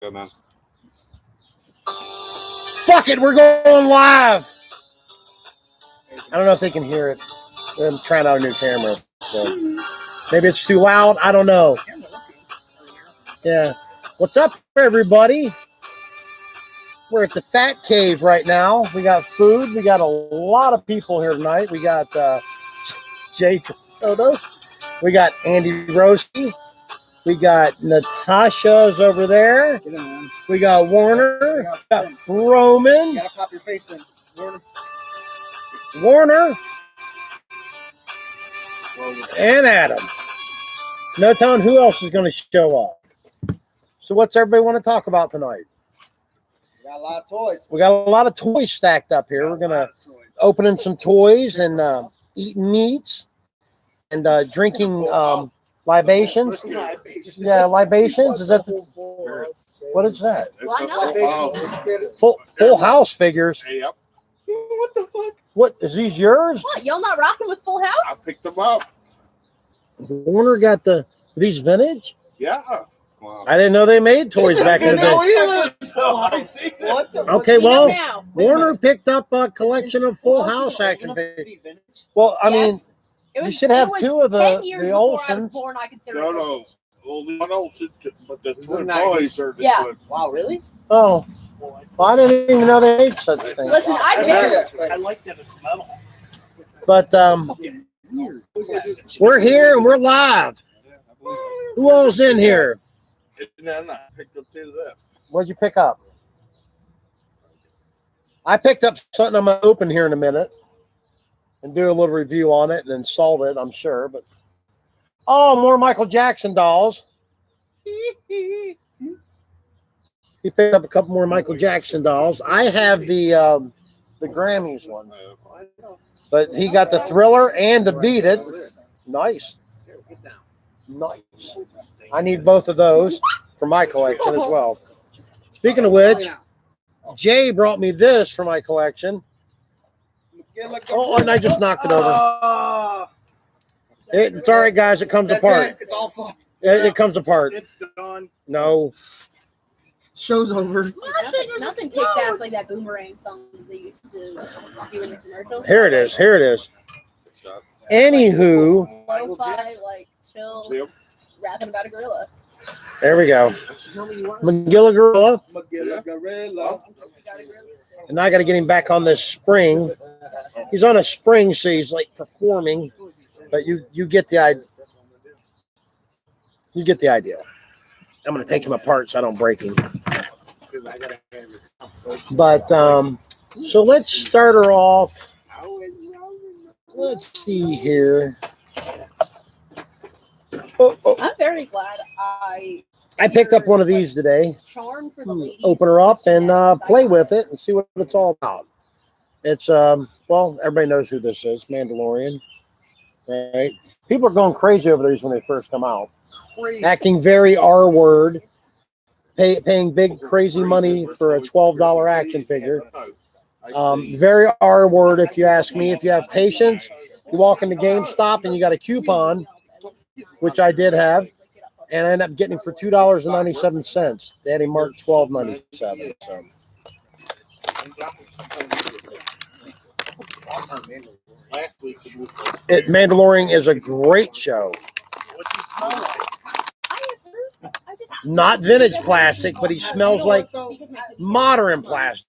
Go, man. Fuck it, we're going live. I don't know if they can hear it. I'm trying out a new camera, so maybe it's too loud. I don't know. Yeah. What's up, everybody? We're at the Fat Cave right now. We got food. We got a lot of people here tonight. We got Jay Toto. We got Andy Roski. We got Natasha's over there. We got Warner. We got Roman. You gotta pop your face in. Warner. And Adam. No telling who else is going to show up. So what's everybody want to talk about tonight? We got a lot of toys. We got a lot of toys stacked up here. We're going to opening some toys and eating meats and drinking libations. Yeah, libations. Is that what is that? Full House figures. Yep. What the fuck? What is these yours? What, y'all not rocking with Full I House? picked them up. Warner got these vintage. Yeah. Wow. I didn't know they made toys back in the day. What the Okay, We well, know now. Warner picked up a collection of Full House action figures. Well, I mean, Yes. It you should have it was two of 10 years the before I was Olsons. born, I consider No, it no. vintage. Only one Olsen, but the These are twin 90s. boys are the Yeah. twin. Wow, really? Oh, well, I didn't even know they made such things. Listen, I bet. I like that it's metal. But we're here and we're live. Who all's in here? And then I picked up two of this. What'd you pick up? I picked up something I'm going to open here in a minute and do a little review on it and then solve it, I'm sure. But oh, more Michael Jackson dolls. He picked up a couple more Michael Jackson dolls. I have the Grammys one, but he got the Thriller and the Beat It. Nice. Nice. I need both of those for my collection as well. Speaking of which, Jay brought me this for my collection. Oh, and I just knocked it over. It's all right, guys. It comes apart. It's all fun. It comes apart. It's done. No. Show's over. Nothing kicks ass like that boomerang song they used to do in the commercials. Here it is. Here it is. Anywho, Lo-fi, like, chill, Yep. rapping about a gorilla. there we go. Magilla Gorilla. Gorilla. And now I got to get him back on this spring. He's on a spring, so he's like performing. But you get the idea. You get the idea. I'm going to take him apart so I don't break him. But so let's start her off. Let's see here. Oh. I'm very glad I picked up one of these today. Charm for the ladies. Open her up and play with it and see what it's all about. It's well, everybody knows who this is, Mandalorian, right? People are going crazy over these when they first come out, acting very R-word, paying big crazy money for a $12 action figure. Very R-word, if you ask me. If you have patience, you walk into GameStop and you got a coupon, which I did have, and I ended up getting it for $2.97. They had him marked $12.97. So. Mandalorian is a great show. Not vintage plastic, but he smells like modern plastic.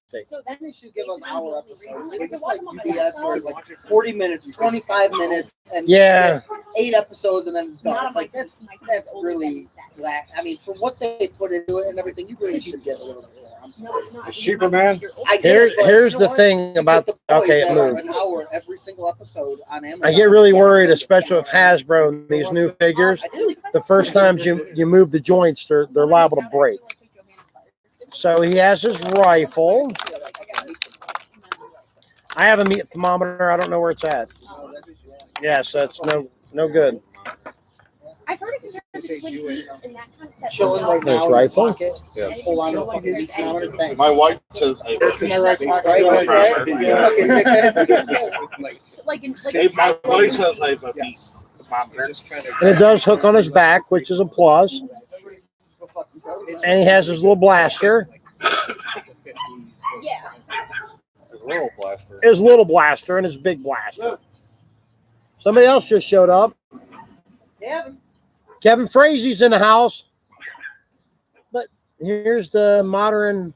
Then they should give us our episode. It's like UBS where it's like 40 minutes, 25 minutes, and Yeah. 8 episodes, and then it's done. It's like that's really black. I mean, for what they put into it and everything, you really should get a little bit more. I'm sorry. It's cheaper, man. I get it, but Here's you know the what? thing You about get the boys okay, it that are moved. an hour every single episode on Amazon. I get really worried, especially with Hasbro and these new figures. I do. The first times you move the joints, they're liable to break. So he has his rifle. I have a meat thermometer. I don't know where it's at. Yes, that's no good. I've heard it because there's Twin Peaks and that kind of set. Chilling right There's now. in rifle. the pocket. Yes. Hold on to the fucking thermometer. Thanks. My wife says, It's in my right pocket. Right, right. You fucking dickheads. Like in my wife says I have a piece. And it does hook on his back, which is a plus. Go fuck themselves. And he has his little blaster. Yeah. His little blaster. His little blaster and his big blaster. Somebody else just showed up. Yeah. Kevin Frazie's in the house. But here's the modern.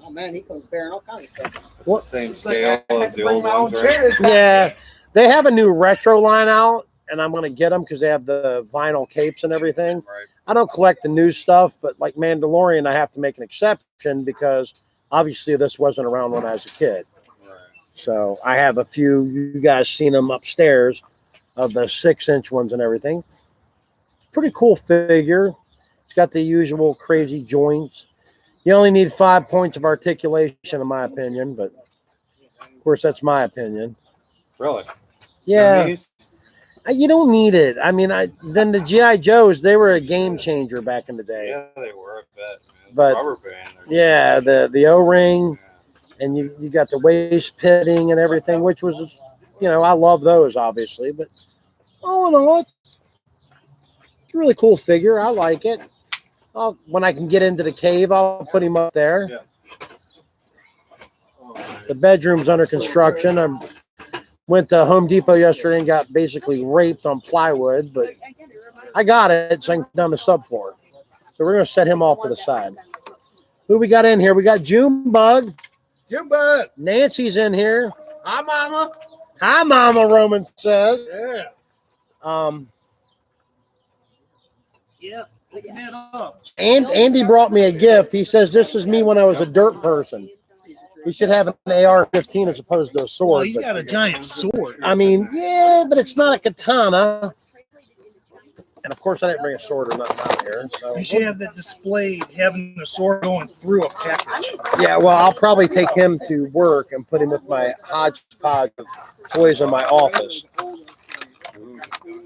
Oh man, he comes bearing all kinds of stuff. It's What? the same scale as the old ones, right? Yeah, they have a new retro line out, and I'm going to get them because they have the vinyl capes and everything. Right. I don't collect the new stuff, but like Mandalorian, I have to make an exception because obviously this wasn't around when I was a kid. Right. So I have a few. You guys seen them upstairs of the 6-inch ones and everything. Pretty cool figure. It's got the usual crazy joints. You only need 5 points of articulation, in my opinion, but of course that's my opinion. Really? Yeah, These? you don't need it. I mean, then the GI Joes, they were a game changer back in the day. Yeah, they were. I bet. Man. But- Rubber band. Yeah, the O-ring, and you got the waist pitting and everything, which was, I love those obviously, but all in all, it's a really cool figure. I like it. When I can get into the cave, I'll put him up there. Yeah. The bedroom's under construction. I went to Home Depot yesterday and got basically raped on plywood, but I got it, so I can get down the subfloor. So we're going to set him off to the side. Who we got in here? We got Junebug. Junebug. Nancy's in here. Hi, Mama. Hi, Mama, Roman says. Yeah. Yeah. Open it up. And Andy brought me a gift. He says this is me when I was a dirt person. We should have an AR-15 as opposed to a sword. Well, he's but- got a giant sword. I mean, yeah, but it's not a katana. And of course, I didn't bring a sword or nothing out here. So. You should have that displayed, having the sword going through a package. Yeah, well, I'll probably take him to work and put him with my hodgepodge of toys in my office.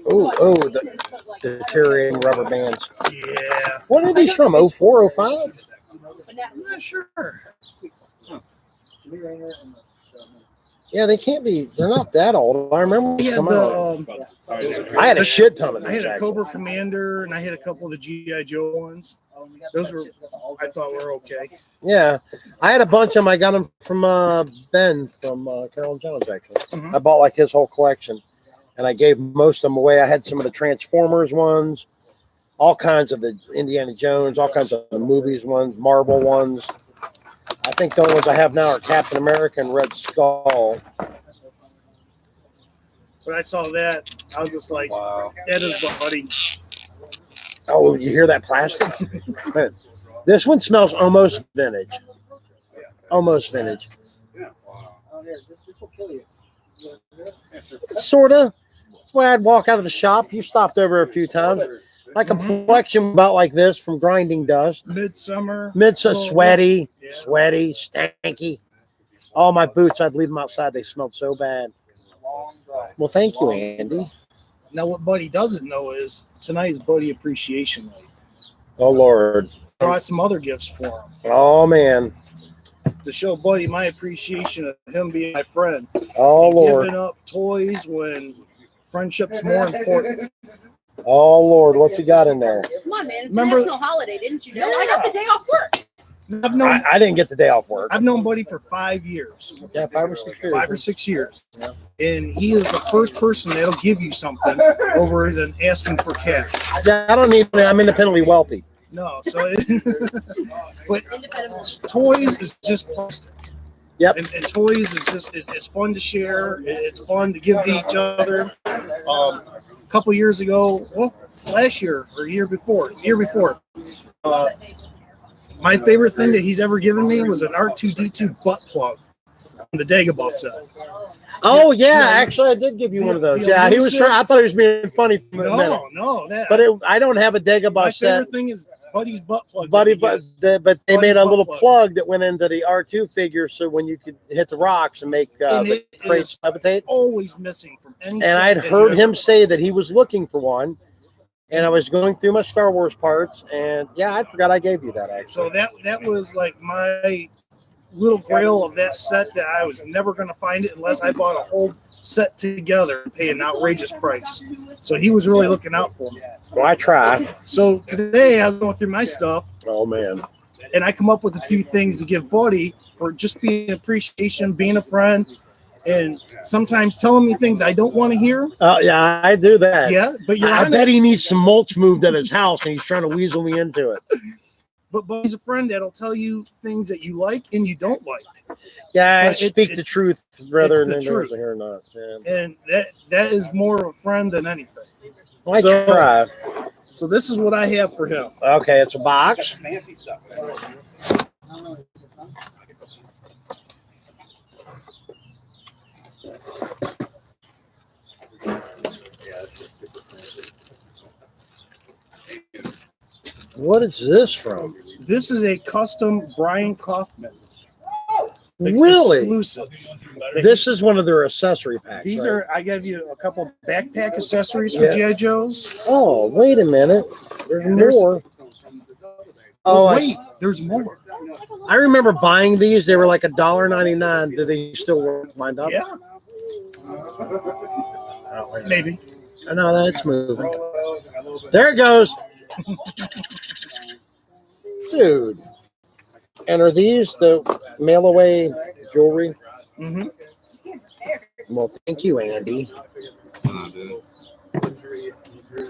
Oh, the deteriorating rubber bands. Yeah. What are these from? 04, 05? I'm not sure. Yeah, they can't be. They're not that old. I remember these Yeah, come out. the, I had a shit ton of I these. had a actually. Cobra Commander, and I had a couple of the GI Joe ones. Those were, I thought, were okay. Yeah, I had a bunch of them. I got them from Ben from Carolyn Jones, actually. Mhm. I bought like his whole collection, and I gave most of them away. I had some of the Transformers ones, all kinds of the Indiana Jones, all kinds of the movies ones, Marvel ones. I think the only ones I have now are Captain America and Red Skull. When I saw that, I was just like, Wow. that is buddy. Oh, you hear that plastic? This one smells almost vintage. Almost vintage. Wow. Oh, here, this will kill you. Sorta. That's why I'd walk out of the shop. You stopped over a few times. My complexion about like this from grinding dust. Midsummer. Mid's a sweaty, Yeah. sweaty, stanky. All my boots, I'd leave them outside. They smelled so bad. Well, thank you, Andy. Now, what Buddy doesn't know is tonight is Buddy Appreciation Night. Oh, Lord. Brought some other gifts for him Oh, man. to show Buddy my appreciation of him being my friend. Oh, And Lord. Giving up toys when friendship's more important. Oh, Lord. What you got in there? Come on, man. It's Remember- a national holiday. Didn't you know? I got the day off work. I've known I didn't get the day off work. I've known Buddy for 5 years, Yeah, 5 or 6 years. 5 or 6 years, and he is the first person that'll give you something over than asking for cash. Yeah, I don't need. I'm independently wealthy. No, so but Independent. toys is just plastic. Yep. And toys is just it's fun to share. It's fun to give to each other. A couple years ago, well, last year or year before, my favorite thing that he's ever given me was an R2D2 butt plug on the Dagobah set. Oh, yeah. Actually, I did give you one of those. Yeah, he was trying. I thought he was being funny for a minute. No, that. But I don't have a my Dagobah set. favorite thing is Buddy's butt plug. Buddy, that but they Buddy's made a butt little plug. plug that went into the R2 figure, so when you could hit the rocks and make And the it crates is levitate. always missing from any. And set I'd that heard you him ever- say that he was looking for one, and I was going through my Star Wars parts, and yeah, I forgot I gave you that actually. So that was like my little grail of that set that I was never going to find it unless I bought a whole set together and pay an outrageous price. So he was really looking out for me. Well, I try. So today I was going through my stuff, Oh man. and I come up with a few things to give Buddy for just being appreciation, being a friend, and sometimes telling me things I don't want to hear. Yeah, I do that. Yeah, but you're I honest. bet he needs some mulch moved at his house, and he's trying to weasel me into it. But he's a friend that'll tell you things that you like and you don't like. Yeah, I But it's- speak the truth rather it's the than truth. anything or not. Yeah. And that is more of a friend than anything. Well, I So- try. So this is what I have for him. Okay, it's a box. Fancy stuff. What is this from? This is a custom Brian Kaufman. Really? Exclusive. This is one of their accessory packs. These right? are, I gave you a couple backpack accessories for Yeah. G.I. Joes. Oh, wait a minute. There's more. Oh, Wait, there's more. I remember buying these. They were like $1.99. Do they still work? Lined up? Yeah, Oh, wait a minute. maybe. I know that's moving. There it goes. Dude. And are these the mail away jewelry? Hmm. Well, thank you, Andy.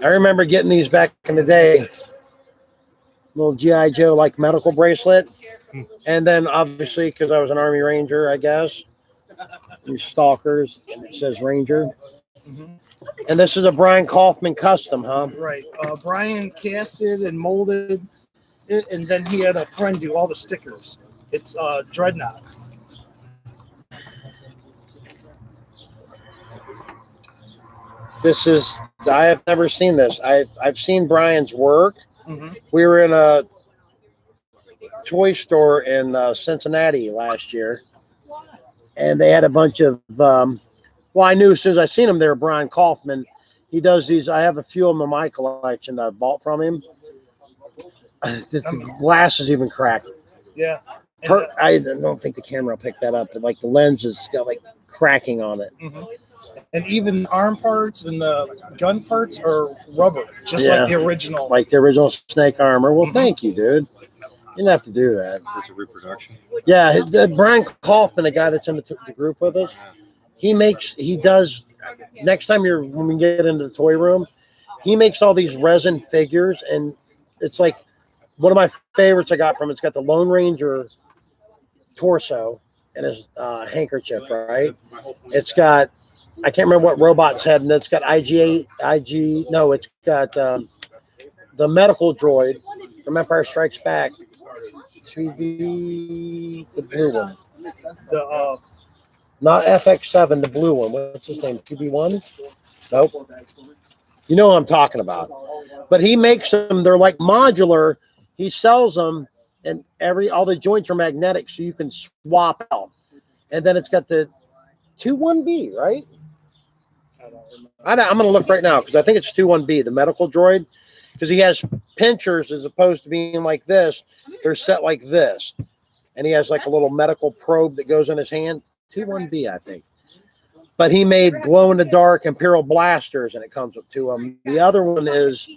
I remember getting these back in the day. Little G.I. Joe like medical bracelet. And then obviously, because I was an Army Ranger, I guess. You stalkers. And it says Ranger. Hmm. And this is a Brian Kaufman custom, huh? Right. Brian casted and molded it, and then he had a friend do all the stickers. It's Dreadnought. This is, I have never seen this. I've seen Brian's work. Hmm. We were in a toy store in Cincinnati last year, and they had a bunch of, well, I knew as soon as I seen him there, Brian Kaufman. He does these. I have a few of them in my collection that I bought from him. The glass is even cracked. Yeah. And, I don't think the camera picked that up, but like the lens has got like cracking on it. mhm. And even arm parts and the gun parts are rubber, just Yeah. like the original. Like the original Snake armor. Well, Mhm. thank you, dude. You didn't have to do that. Is this a reproduction? Yeah, Brian Kaufman, the guy that's in the group with us, he does, next time when we get into the toy room, he makes all these resin figures, and it's like one of my favorites I got from it's got the Lone Ranger torso and his handkerchief, right? It's got, I can't remember what robot's head, and it's got it's got the medical droid from Empire Strikes Back to be the blue one. The Not FX7, the blue one. What's his name? 2B1? Nope. You know what I'm talking about. But he makes them, they're like modular. He sells them, and all the joints are magnetic, so you can swap out. And then it's got the 21B, right? I'm going to look right now because I think it's 21B, the medical droid, because he has pinchers as opposed to being like this. They're set like this. And he has like a little medical probe that goes in his hand. 21B, I think. But he made glow-in-the-dark Imperial blasters, and it comes with two of them. The other one is,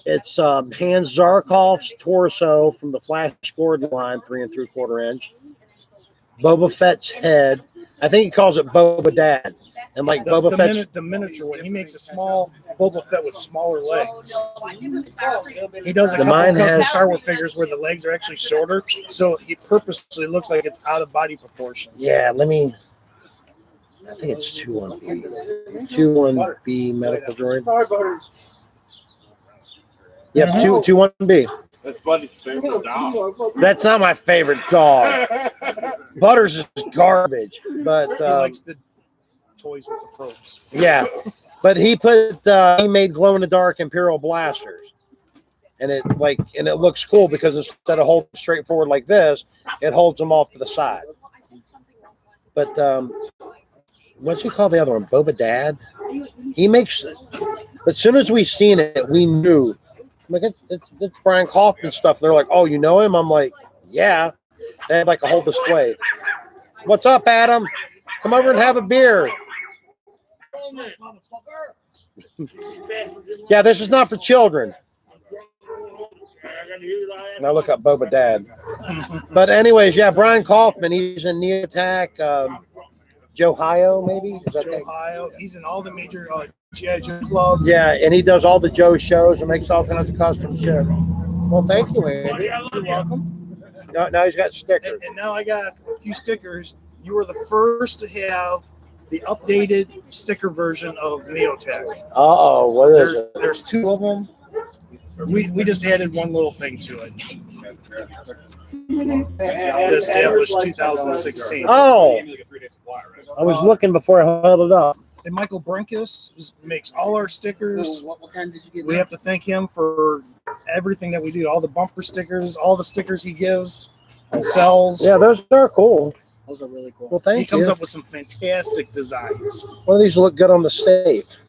it's Hans Zarkov's torso from the Flash Gordon line, 3 3/4 inch. Boba Fett's head. I think he calls it Boba Dad. And like Boba Fett's, the miniature one, he makes a small Boba Fett with smaller legs. He does a The couple mine of custom has- Star Wars figures where the legs are actually shorter, so he purposely looks like it's out of body proportions. yeah, I think it's 21B. 21B medical droid. Yep, 21B. That's Buddy's favorite dog. That's not my favorite dog. Butters is garbage, but He likes the toys with the probes. yeah. But he made glow in the dark Imperial blasters, and it looks cool because instead of holding straight forward like this, it holds them off to the side. But what's he call the other one? Boba Dad. He makes. But as soon as we seen it, we knew. I'm like, it's Brian Kaufman stuff. They're like, oh, you know him? I'm like, yeah. They had like a whole display. What's up, Adam? Come over and have a beer. Yeah, this is not for children. Now look up Boba Dad. But anyways, yeah, Brian Kaufman, he's in Neotac, Joe Hio, maybe? Is that Joe the- Hio, he's in all the major G.I. Joe clubs. Yeah, and he does all the Joe shows and makes all kinds of custom shit. Well, thank you, Andy. You're welcome. Now he's got stickers. And now I got a few stickers. You were the first to have the updated sticker version of Neotech. Uh-oh, what is it? There's two of them. We just added one little thing to it. Established 2016. Oh, I was looking before I held it up. And Michael Brinkus makes all our stickers. What kind did you get? We have to thank him for everything that we do. All the bumper stickers, all the stickers he gives and sells. Yeah, those are cool. Those are really cool. Well, He thank comes you. up with some fantastic designs. One of these look good on the safe.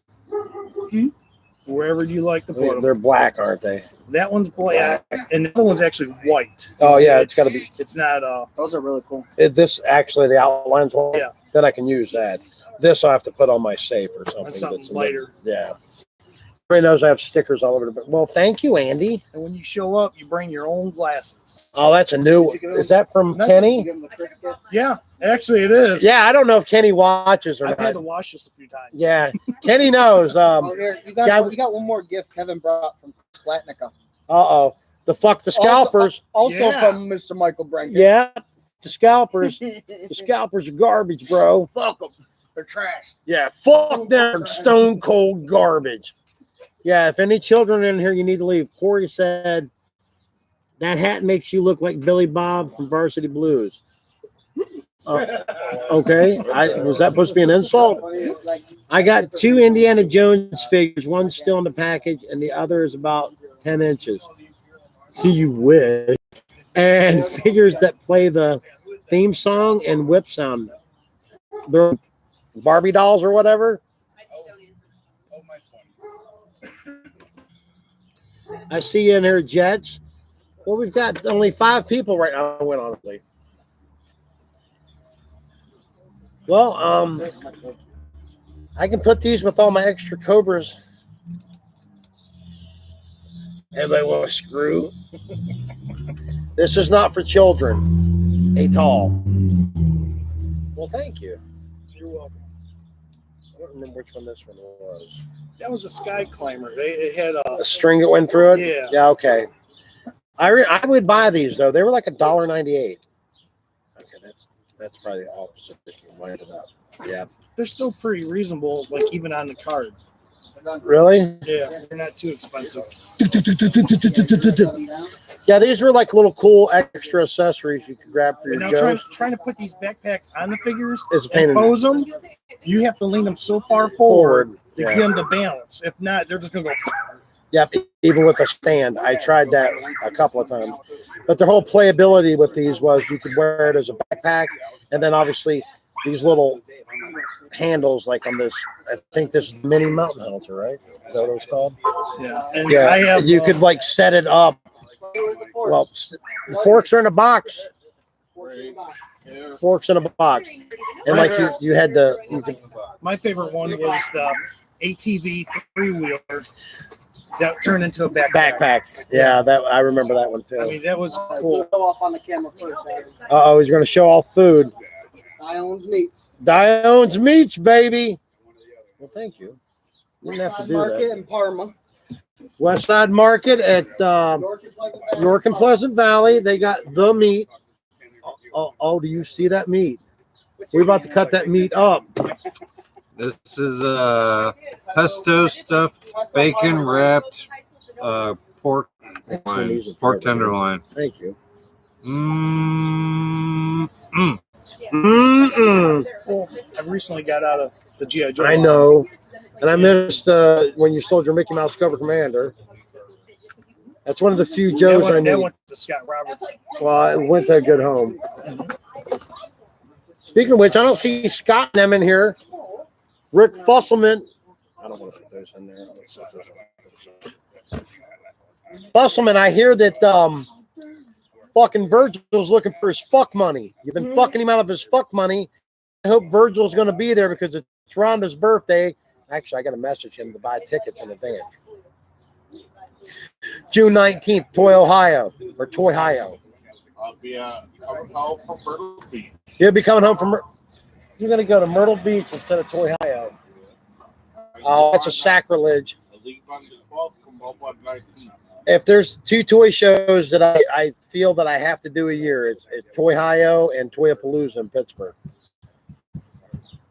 Wherever you like to put them. They're black, aren't they? That one's black, and the other one's actually white. Oh, yeah, it's got to be. It's not. Those are really cool. This actually, the outlines one. Yeah. Then I can use that. This I have to put on my safe or something. That's something that's lighter. Yeah. Everybody knows I have stickers all over the. Well, thank you, Andy. And when you show up, you bring your own glasses. Oh, that's a new one. Is that from That's- Kenny? Give them a Chris gift. Yeah, actually it is. Yeah, I don't know if Kenny watches or I've had to not. wash this a few times. Yeah, Kenny knows. Oh, here, you got, yeah, you got one more gift Kevin brought from Splatnica. the fuck the scalpers. Also Yeah. from Mr. Michael Brennan. Yeah, the scalpers. The scalpers are garbage, bro. Fuck them. They're trash. Yeah, fuck them. Stone cold garbage. Yeah, if any children in here, you need to leave. Corey said that hat makes you look like Billy Bob from Varsity Blues. Okay, was that supposed to be an insult? I got 2 Indiana Jones figures. One's still in the package, and the other is about 10 inches. You wish. And figures that play the theme song and whip sound. They're Barbie dolls or whatever. I see you in here, Jets. Well, we've got only 5 people right now. I went honestly. Well, I can put these with all my extra Cobras. Everybody want to screw? This is not for children. At all. Well, thank you. You're welcome. I don't remember which one this one was. That was a sky climber. It had A string that went through it? Yeah. Yeah, okay. I would buy these, though. They were like $1.98. Okay, that's probably the opposite. Wind it up. Yeah. they're still pretty reasonable, like even on the card. Really? Yeah, they're not too expensive. Yeah, these were like little cool extra accessories you could grab for And your now Joes. trying to put these backpacks on the figures It's a pain and in the pose them, you have to lean them so far forward to Yeah. get them to balance. If not, they're just gonna go. Yep, even with a stand. I tried that a couple of times. But the whole playability with these was you could wear it as a backpack, and then obviously these little handles like on this. I think this is mini mountain halter, right? Is that what it was called? Yeah, and Yeah, I have. you could like set it up. Well, the forks are in a box. Forks in a box, and like you had the you could. My favorite one was the ATV 3-wheeler that turned into a Backpack. Yeah, that I remember that one I too. mean, that was We'll cool. go off on the camera first. Oh, he's going to show all food. Dion's Meats. Dion's Meats, baby. Well, thank you. You didn't have to do Market that. in Parma. West Side Market at York and Pleasant Valley. They got the meat. Oh, do you see that meat? We're about to cut that meat up. This is pesto stuffed bacon wrapped pork loin, pork tenderloin. Thank you. Mm-mm. Mm-mm. I recently got out of the G.I. Joe. I know. And I missed when you sold your Mickey Mouse Cover Commander. That's one of the few Joes I That knew. went to Scott Roberts. Well, it went to a good home. Speaking of which, I don't see Scott and them in here. Rick Fusselman. I don't want to put those in there. Fusselman, I hear that fucking Virgil's looking for his fuck money. You've been fucking him out of his fuck money. I hope Virgil's going to be there because it's Rhonda's birthday Actually, I got to message him to buy tickets in advance. June 19th, Toy Ohio or Toy Ohio. I'll be coming home from Myrtle Beach. You'll be coming home from. You're going to go to Myrtle Beach instead of Toy Ohio. Oh, that's a sacrilege. I leave on the 12th, come home on 19th. If there's two toy shows that I feel that I have to do a year, it's Toy Ohio and Toyapalooza in Pittsburgh.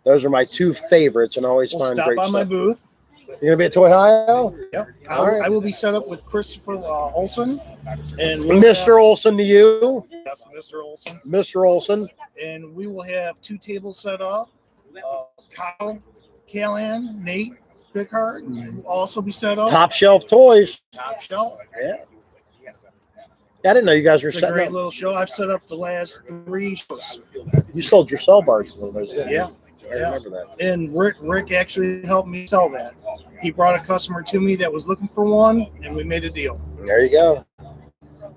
Those are my two favorites, and I always We'll find stop great by stuff. my booth. You're gonna be at Toy Ohio? Yep. All right. I will be set up with Christopher Olson. And we'll Mr. Olson to you. Yes, Mr. Olson. Mr. Olson. And we will have 2 tables set up. Kyle, Callahan, Nate, Pickard will also be set up. Top shelf toys. Top shelf. Yeah. I didn't know you guys were It's a setting great up. little show. I've set up the last 3 shows. You sold your cell bars for those, didn't you? Yeah. I remember that. And Rick actually helped me sell that. He brought a customer to me that was looking for one, and we made a deal. There you go.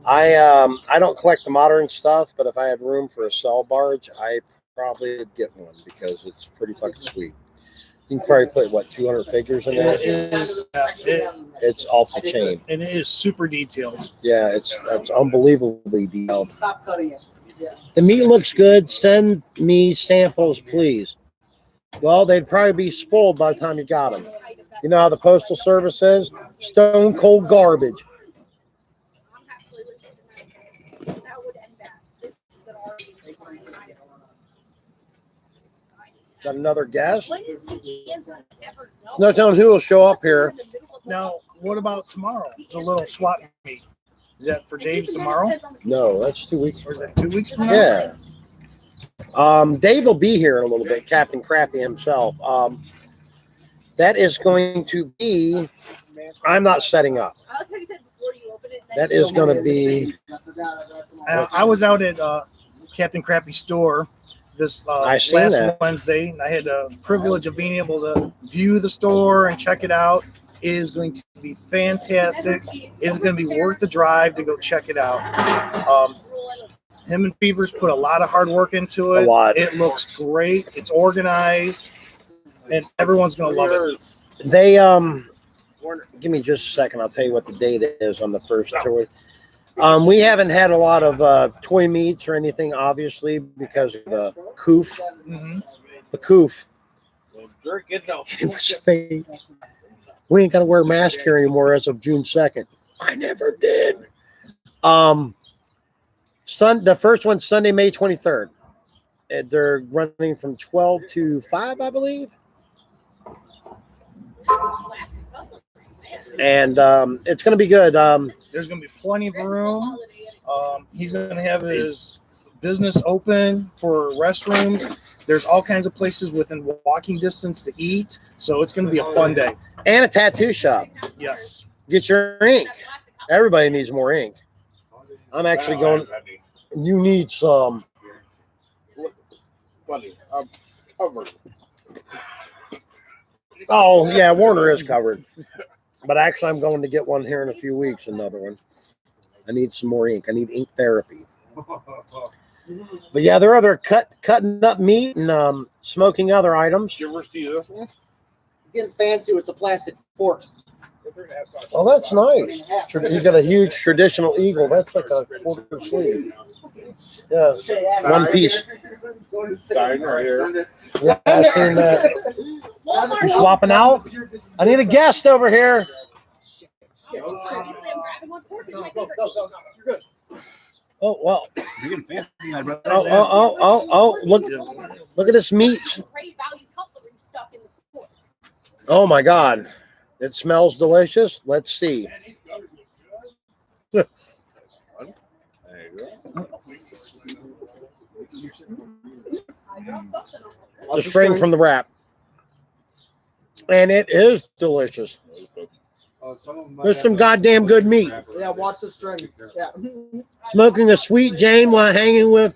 I don't collect the modern stuff, but if I had room for a cell barge, I probably would get one because it's pretty fucking sweet. You can probably put what 200 figures in there. It is, It's off the chain. and it is super detailed. Yeah, it's unbelievably detailed. Stop cutting it. Yeah. The meat looks good. Send me samples, please. Well, they'd probably be spoiled by the time you got them. You know how the Postal Service is? Stone cold garbage. Got another guest? No telling who will show up here. Now, what about tomorrow? The little swap meet. Is that for Dave's tomorrow? No, that's 2 weeks. Or is that 2 weeks from now? Yeah. Dave will be here in a little bit, Captain Crappy himself. That is going to be, I'm not setting up. That is going to be, I was out at Captain Crappy's store this I seen last that. Wednesday. And I had the privilege of being able to view the store and check it out. It is going to be fantastic. It is going to be worth the drive to go check it out. Him and Beavers put a lot of hard work into it. A lot. It looks great. It's organized, and everyone's going to love it. they, give me just a second. I'll tell you what the date is on the first toy. We haven't had a lot of toy meets or anything, obviously, because of the coof. Mhm. The coof. Drink it now. It was fake. We ain't got to wear a mask here anymore as of June 2nd. I never did. The first one's Sunday, May 23rd. They're running from 12 to 5, I believe. And it's going to be good. There's going to be plenty of room. He's going to have his business open for restrooms. There's all kinds of places within walking distance to eat. So it's going to be a fun day. And a tattoo shop. Yes. Get your ink. Everybody needs more ink. I'm actually going. You need some. Buddy, I'm covered. Oh, yeah, Warner is covered. But actually, I'm going to get one here in a few weeks, another one. I need some more ink. I need ink therapy. But yeah, there are other cutting up meat and smoking other items. Did you ever see this one? Getting fancy with the plastic forks. Oh, that's nice. You got a huge traditional eagle. That's like a quarter sleeve. Yes, one piece. Sign right here. Yeah, I've seen that. You swapping out? I need a guest over here. Oh, well. Being fancy, I'd rather Oh, look at this meat. Oh my God. It smells delicious. Let's see. There you go. The string from the wrap. And it is delicious. There's some goddamn good meat. Yeah, watch the string. Yeah. Smoking a sweet Jane while hanging with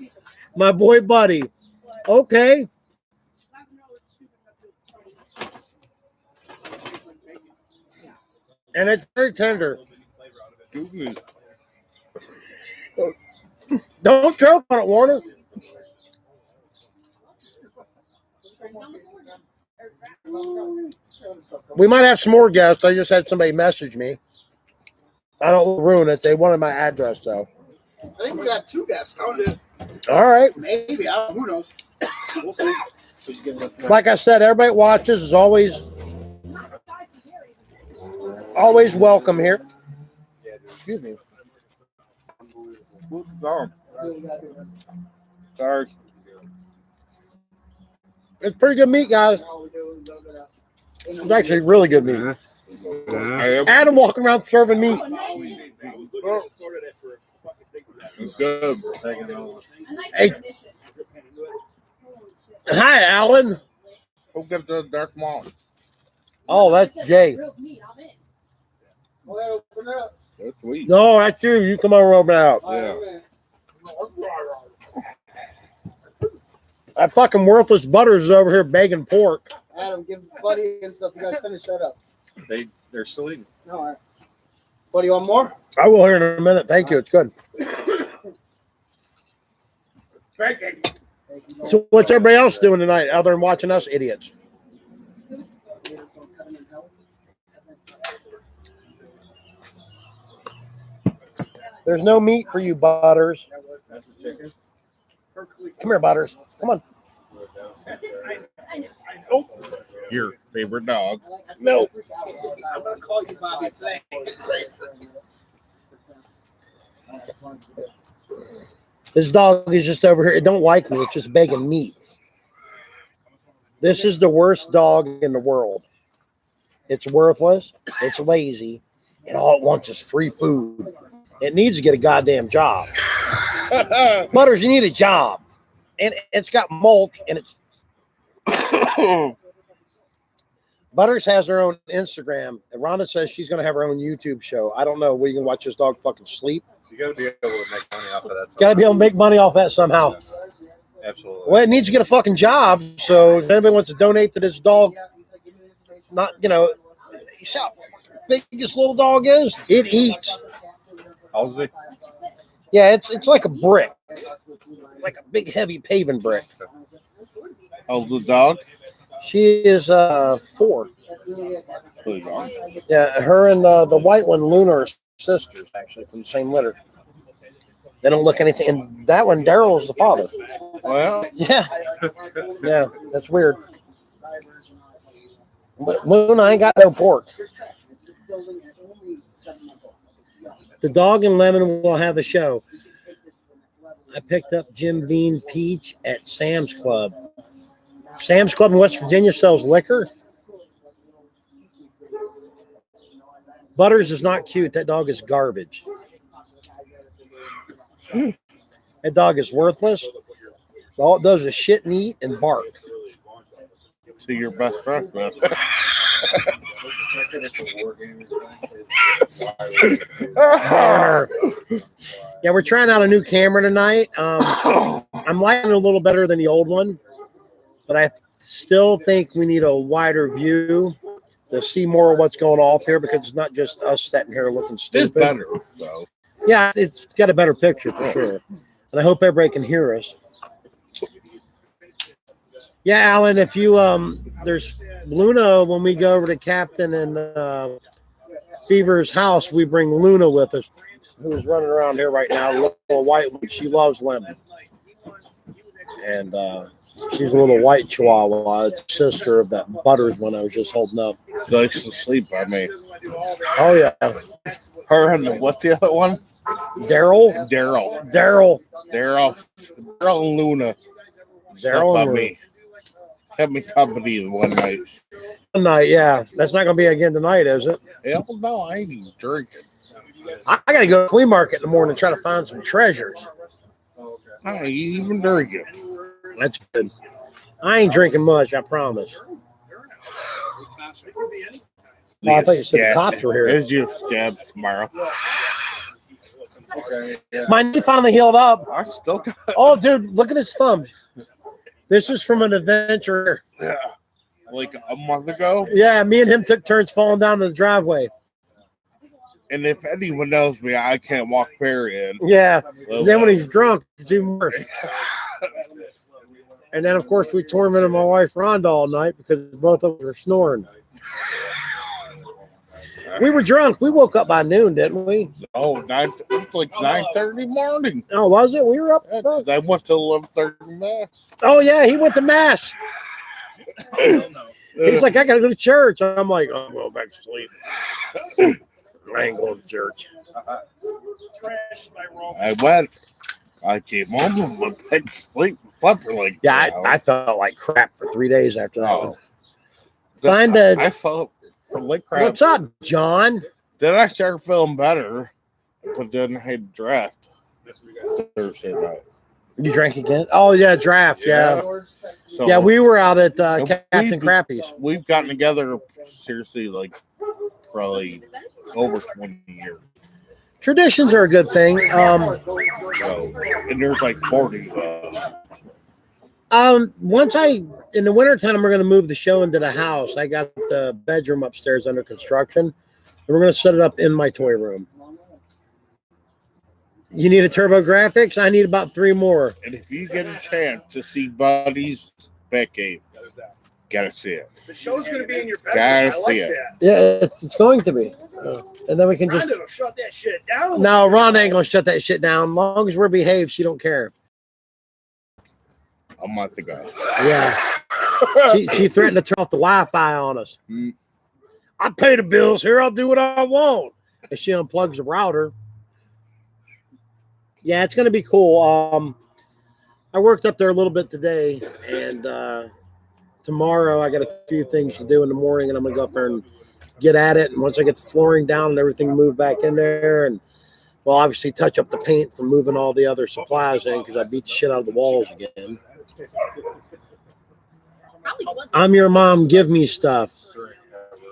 my boy Buddy. Okay. And it's very tender. Don't choke on it, Warner. We might have some more guests. I just had somebody message me. I don't ruin it. They wanted my address, though. I think we got 2 guests coming. All right. Maybe. Who knows? We'll see. Like I said, everybody watches is always welcome here. Excuse me. Sorry. It's pretty good meat, guys. It's actually really good meat. Yeah. Adam walking around serving meat. Good. Hey. Hi, Alan. Go get the dark mall. Oh, that's Jay. That's sweet. No, that's you. You come over out. Yeah. That fucking worthless Butters is over here begging pork. Adam, give Buddy and stuff. You guys finish that up. They're still eating. All right. Buddy, you want more? I will here in a minute. Thank you. It's good. So what's everybody else doing tonight other than watching us idiots? There's no meat for you, Butters. Come here, Butters. Come on. Your favorite dog. No. I'm going to call you Bobby today. This dog is just over here. It don't like me. It's just begging meat. This is the worst dog in the world. It's worthless. It's lazy. And all it wants is free food. It needs to get a goddamn job. Butters, you need a job. And it's got mulch and it's Butters has her own Instagram. And Rhonda says she's going to have her own YouTube show. I don't know. We can watch this dog fucking sleep. You got to be able to make money off of that. Got to be able to make money off that somehow. Absolutely. Well, it needs to get a fucking job. So if anybody wants to donate to this dog, not, you know, you see how big this little dog is? It eats. How's it? Yeah, it's like a brick. Like a big, heavy paving brick. How's the dog? She is 4. Yeah, her and the white one, Luna, are sisters, actually, from the same litter. They don't look anything. And that one, Daryl, is the father. Well, Yeah. Yeah, that's weird. But Luna ain't got no pork. The dog and Lemon will have a show. I picked up Jim Beam Peach at Sam's Club. Sam's Club in West Virginia sells liquor. Butters is not cute. That dog is garbage. That dog is worthless. All it does is shit and eat and bark. to your best friend, man. Yeah, we're trying out a new camera tonight. I'm liking it a little better than the old one, but I still think we need a wider view to see more of what's going off here, because it's not just us sitting here looking It's stupid. better, though. Yeah, it's got a better picture for sure. And I hope everybody can hear us. Yeah, Alan, if you there's Luna, when we go over to Captain and Fever's house, we bring Luna with us, who's running around here right now, little white one. She loves lemon. And she's a little white chihuahua. It's sister of that Butters one I was just holding up. She likes to sleep by me. Oh, yeah. Her and what's the other one? Daryl Daryl and Luna. Slept Daryl by and me. Kept me company one night. one night, yeah. That's not going to be again tonight, is it? Hell no, I ain't even drinking. I got to go to the flea market in the morning and try to find some treasures. I ain't even drinking. That's good. I ain't drinking much, I promise. Oh, I thought you said the cops were here. There's your scab tomorrow. My knee finally healed up. I still got Oh, dude, look at his thumb. This is from an adventure. like a month ago. Yeah, me and him took turns falling down the driveway. And if anyone knows me, I can't walk period. Yeah. Well, And then when he's drunk, it's even worse. And then, of course, we tormented my wife Rhonda all night because both of us were snoring. We were drunk. We woke up by noon, didn't we? Oh, it's like 9:30 morning. Oh, was it? We were up. Yeah, 'cause I went to 11:30 mass. Oh, yeah, he went to mass. He's like, I got to go to church. I'm like, I'm going back to sleep. I ain't going to church. I went. I came home and went back to sleep. Slept for like Yeah, 4 hours. I felt like crap for 3 days after that. Oh. Kinda. I felt like crap. What's up, John? Then I started feeling better, but then I had draft Thursday night. You drank again? Oh, yeah, draft. Yeah. So Yeah, we were out at we've- Captain Crappy's. We've gotten together seriously like probably over 20 years. Traditions are a good thing. So, and there's like 40 of us. In the wintertime, we're going to move the show into the house. I got the bedroom upstairs under construction, and we're going to set it up in my toy room. You need a Turbo Graphics? I need about 3 more. And if you get a chance to see Buddy's Batcave, gotta see it. The show's going to be in your Gotta bedroom. I see like it. that. Yeah, it's going to be. And then we can just. Rhonda will shut that shit down. No, Ron ain't going to shut that shit down. As long as we're behaved, she don't care. A month ago. Yeah. She threatened to turn off the Wi-Fi on us. Mm. I pay the bills here. I'll do what I want. And she unplugs the router. Yeah, it's going to be cool. I worked up there a little bit today, and tomorrow I got a few things to do in the morning, and I'm going to go up there and get at it. And once I get the flooring down and everything moved back in there, and well, obviously touch up the paint from moving all the other supplies in because I beat the shit out of the walls again. Probably wasn't. I'm your mom. Give me stuff.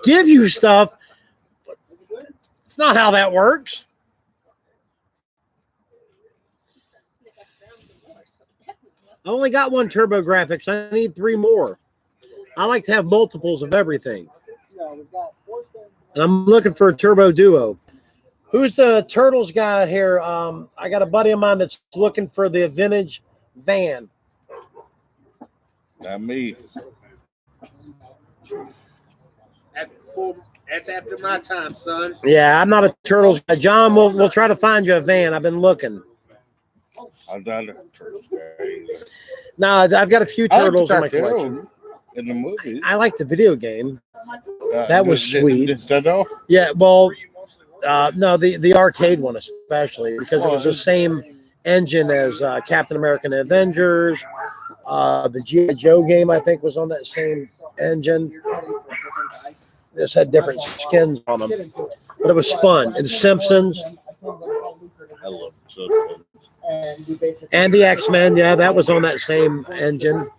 Give you stuff. It's not how that works. I only got 1 Turbo Graphics. I need 3 more. I like to have multiples of everything. And I'm looking for a Turbo Duo. Who's the Turtles guy here? I got a buddy of mine that's looking for the vintage van. Not me. That's after my time, son. Yeah, I'm not a Turtles guy. John, we'll try to find you a van. I've been looking. I'm not a Turtles guy. Nah, I've got a few I like Turtles the in my collection. cartoon in the movie. I like the video game. That was sweet. Nintendo? Yeah, well, no, the arcade one especially because it was the same engine as Captain America and the Avengers. The G.I. Joe game, I think, was on that same engine. This had different skins on them, but it was fun. And the Simpsons I love Simpsons. and the X-Men, yeah, that was on that same engine.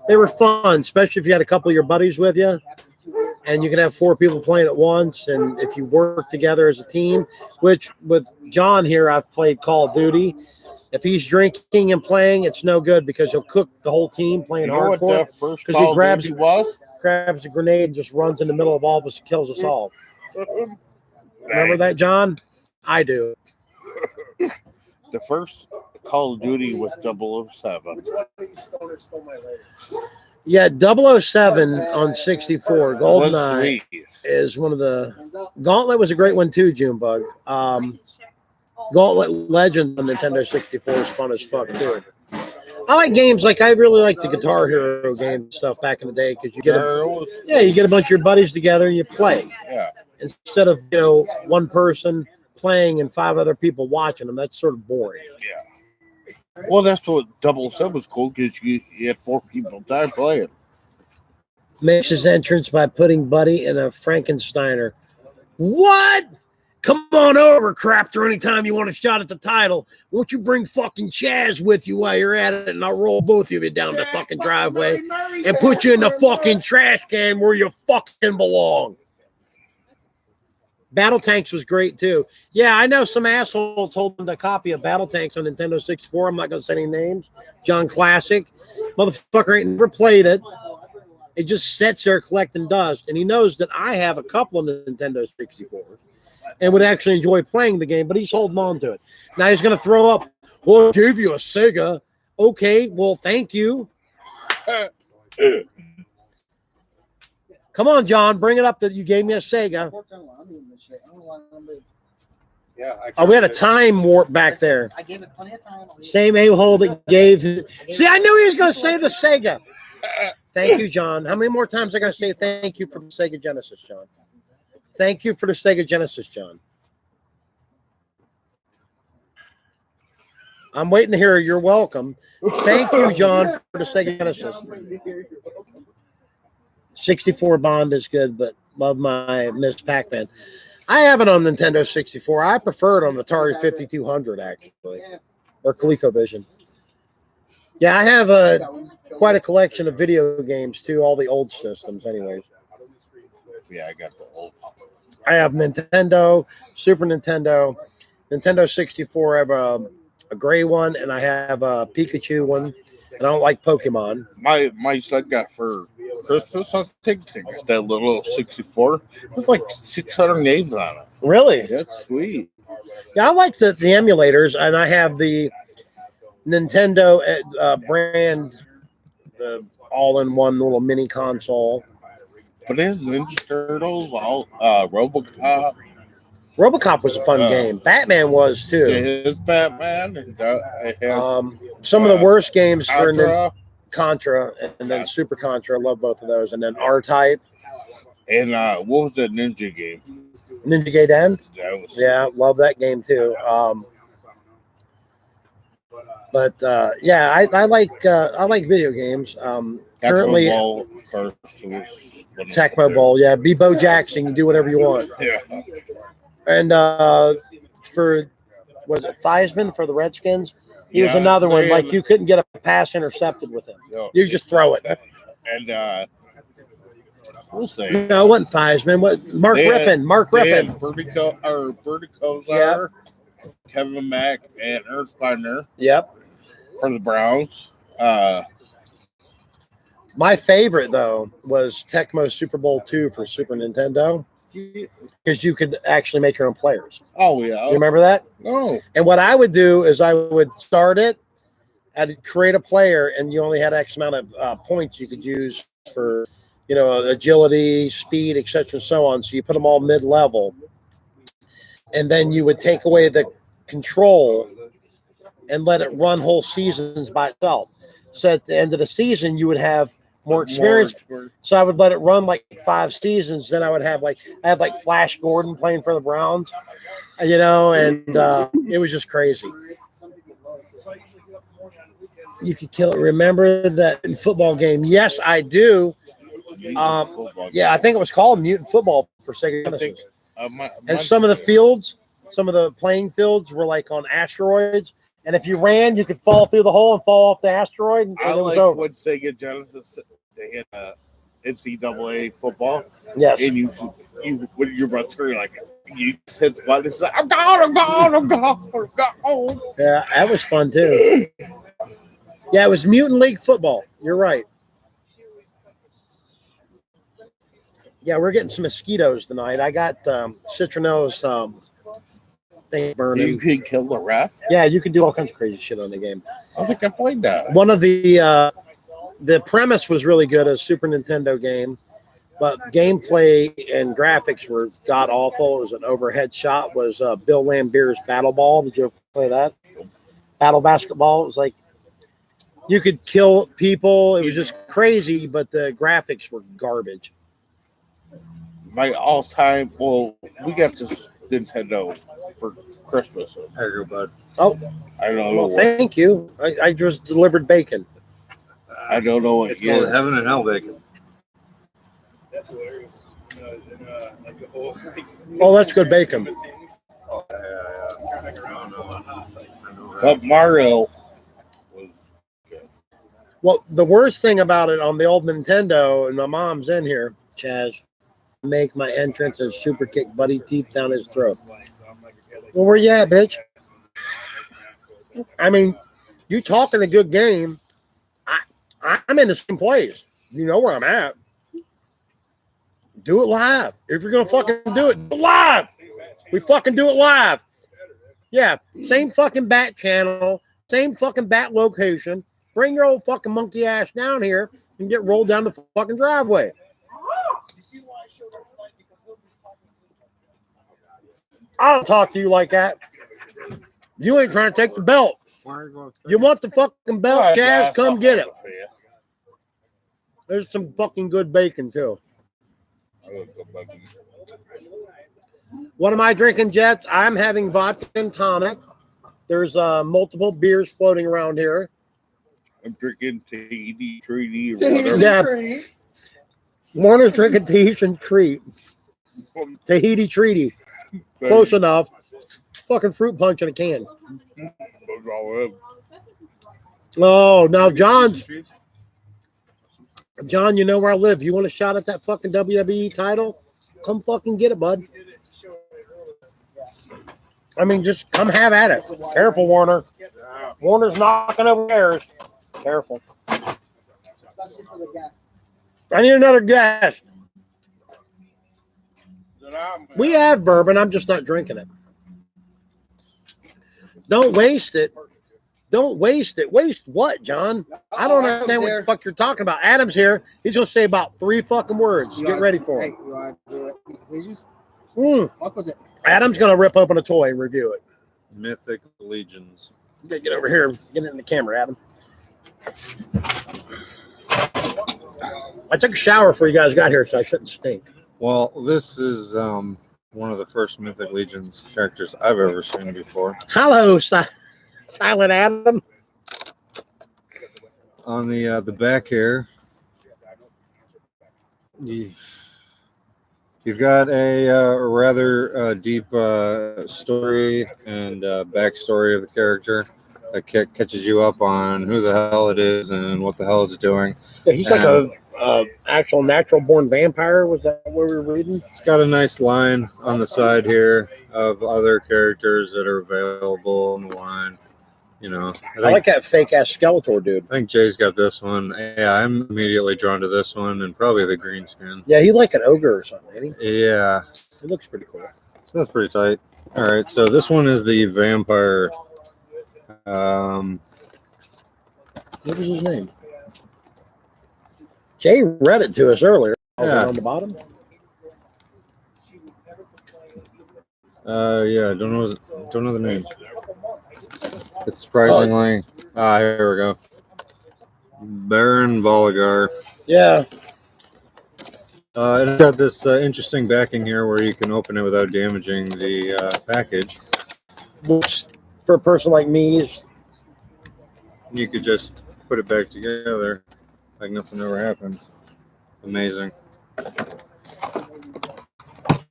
They were fun, especially if you had a couple of your buddies with you, and you could have 4 people playing at once. And if you work together as a team, which with John here, I've played Call of Duty. If he's drinking and playing, it's no good because he'll cook the whole team playing You know what hardcore. that first 'cause he Call grabs- of Duty was? Grabs a grenade and just runs in the middle of all of us and kills us all. Remember that, John? I do. The first Call of Duty was 007. Yeah, 007 on 64, Was GoldenEye sweet. is one of the. Gauntlet was a great one too, Junebug. Gauntlet Legends on Nintendo 64 is fun as fuck too. I like games like I really like the Guitar Hero game stuff back in the day because you get you get a bunch of your buddies together and you play Yeah. instead of one person playing and 5 other people watching them. That's sort of boring. Well, that's what 007 was cool because you had 4 people at a time playing. Makes his entrance by putting Buddy in a Frankensteiner. What? Come on over, Crapter, anytime you want a shot at the title. Won't you bring fucking Chaz with you while you're at it, and I'll roll both of you down the fucking driveway and put you in the fucking trash can where you fucking belong. Battle Tanks was great, too. Yeah, I know some asshole told them to copy a Battle Tanks on Nintendo 64. I'm not going to say any names. John Classic. Motherfucker ain't never played it. It just sits there collecting dust. And he knows that I have a couple of the Nintendo 64 and would actually enjoy playing the game, but he's holding on to it. Now he's going to throw up, well, I gave you a Sega. Okay, well, thank you. Come on, John, bring it up that you gave me a Sega. Yeah. Oh, we had a time warp back there. I gave it plenty of time. Same a-hole that gave. See, I knew he was going to say the Sega. Thank you, John. How many more times I got to say thank you for the Sega Genesis, John? Thank you for the Sega Genesis, John. I'm waiting to hear you're welcome. Thank you, John, for the Sega Genesis. 64 Bond is good, but love my Miss Pac-Man. I have it on Nintendo 64. I prefer it on Atari 5200, actually, or ColecoVision. Yeah, I have quite a collection of video games, too, all the old systems, anyways. Yeah, I got the old. I have Nintendo, Super Nintendo, Nintendo 64. I have a gray one, and I have a Pikachu one. And I don't like Pokemon. My son got for Christmas, I think, that little 64. There's like 600 names on it. Really? That's sweet. Yeah, I like the emulators, and I have the Nintendo brand, the all-in-one little mini console. But there's Ninja Turtles, RoboCop. RoboCop was a fun game. Batman was too. There's Batman. It has Some of the worst games for Contra. Contra, and then Super Contra. I love both of those. And then R-Type. And what was that ninja game? Ninja Gaiden. That was Love that game too. I like video games. Currently, Ball, of course, Tecmo Bowl. Yeah, be Bo Jackson. You do whatever you want. Yeah. And was it Theismann for the Redskins? He was Yeah, another one. they- Like you couldn't get a pass intercepted with him. No. You just throw it. And we'll say No, it wasn't Theismann. What? Mark Rippon. Mark Rippon. Bertie Kosar, Kevin Mack, and Ernst Biner Yep. for the Browns. My favorite though was Tecmo Super Bowl 2 for Super Nintendo because you could actually make your own players. Oh yeah. You remember that? No. And what I would do is I would start it, I'd create a player, and you only had X amount of points you could use for, agility, speed, etc., and so on. So you put them all mid-level, and then you would take away the control and let it run whole seasons by itself. So at the end of the season, you would have more experience. So I would let it run like 5 seasons. Then I would have I had Flash Gordon playing for the Browns, and it was just crazy. You could kill it. Remember that football game? Yes, I do. I think it was called Mutant Football for Sega Genesis. And some of the fields, some of the playing fields were like on asteroids. And if you ran, you could fall through the hole and fall off the asteroid. And I it was like over. when Sega Genesis they had NCAA football. Yes. And you when you're about to scream, like you just hit the button and say, I'm gone. Yeah, that was fun too. Yeah, it was Mutant League football. You're right. Yeah, we're getting some mosquitoes tonight. I got citronell's thing burning. You can kill the ref. Yeah, you can do all kinds of crazy shit on the game. I think I played that. One of the premise was really good, a Super Nintendo game, but gameplay and graphics were god awful. It was an overhead shot. Was Bill Lambert's Battle Ball? Did you ever play that? Battle basketball. It was like you could kill people. It was just crazy, but the graphics were garbage. My all-time. Well, we got this Nintendo for Christmas. There you go, bud. Oh, I don't know. well, thank you. I just delivered bacon. I don't know what It's called year. Heaven and Hell Bacon. That's hilarious. Like the whole. Oh, that's good bacon. Oh, yeah. I don't know. But Mario was Well, the worst thing about it on the old Nintendo, and my mom's in here, Chaz, make my entrance and super kick Buddy Teeth down his throat. Well, where you at, bitch? I mean, you talking a good game. I'm in the same place. You know where I'm at. Do it live. If you're going to fucking do it live. We fucking do it live. Yeah, same fucking bat channel, same fucking bat location. Bring your old fucking monkey ass down here and get rolled down the fucking driveway. You see why I showed up tonight? Because nobody's talking. I don't talk to you like that. You ain't trying to take the belt. You want the fucking belt, Jazz? Come get it. There's some fucking good bacon, too. What am I drinking, Jets? I'm having vodka and tonic. There's multiple beers floating around here. I'm drinking Tahiti Treaty or whatever. Yeah. Warner's drinking Tahitian Treat. Tahiti Treaty. Close enough. Fucking fruit punch in a can. Oh, now John, you know where I live. You want a shot at that fucking WWE title? Come fucking get it, bud. I mean, just come have at it. Careful, Warner. Warner's knocking over chairs. Careful. Especially for the guests. I need another guest. We have bourbon. I'm just not drinking it. Don't waste it. Don't waste it. Waste what, John? I don't understand what the fuck you're talking about. Adam's here. He's going to say about 3 fucking words. Get ready for it. Hey, you want to do it? Please? Fuck with it. Adam's going to rip open a toy and review it. Mythic Legions. You gotta get over here. Get it in the camera, Adam. I took a shower before you guys got here, so I shouldn't stink. Well, this is one of the first Mythic Legions characters I've ever seen before. Hello, Silent Adam. On the back here, you've got a rather deep story and backstory of the character that catches you up on who the hell it is and what the hell it's doing. Yeah, he's like a actual natural born vampire. Was that what we were reading? It's got a nice line on the side here of other characters that are available in the line. You know, I like that fake ass Skeletor dude. I think Jay's got this one. Yeah, I'm immediately drawn to this one and probably the green skin. Yeah, he like an ogre or something, ain't he? Yeah. It looks pretty cool. So that's pretty tight. All right, so this one is the vampire. What was his name? Jay read it to us earlier. Yeah. On the bottom. Yeah, don't know the name. It's surprisingly. Here we go. Baron Volgar. Yeah. It's got this interesting backing here where you can open it without damaging the package. Which, for a person like me, is You could just put it back together like nothing ever happened. Amazing.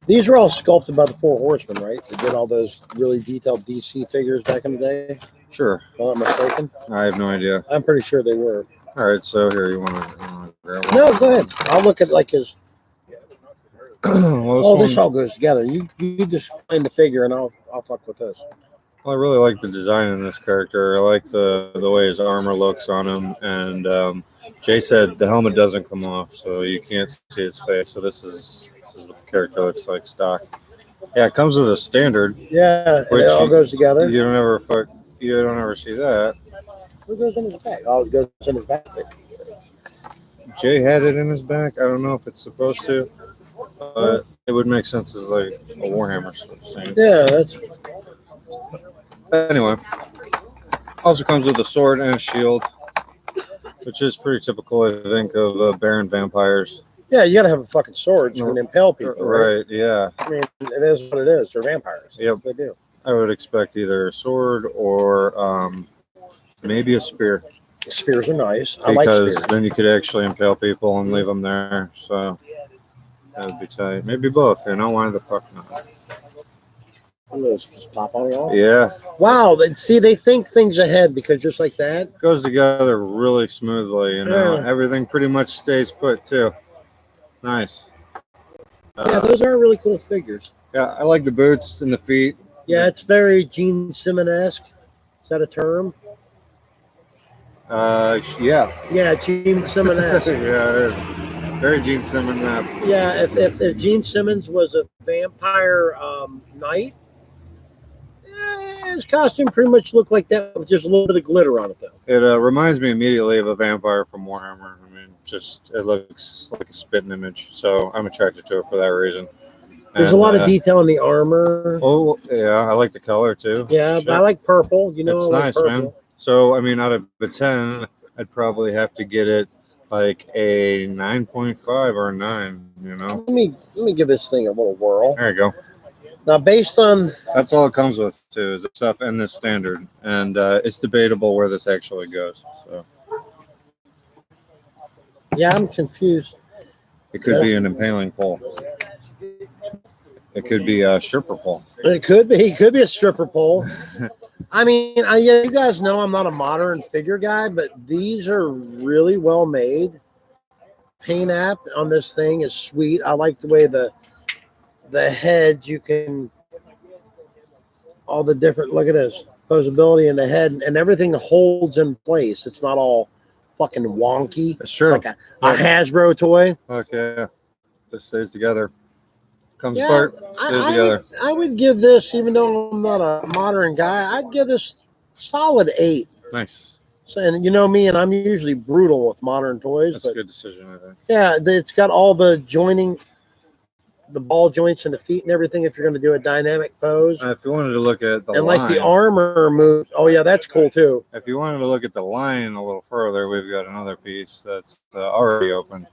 these were all sculpted by the Four Horsemen, right? They did all those really detailed DC figures back in the day. Sure. If I'm not mistaken. I have no idea. I'm pretty sure they were. All right, so here you want to grab one? No, go ahead. I'll look at like his. Well, This all goes together. You just find the figure, and I'll fuck with this. Well, I really like the design in this character. I like the way his armor looks on him, and Jay said the helmet doesn't come off, so you can't see his face. So this is what the character looks like stock. Yeah, it comes with a standard. Yeah, and Which it all goes together. You don't ever see that. What goes in his back? Oh, it goes in his back. Jay had it in his back. I don't know if it's supposed to, but it would make sense as like a Warhammer sort of thing. Yeah, that's. Anyway, also comes with a sword and a shield, which is pretty typical, I think, of Baron vampires. Yeah, you gotta have a fucking sword so you can impale people. Right, yeah. I mean, it is what it is. They're vampires. Yep. They do. I would expect either a sword or maybe a spear. Spears are nice. I like Because spears. then you could actually impale people and leave them there. So that would be tight. Maybe both, why the fuck not? Those just pop on y'all. Yeah. Wow. They think things ahead because just like that. Goes together really smoothly, Yeah. Everything pretty much stays put too. Nice. Yeah, those are really cool figures. Yeah, I like the boots and the feet. Yeah, it's very Gene Simmons-esque. Is that a term? Yeah. Yeah, Gene Simmons-esque. Yeah, it is. Very Gene Simmons-esque. Yeah, if Gene Simmons was a vampire knight, his costume pretty much looked like that with just a little bit of glitter on it, though. It reminds me immediately of a vampire from Warhammer. I mean, just it looks like a spitting image. So I'm attracted to it for that reason. There's And, a lot of detail in the armor. Oh yeah, I like the color too. Yeah, Shit. but I like purple. You know, It's I like nice, purple. man. So I mean, out of the 10, I'd probably have to get it like a 9.5 or a 9. You know. Let me give this thing a little whirl. There you go. Now, based on That's all it comes with too, is the stuff and the standard, and it's debatable where this actually goes. So yeah, I'm confused. it could be an impaling pole. It could be a stripper pole. It could be a stripper pole. I mean, yeah, you guys know I'm not a modern figure guy, but these are really well made. Paint app on this thing is sweet. I like the way the head, you can, all the different, look at this posability in the head, and everything holds in place. It's not all fucking wonky. It's true. Like a Hasbro toy. Fuck yeah. This stays together. Comes Yeah, apart, stays together. I would give this, even though I'm not a modern guy, I'd give this solid 8. Nice. So, and you know me, and I'm usually brutal with modern toys, That's but a good decision, I think. yeah, it's got all the joining, the ball joints in the feet and everything. If you're going to do a dynamic pose, If you wanted to look at the and line, like the armor move, oh yeah, that's cool too. if you wanted to look at the line a little further, we've got another piece that's already open,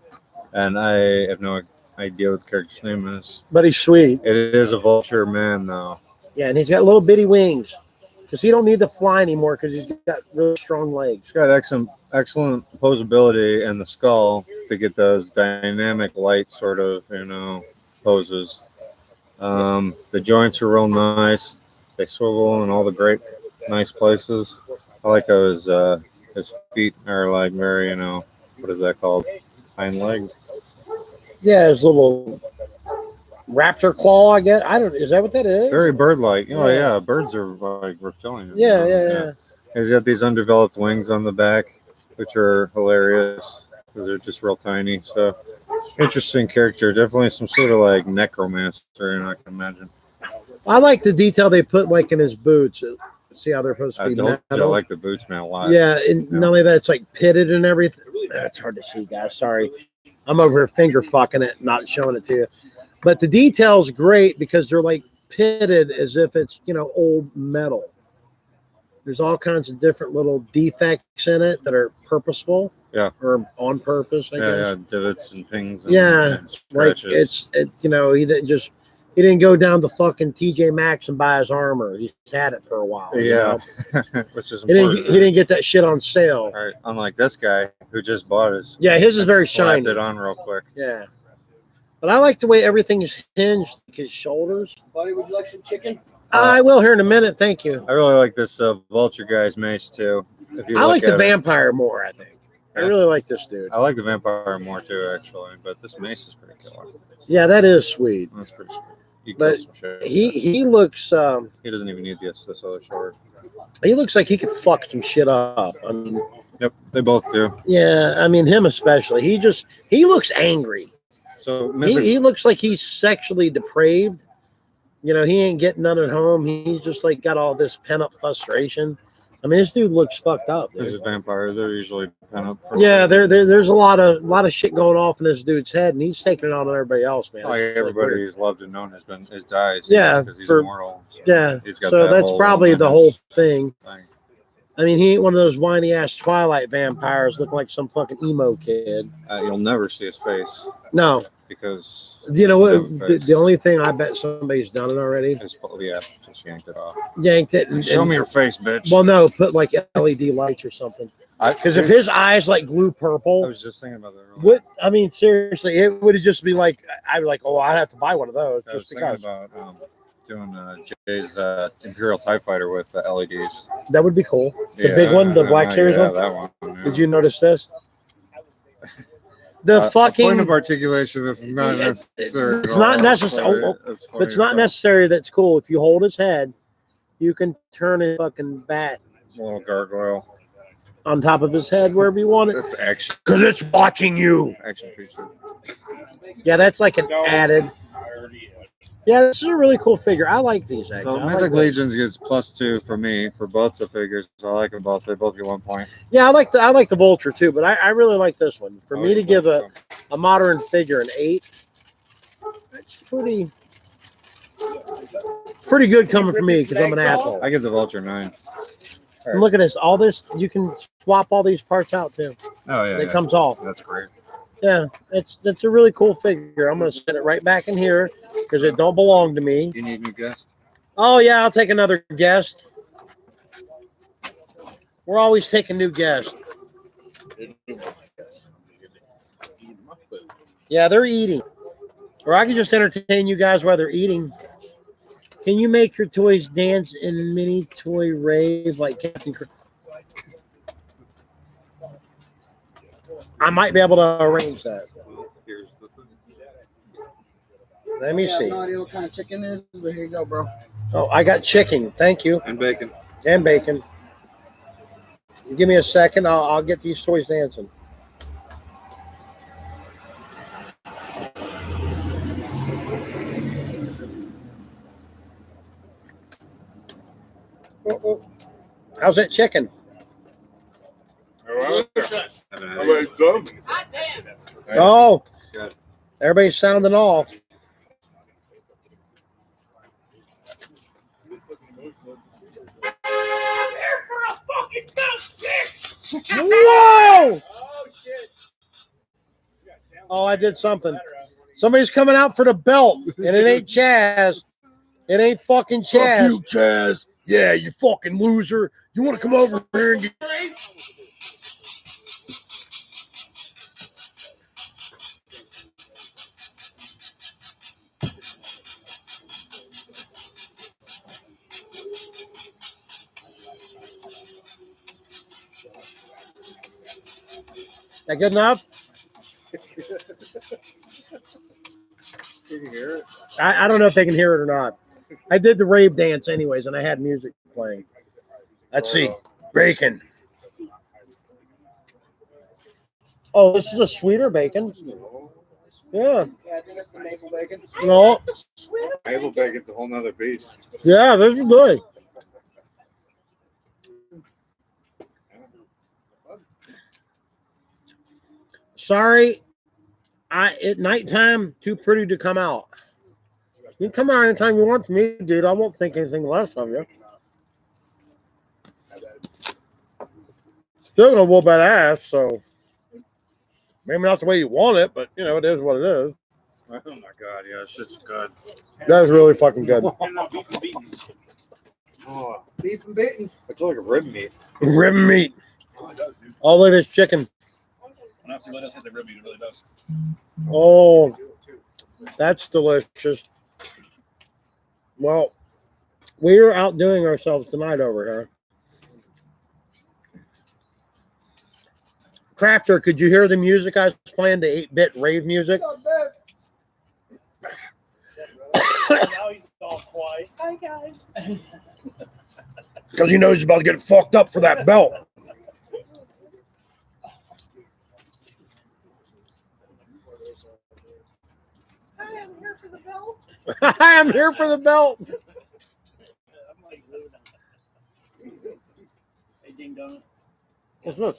and I have no idea what the character's name is. But he's sweet. It is a vulture man, though. Yeah, and he's got little bitty wings because he don't need to fly anymore because he's got really strong legs. He's got excellent posability in the skull to get those dynamic light sort of, poses. The joints are real nice. They swivel in all the great, nice places. I like how his feet are like very, what is that called? Hind leg. Yeah, his little raptor claw, I guess. I don't. Is that what that is? Very bird-like. Oh Yeah. yeah, birds are like reptilian. Yeah. He's got these undeveloped wings on the back, which are hilarious because they're just real tiny. So interesting character. Definitely some sort of like necromancer, I can imagine. I like the detail they put like in his boots. See how they're supposed to I be don't I metal? like the boots, man, a lot. Yeah, and not only that, it's like pitted and everything. It's hard to see, guys. Sorry. I'm over here finger fucking it, not showing it to you. But the detail's great because they're like pitted as if it's, old metal. There's all kinds of different little defects in it that are purposeful. Yeah. Or on purpose, I guess. Yeah, divots and pings. And, Yeah, and Like scratches. he didn't go down to fucking TJ Maxx and buy his armor. He's had it for a while. Yeah, which is He important. didn't get that shit on sale. All right, unlike this guy who just bought his. Yeah, his is and very slapped shiny. it on real quick. Yeah. But I like the way everything is hinged, like his shoulders. Buddy, would you like some chicken? I will here in a minute. Thank you. I really like this vulture guy's mace too. If you I look like the at it. vampire more, I think. I Yeah. really like this dude. I like the vampire more too, actually. But this mace is pretty killer. Yeah, that is sweet. That's pretty sweet. He But kills some shit. He looks He doesn't even need this other sword. he looks like he could fuck some shit up. I mean, Yep, they both do. yeah, I mean him especially. He looks angry. So Mythic, He looks like he's sexually depraved. He ain't getting none at home. He's just like got all this pent up frustration. I mean, this dude looks fucked up. Dude. these vampires, they're usually pent up. For Yeah, there's a lot of shit going off in this dude's head, and he's taking it on everybody else, man. Like It's everybody weird. he's loved and known has died. Yeah, because he's for- immortal. Yeah, He's got so that that's whole probably the whole loneliness thing. thing. I mean, he ain't one of those whiny ass Twilight vampires looking like some fucking emo kid. You'll never see his face No, because you know his what? face The only thing I bet somebody's done it already, yeah, just yanked it off. yanked it. Show me your face, bitch. Well, no, put like LED lights or something. Because if his eyes like glue I purple, was just thinking about that. Earlier. what I mean, seriously, it would just be like I'd be like, oh, I'd have to buy one of those I was just thinking because. about doing Jay's Imperial TIE Fighter with LEDs. That would be cool. The big one, the Black Series yeah, one. that one. Yeah. Did you notice this? The A fucking point of articulation is not necessary. it's at not all. necessary. Funny. Oh, It's but it's funny not as hell. necessary. That's cool. If you hold his head, you can turn a fucking bat A little gargoyle. on top of his head wherever you want it. That's action Because it's watching you. feature. Yeah, that's like an added. Yeah, this is a really cool figure. I like these. Actually. So I like Mythic this. Legions gets +2 for me for both the figures. I like them both. They both get 1 point. Yeah, I like the Vulture too, but I really like this one. For me Always to give Vulture. a modern figure an 8, it's pretty good coming from me because I'm an asshole. I give the Vulture 9. And look at this. All this, you can swap all these parts out too. Oh yeah, It comes off. that's great. Yeah, it's a really cool figure. I'm gonna set it right back in here because it don't belong to me. You need a new guest? Oh yeah, I'll take another guest. We're always taking new guests. Yeah, they're eating. Or I can just entertain you guys while they're eating. Can you make your toys dance in mini toy rave like Captain Kirk? I might be able to arrange that. Here's the thing. Let me I have see. no idea what kind of chicken it is, but here you go, bro. Oh, I got chicken. Thank you. And bacon. And bacon. Give me a second. I'll get these toys dancing. Oh. How's that chicken? All right. Haven't How had about it. some? God damn. Oh, It's good. everybody's sounding off. Whoa! Oh, I did something. Somebody's coming out for the belt, and it ain't Chaz. It ain't fucking Chaz. Chaz. Yeah, you fucking loser. You want to come over here and get. That good enough? Can you hear it? I don't know if they can hear it or not. I did the rave dance anyways, and I had music playing. Let's see. Bacon. Oh, this is a sweeter bacon. Yeah. Yeah, I think it's the maple bacon. No. Maple bacon's a whole nother beast. Yeah, this is good. Sorry, at nighttime, too pretty to come out. You can come out anytime you want to me, dude. I won't think anything less of you. Still gonna whoop that ass, so maybe not the way you want it, but you know, it is what it is. Oh my god, yeah, this shit's good. That is really fucking good. Oh, Beef and bacon. it's like a rib meat. Rib meat. Oh, it does, dude. Oh, look at this chicken. When I see what else hit the rib meat, it really does. Oh, that's delicious. Well, we're outdoing ourselves tonight over here. Crafter, could you hear the music I was playing, the 8-bit rave music? Not bad. Now he's all quiet. Hi guys. Because he knows he's about to get fucked up for that belt. I am here for the belt. I am here for the belt. I'm like, hey, ding dong. Let's look.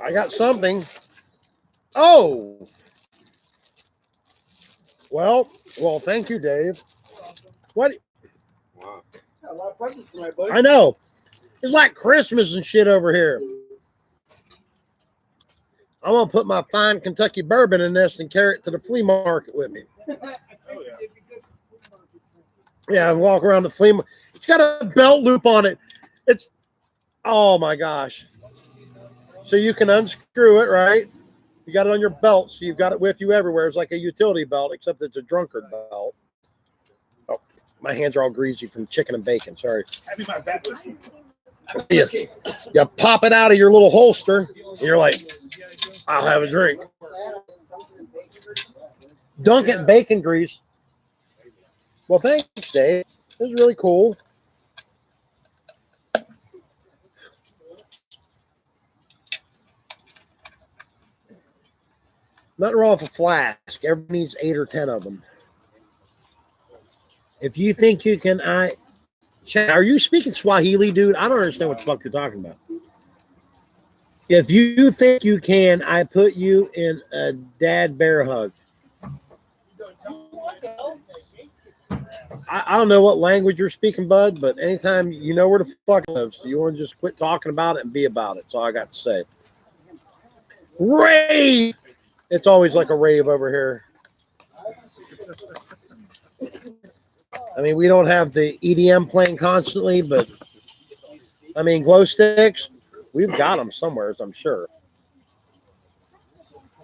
I got something. Oh. Well, thank you, Dave. What? Wow. Got a lot of presents tonight, buddy. I know. It's like Christmas and shit over here. I'm going to put my fine Kentucky bourbon in this and carry it to the flea market with me. Oh, yeah. Yeah, and walk around the flea market. It's got a belt loop on it. It's, oh my gosh. So you can unscrew it, right? You got it on your belt, so you've got it with you everywhere. It's like a utility belt, except it's a drunkard belt. Oh, my hands are all greasy from chicken and bacon. Sorry. Hand me my bat whiskey. You pop it out of your little holster, and you're like, I'll have a drink. Dunk it in bacon grease. Well, thanks, Dave. This is really cool. Nothing wrong with a flask. Everybody needs 8 or 10 of them. If you think you can, are you speaking Swahili, dude? I don't understand what the fuck you're talking about. If you think you can, I put you in a dad bear hug. I don't know what language you're speaking, bud, but anytime you know where the fuck lives, you want to just quit talking about it and be about it. That's all I got to say. Rave! It's always like a rave over here. I mean, we don't have the EDM playing constantly, but I mean, glow sticks, we've got them somewhere, I'm sure.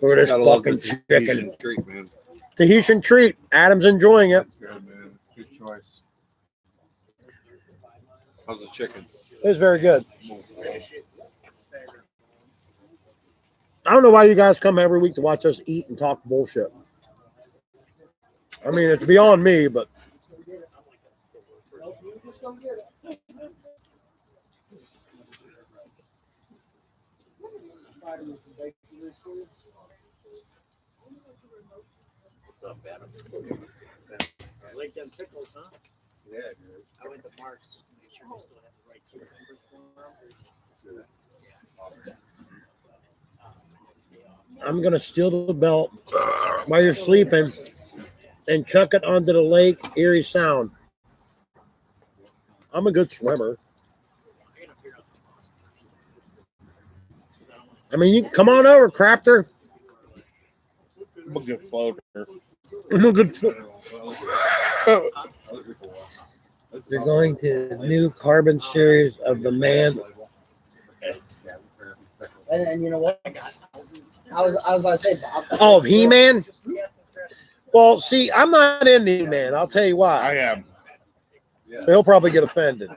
Look at this Gotta love fucking the chicken. Tahitian treat, man. Tahitian treat. Adam's enjoying it. That's good, man. Good choice. How's the chicken? It's very good. I don't know why you guys come every week to watch us eat and talk bullshit. I mean, it's beyond me, but What's up, Adam? Like them pickles, huh? Yeah, dude. I went to Mark's just to make sure they still have the right key numbers for them. I'm going to steal the belt while you're sleeping and chuck it onto the Lake Erie Sound. I'm a good swimmer. I mean, you come on over, Crafter. I'm a good floater. I'm a good swimmer. You're going to new carbon series of the man. And you know what? I was about to say, Bob. Oh, He-Man? Well, see, I'm not into He-Man. I'll tell you I why. am. So he'll probably get offended.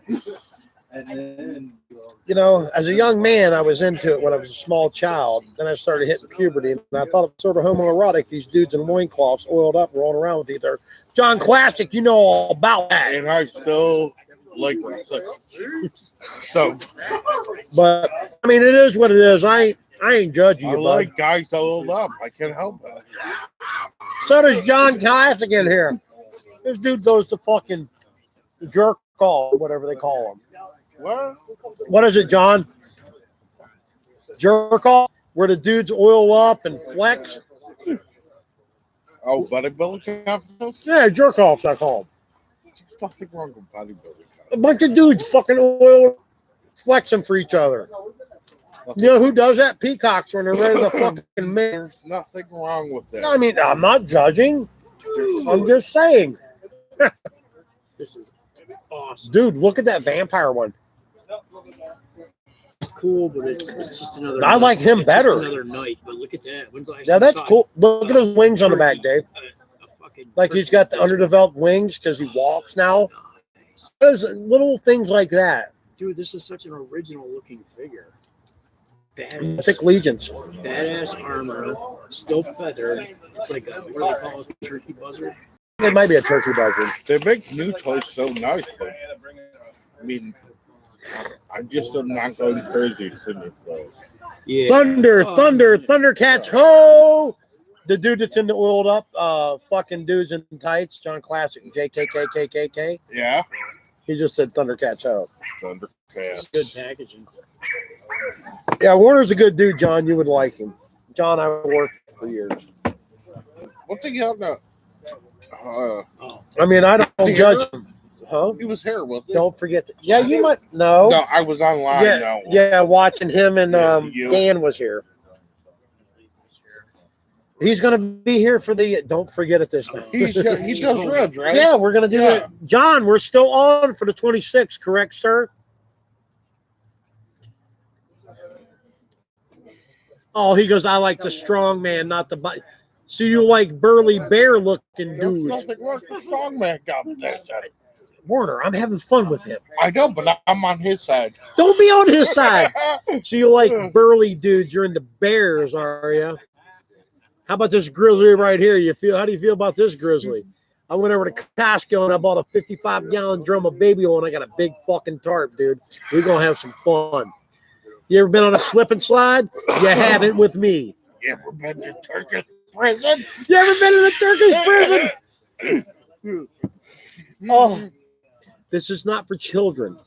You know, as a young man, I was into it when I was a small child. Then I started hitting puberty, and I thought it was sort of homoerotic. These dudes in loincloths, oiled up, rolling around with each other. John Classic, you know all about that. And I still like recycling. So But I mean, it is what it is. I ain't judging I you, bud. like guys oiled up. I can't help it. So does John Classic in here. This dude goes to fucking jerk off, whatever they call him. What? What is it, John? Jerk off, where the dudes oil up and flex. Oh, bodybuilding competition? Yeah, jerk offs, I call them. There's nothing wrong with bodybuilding. A bunch of dudes fucking oil flexing for each other. You know who does that? Peacocks when they're ready to fucking make. There's nothing wrong with that. I mean, I'm not judging. I'm just saying. This is awesome. Dude, look at that vampire one. It's cool, but it's just another. I like him it's better. Just another night, but look at that. When's the last Yeah, time that's you saw cool. Look at his wings on the back, Dave. a fucking Like he's got the underdeveloped wings because he walks now. There's little things like that. Dude, this is such an original looking figure. Thick legions. Badass armor, still feathered. It's like a, what do they call it? Turkey buzzard. It might be a turkey buzzard. They make new toys so nice, but I mean, I'm just not going crazy to me. So. Yeah. Thunder, Oh, thunder, man. Thundercats, ho! The dude that's in the oiled up fucking dudes in tights, John Classic, JKKKKK. Yeah. He just said Thundercats, ho. Thundercats. Good packaging. Yeah, Warner's a good dude, John. You would like him. John, I worked for years. What's he got now? I mean, I don't Here? judge him. Huh? He was here, wasn't he? Don't forget that. Yeah, you might. No. No, I was online. Yeah, now. yeah, watching him and Yeah, you. Dan was here. He's going to be here for the. Don't forget it this time. He does reds, right? Yeah, we're going to do Yeah. it. John, we're still on for the 26th, correct, sir? Oh, he goes, I like the strong man, not the body. So you like burly bear looking There's dudes. nothing wrong with the songman competition. Warner, I'm having fun with him. I know, but I'm on his side. Don't be on his side. So you like burly dudes. You're into bears, are you? How about this grizzly right here? How do you feel about this grizzly? I went over to Costco and I bought a 55-gallon drum of baby oil and I got a big fucking tarp, dude. We're going to have some fun. You ever been on a slip and slide? You haven't with me. Yeah, we're been to Turkey. prison. You ever been in a Turkish prison? Oh, this is not for children.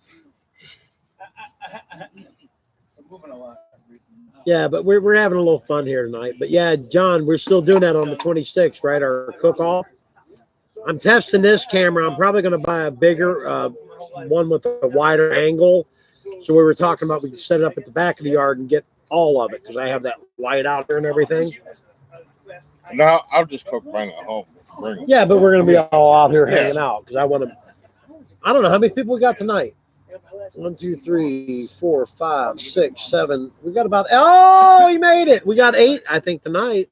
Yeah, but we're having a little fun here tonight. But yeah, John, we're still doing that on the 26th, right? Our cook-off. I'm testing this camera. I'm probably going to buy a bigger one with a wider angle. So we were talking about we could set it up at the back of the yard and get all of it because I have that light out there and everything. No, I'll just cook mine at home. Bring 'em. Yeah, but we're going to be all out here hanging out because I want to. I don't know how many people we got tonight. 1, 2, 3, 4, 5, 6, 7. We got about. Oh, you made it. We got 8, I think, tonight.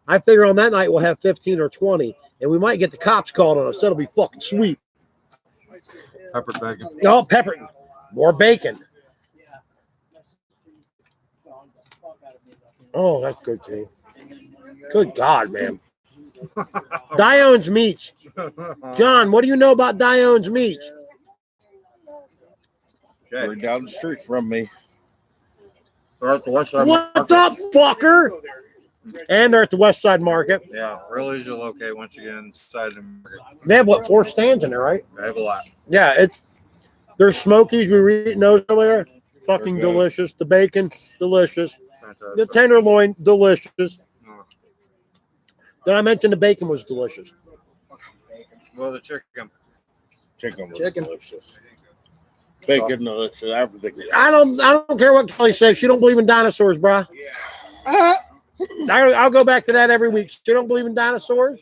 I figure on that night we'll have 15 or 20, and we might get the cops called on us. That'll be fucking sweet. Pepper bacon. Oh, pepper. More bacon. Oh, that's good too. Good God, man. Dion's Meats. John, what do you know about Dion's Meats? They're down the street from me. They're at the West Side What's Market. up, fucker? And they're at the West Side Market. Yeah, real easy to locate once you get inside the market. They have, what, 4 stands in there, right? They have a lot. Yeah, there's Smokies. We were eating those earlier. Fucking They're good. delicious. The bacon, delicious. The Fantastic. tenderloin, delicious. Oh. Did I mention the bacon was delicious? Well, the chicken. Chicken was Chicken. delicious. Bacon, delicious. Everything. I don't care what Kelly says. She don't believe in dinosaurs, bruh. I'll go back to that every week. She don't believe in dinosaurs.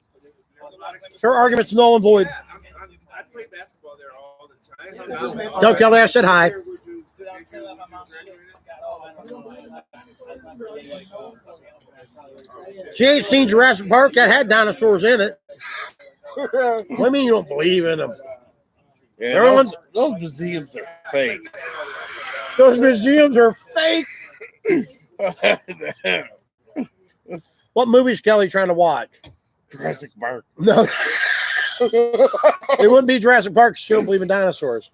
Her argument's null and void. I play basketball there all the time. Tell Kelly I said hi. She ain't seen Jurassic Park that had dinosaurs in it. What do you mean you don't believe in them? Yeah, Everyone's- those museums are fake. Those museums are fake. What movie's Kelly trying to watch? Jurassic Park. No. It wouldn't be Jurassic Park. She don't believe in dinosaurs.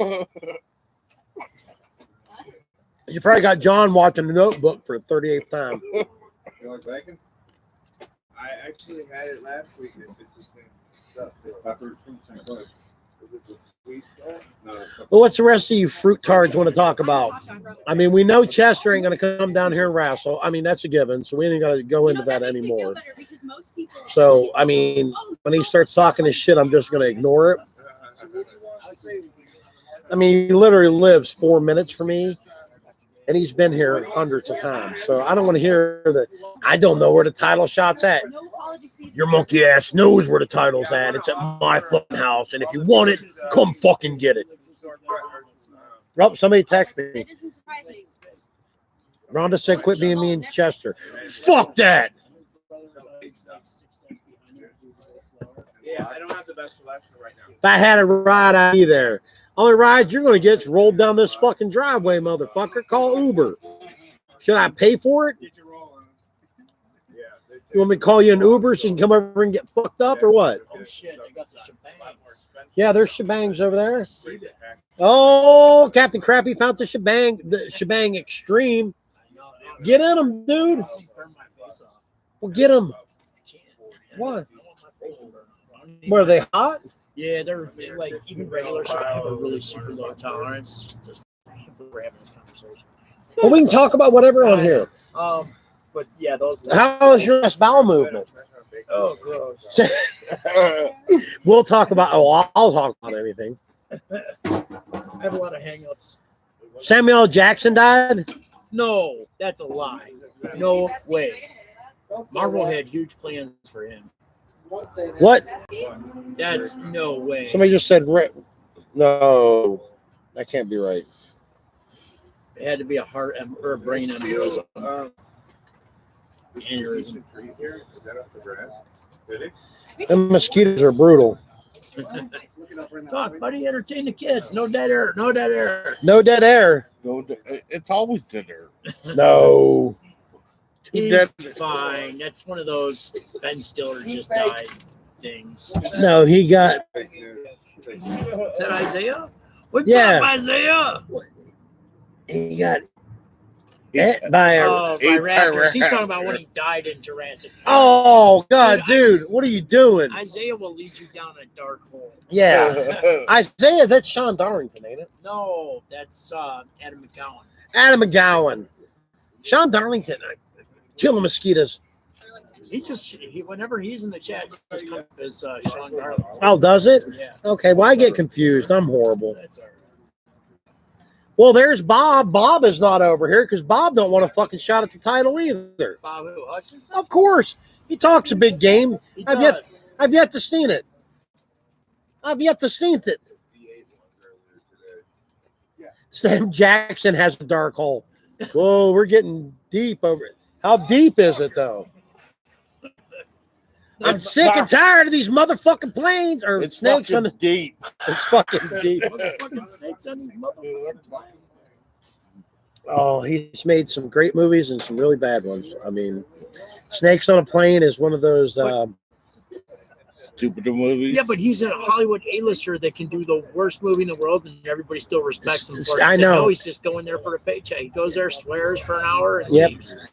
You probably got John watching The Notebook for the 38th time. You like bacon? I actually had it last week. It's the same stuff. The pepper, same place. Is it the sweet stuff? No. Well, what's the rest of you fruit tards want to talk about? I mean, we know Chester ain't going to come down here and wrestle. I mean, that's a given. So we ain't going to go into that anymore. So, I mean, when he starts talking his shit, I'm just going to ignore it. I mean, he literally lives 4 minutes from me. And he's been here hundreds of times. So I don't want to hear that. I don't know where the title shot's at. Your monkey ass knows where the title's at. It's at my fucking house. And if you want it, come fucking get it. Oh, somebody text me. It doesn't surprise me. Rhonda said, quit being me and Chester. Fuck that. Yeah, I don't have the best selection right now. If I had a ride, I'd be there. Only ride you're going to get is rolled down this fucking driveway, motherfucker. Call Uber. Should I pay for it? Get your roll on. Yeah. You want me to call you an Uber so you can come over and get fucked up or what? Oh shit, they got the shebangs. Yeah, there's shebangs over there. Oh, Captain Crappy found the shebang extreme. Get in them, dude. Well, get them. Why? Were they hot? Yeah, they're like even regular stuff have a really super low tolerance. Just we're having this conversation. Well, we can talk about whatever on here. But yeah, those. How is your last bowel movement? Oh, gross. We'll talk about. Oh, I'll talk about anything. I have a lot of hangups. Samuel L. Jackson died. No, that's a lie. No way. Marvel had huge plans for him. What? That's no way. Somebody just said. No, that can't be right. It had to be a heart or a brain aneurysm. Aneurysm. Them mosquitoes are brutal. Talk, buddy. Entertain the kids. No dead air. No dead air. No dead air. It's always dinner. No. He's fine. That's one of those Ben Stiller just died things. No, he got. Is that Isaiah? What's Yeah. up, Isaiah? He got By a, By Raptors. He's talking about when he died in Jurassic Park. oh God, dude, what are you doing? Isaiah will lead you down a dark hole. Yeah, Isaiah, that's Sean Darlington, ain't it? No, that's Adam McGowan. Adam McGowan, Sean Darlington, killing mosquitoes. Whenever he's in the chat, he just comes up as Sean Darlington. Oh, does it? Yeah. Okay, well I get confused. I'm horrible. That's all right. Well, there's Bob. Bob is not over here because Bob don't want a fucking shot at the title either. Bob who? Hutchinson? Of course, he talks a big game. He I've does. yet to seen it. I've yet to seen it. Sam Jackson has a dark hole. Whoa, we're getting deep over it. How deep is it though? I'm sick and tired of these motherfucking planes or It's snakes on fucking the. deep. It's fucking deep. Motherfucking snakes on these motherfucking planes. Oh, he's made some great movies and some really bad ones. I mean, Snakes on a Plane is one of those. Stupider movies. Yeah, but he's a Hollywood A-lister that can do the worst movie in the world, and everybody still respects him for it. I They know. he's just going there for a paycheck. He goes there, swears for an hour, and Yep. leaves.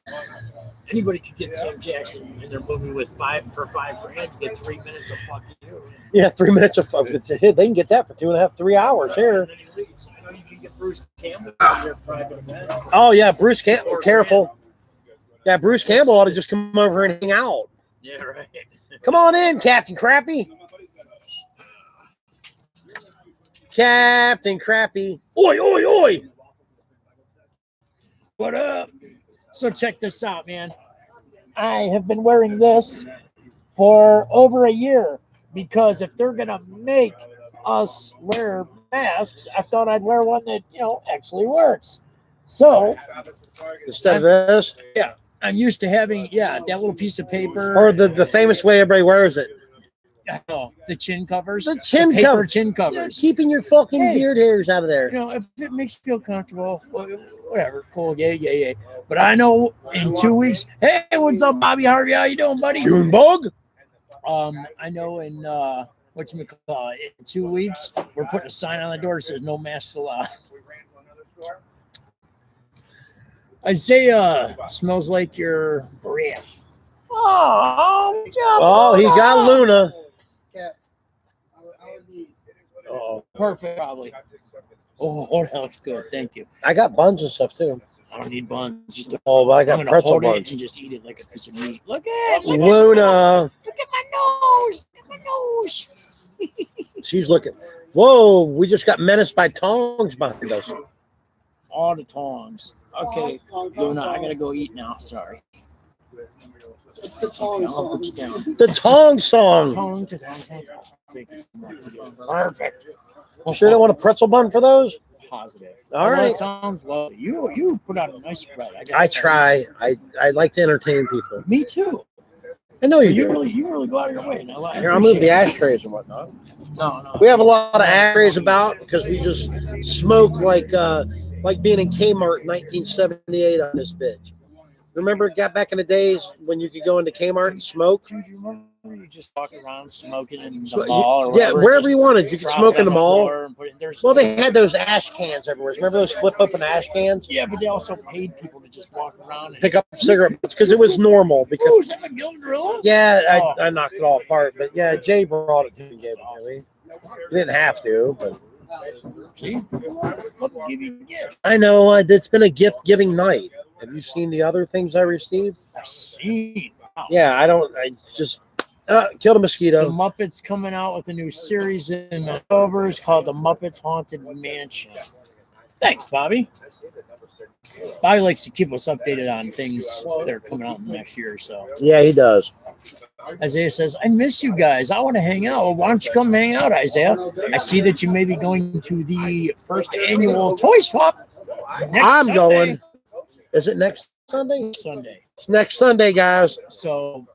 Anybody could get Sam Jackson in their movie with $5 grand. You get 3 minutes of fucking you. Yeah, 3 minutes of fun. They can get that for 2.5, 3 hours here. And then he leaves. I know you can get Bruce Campbell in your private events. Oh yeah, Bruce Campbell. Careful. Yeah, Bruce Campbell ought to just come over and hang out. Yeah, right. Come on in, Captain Crappy. Captain Crappy. Oi, oi, oi. What up? So check this out, man. I have been wearing this for over a year because if they're gonna make us wear masks, I thought I'd wear one that actually works. So Instead of this, I'm used to having that little piece of paper or the famous way everybody wears it. the chin covers, The chin paper cover. chin Yeah, covers. keeping your fucking Hey. beard hairs out of there. If it makes you feel comfortable, whatever, cool, yeah. But I know in 2 weeks, hey, what's up, Bobby Harvey? How you doing, buddy? Junebug? I know in in 2 weeks, we're putting a sign on the door that says no masks allowed. Isaiah smells like your breath. Oh, he got Luna. Oh, perfect, probably. Oh, that looks good. Thank you. I got buns and stuff too. I don't need buns. Just Oh, but I I'm got gonna pretzel hold buns. it and just eat it like a piece of meat. Look at my Luna. nose. Look at my nose. Look at my nose. She's looking. Whoa, we just got menaced by tongs behind us. All the tongs. Okay, Luna, I gotta go eat now. Sorry. It's the tongue I'll put you down. The tong song. Tong. Thank you so much. Perfect. Sure don't want a pretzel bun for those? Positive. All Well, right. It sounds lovely. You put out a nice spread. I try. I like to entertain people. Me too. I know you You do. really go out of your way. Now, Here, I'll move the ashtrays and whatnot. No. We have a lot of ashtrays about because we just smoke like being in Kmart in 1978 on this bitch. Remember, it got back in the days when you could go into Kmart and smoke? Dude, you remember you just walk around smoking in the So, mall or yeah, whatever, wherever just you wanted. You could drop smoke it in the on mall. floor and put it- there's- Well, they had those ash cans everywhere. Remember those flip open ash cans? Yeah, but they also paid people to just walk around and Pick up cigarettes because it was normal. Because Ooh, is that a Gil Gorilla? yeah, Oh. I knocked it all apart. But yeah, Jay brought it to me and gave it to me. He didn't have to, but See? Let me give you a gift. I know it's been a gift giving night. Have you seen the other things I received? I've seen. Wow. Yeah, I just killed a The mosquito. Muppets coming out with a new series in October. It's called The Muppets Haunted Mansion. Thanks, Bobby. Bobby likes to keep us updated on things that are coming out in the next year or so. Yeah, he does. Isaiah says, I miss you guys. I want to hang out. Well, why don't you come hang out, Isaiah? I see that you may be going to the first annual Toy Swap next I'm Sunday. going. Is it next Sunday? Sunday. It's next Sunday, guys. So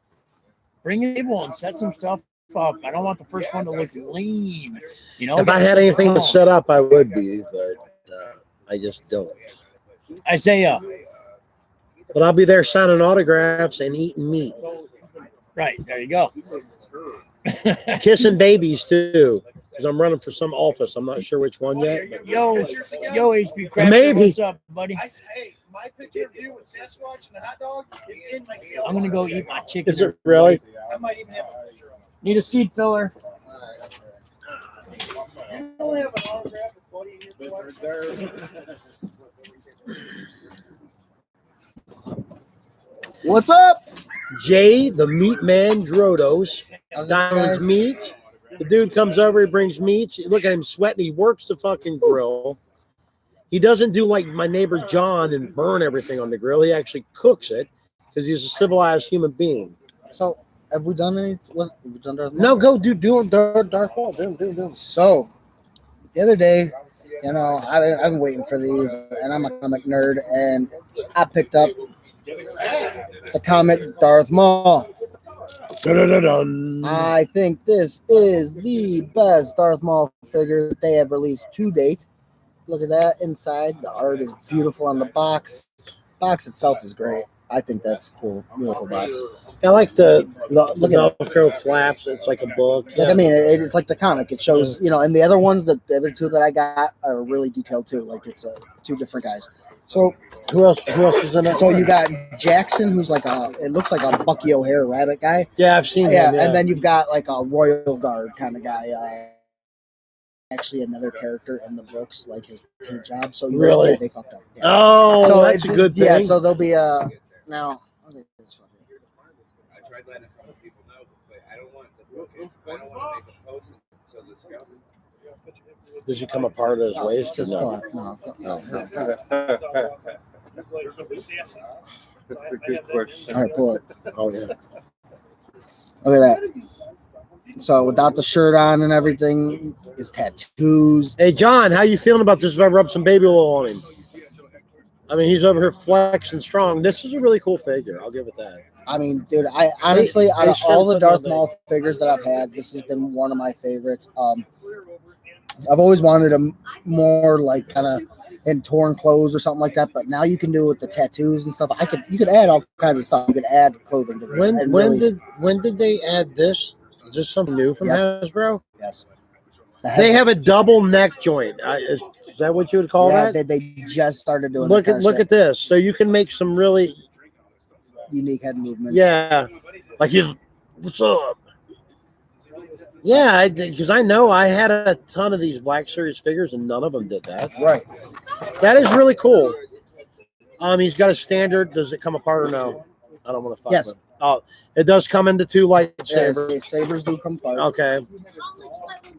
bring a table and set some stuff up. I don't want the first one to look lean. If I gotta had set the anything to tone. set up, I would be, but I just don't. Isaiah, But I'll be there signing autographs and eating meat, right, there you go. kissing babies too. Because I'm running for some office. I'm not sure which one yet. But Yo, HB Crafter, Maybe. what's up, buddy? My picture of you with Sasquatch and the hot dog is in my cell. I'm gonna go eat my chicken. Is it really? I might even have a picture of it. Need a seed filler. You don't have an autograph with Buddy in your collection? What's up? Jay, the meat man, Drodos. How's it, Diamonds guys? meat. The dude comes over, he brings meats. Look at him sweating. He works the fucking grill. He doesn't do like my neighbor John and burn everything on the grill. He actually cooks it because he's a civilized human being. So, have we done any? What, have we done Darth Maul? No, go do Darth Maul. Do. So, the other day, you know, I've been waiting for these, and I'm a comic nerd, and I picked up the comic Darth Maul. Dun-dun-dun-dun. I think this is the best Darth Maul figure that they have released to date. Look at that inside. The art is beautiful on the box. Box itself is great. I think that's cool. Really cool box. I like the Look at it. Velcro flaps. It's like a book. Like, I mean, it's like the comic. It shows, you know, and the other ones, the other two that I got are really detailed too. Like it's two different guys. So Who else is in that? So you got Jackson, who's like it looks like a Bucky O'Hare rabbit guy. Yeah, I've seen Yeah, him. and then you've got like a Royal Guard kind of guy. Actually, another character in the books, like his paint job. So Really? yeah, they fucked up. Yeah. Oh, So that's a good thing. Yeah, so there'll be now. Okay, this one here. I tried letting a couple people know, but I don't want the book. I don't want to make a post so the scout. Does he come apart of his waist? Just No. go on. No. That's a good question. All right, pull it. Oh yeah. Look at that. So without the shirt on and everything, his tattoos. Hey John, how you feeling about this? If I rub some baby oil on him, I mean he's over here flexing strong. This is a really cool figure. I'll give it that. I mean, dude, I honestly, out of all the should've Darth done Maul figures that I've had, this has been one of my favorites. I've always wanted them more like kind of in torn clothes or something like that, but now you can do it with the tattoos and stuff. You could add all kinds of stuff. You could add clothing to this. and When did they add this? Is this something new from Hasbro? Yes. They have a double neck joint. Is that what you would call yeah, that? they just started doing Look that at at this. So you can make some really unique head movements. yeah, like he's what's up? Yeah, because I know I had a ton of these Black Series figures and none of them did that. Right. That is really cool. He's got a standard. Does it come apart or no? I don't want to fuck Yes. with it. Oh, it does come into two Yeah, lightsabers. sabers do come apart. Okay.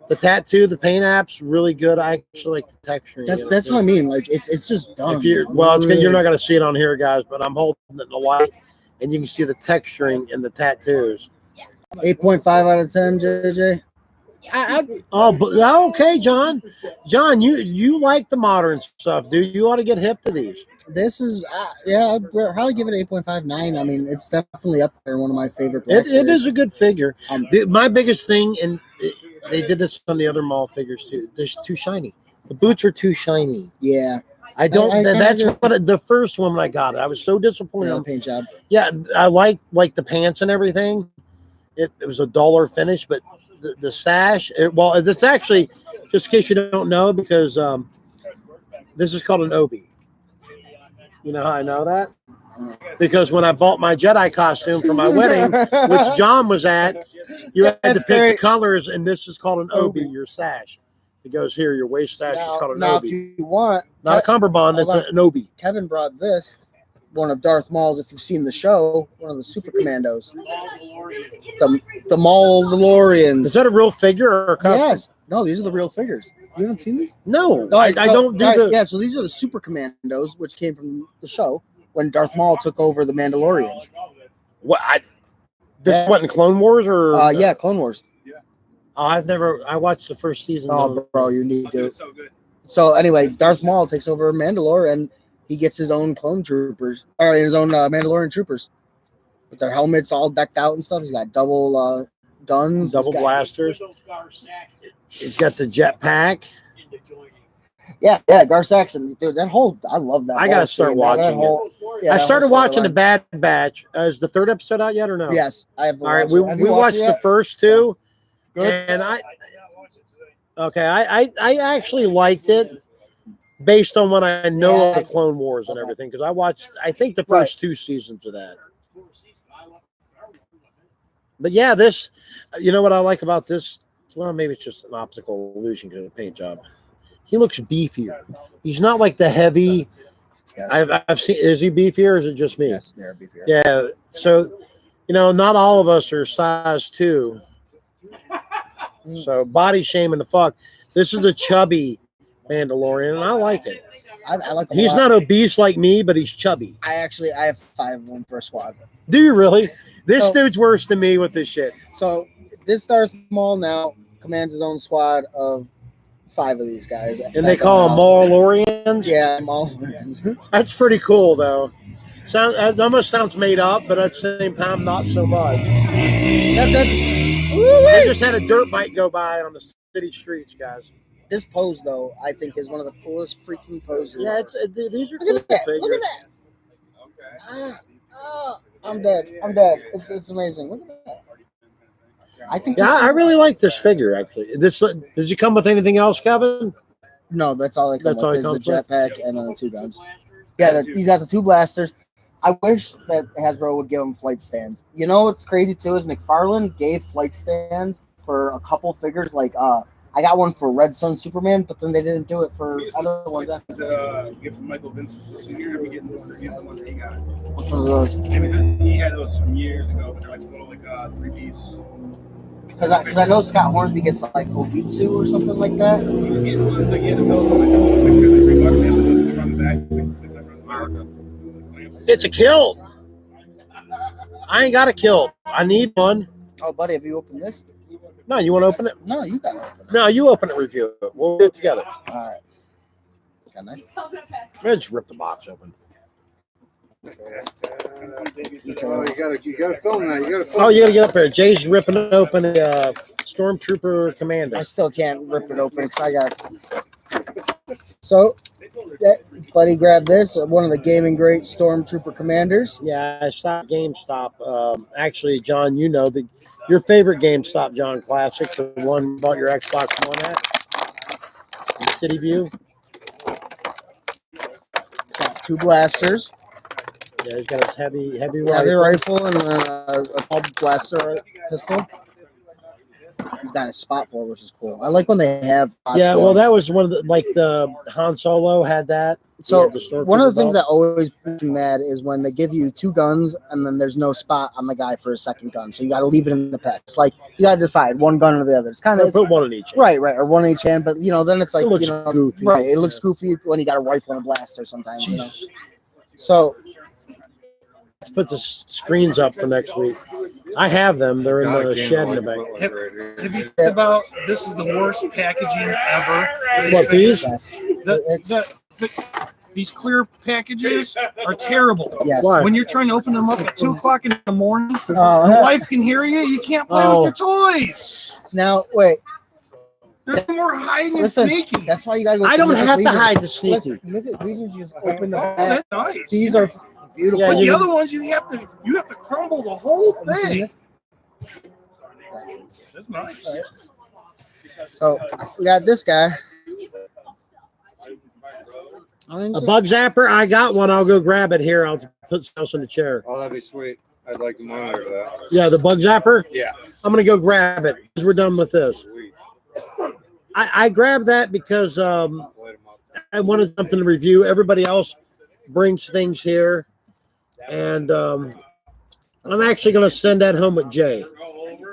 The tattoo, the paint app's really good. I actually like the texture. That's what I mean. Like it's just done. If you're you're not gonna see it on here, guys, but I'm holding it in the light, and you can see the texturing in the tattoos. 8.5 out of 10, JJ. Okay, John. John, you like the modern stuff, dude. You ought to get hip to these. This is, I'd probably give it 8.59. I mean, it's definitely up there. One of my favorite. It is a good figure. Um, My biggest thing, and they did this on the other mall figures too. They're too shiny. The boots are too shiny. Yeah. I don't. I that's kinda what the first one when I got it. I was so disappointed. Yeah, paint job. Yeah, I like the pants and everything. It was a duller finish, but the sash. It's actually, just in case you don't know, because this is called an obi. You know how I know that? Because when I bought my Jedi costume for my wedding, which John was at, you had to That's pick great. the colors, and this is called an obi. Obi. Your sash. It goes here. Your waist sash is called an Now, obi. if you want, Not a cummerbund. Hold It's on. an obi. Kevin brought this. One of Darth Maul's, if you've seen the show, one of the Super Commandos. The Maul DeLoreans. Is that a real figure or a custom? Yes. No, these are the real figures. You haven't seen these? No, All right, I so- don't do all right, the. Yeah, so these are the Super Commandos, which came from the show when Darth Maul took over the Mandalorians. What? This wasn't Clone Wars or? Yeah, Clone Wars. Oh, I watched the first season. Oh, bro, you need to. So good. So anyway, Darth Maul takes over Mandalore, and he gets his own clone troopers, or his own Mandalorian troopers, with their helmets all decked out and stuff. He's got double guns, double He's got- blasters. He's got the jetpack. Yeah, Gar Saxon, dude. That whole, I love that. I gotta whole start scene, watching yeah, I that started whole watching the storyline. Bad Batch. Is the third episode out yet or no? Yes, I have. All right, watched it. Have you we watched it the yet? first two, Good. and I actually liked it. based on what I know of Yeah. the Clone Wars and Okay. everything, because I watched, I think, the Right. first 2 seasons of that. But yeah, this, you know what I like about this? Well, maybe it's just an optical illusion because of the paint job. He looks beefier. He's not like the heavy. Yes. I've seen. Is he beefier or is it just me? Yes, they're beefier. Yeah. So, not all of us are size 2. So body shaming the fuck. This is a chubby Mandalorian, and I like it. I like. He's not obese like me, but he's chubby. I have 5 of them for a squad. Do you really? This So- dude's worse than me with this shit. So this Darth Maul now commands his own squad of 5 of these guys. And they call them Maulorians? Yeah, Maul. That's pretty cool, though. That almost sounds made up, but at the same time, not so much. I just had a dirt bike go by on the city streets, guys. This pose, though, I think is one of the coolest freaking poses. Yeah, these are Look at cool that! figures. Look at that! I'm dead. It's amazing. Look at that. I think. Yeah, this I is- really like this figure, actually. Does he come with anything else, Kevin? No, that's all they come That's all with he is the comes with? jetpack and the 2 guns. Yeah, he's got the 2 blasters. I wish that Hasbro would give him flight stands. You know what's crazy too is McFarlane gave flight stands for a couple figures. Like I got one for Red Sun Superman, but then they didn't do it for other ones. Is it a gift from Michael Vince Sr.? Are we getting those? Or getting the ones that he got? Which one of those? I mean, he had those from years ago, but they're like little 3-piece. Because I know Scott Hornsby gets like Obitsu or something like that. He was getting ones like he had to build them. It was like $3 and they had to put on the back. It's a kilt. I ain't got a kilt. I need one. Oh, buddy, have you opened this? No, you want to open it? No, you got to open it. No, you open it, review it. We'll do it together. All right. Got a knife? Let's just rip the box open. Oh, you gotta film that. You gotta film. Oh, you gotta get up there. Jay's ripping open a Stormtrooper Commander. I still can't rip it open, so I got. So, that buddy grabbed this, one of the gaming great Stormtrooper commanders. Yeah, I stopped GameStop. Actually, John, your favorite GameStop, John Classic, the one you bought your Xbox One at in City View. It's got 2 blasters, Yeah, he's got his heavy heavy rifle. rifle, and a pulp blaster pistol. He's got a spot for it, which is cool. I like when they have. spots Yeah, for well, them. that was one of the Han Solo had that. So He had the Stormtrooper one of the things belt. that always makes me mad is when they give you 2 guns and then there's no spot on the guy for a second gun. So you got to leave it in the pack. It's like you got to decide one gun or the other. It's kind of Put one in each. right, or one in each hand. But then it's like It looks goofy. right? It looks goofy when you got a rifle and a blaster sometimes. So Let's put the screens up for next week. I have them. They're in the shed in the back. Have you thought about this is the worst packaging ever? for What, these? yes, These clear packages are terrible. yes. Why? When you're trying to open them up at 2 o'clock in the morning, your Uh, wife can hear you. You can't play Oh. with your toys. now wait, There's more hiding and listen. sneaking. That's why you got to go. I don't Legion. have to Legion. hide the sneaky. Legion just open the Oh, pack. that's nice. These are beautiful. Yeah, But you the can- other ones, you have to crumble the whole Have you seen thing. this? That's nice. So we got this guy. A bug zapper? I got one. I'll go grab it here. I'll put something else in the chair. Oh, that'd be sweet. I'd like to monitor that. Yeah, the bug zapper? Yeah. I'm going to go grab it because we're done with this. Sweet. I grabbed that because Light 'em up. I wanted something to review. Everybody else brings things here. And I'm actually going to send that home with Jay.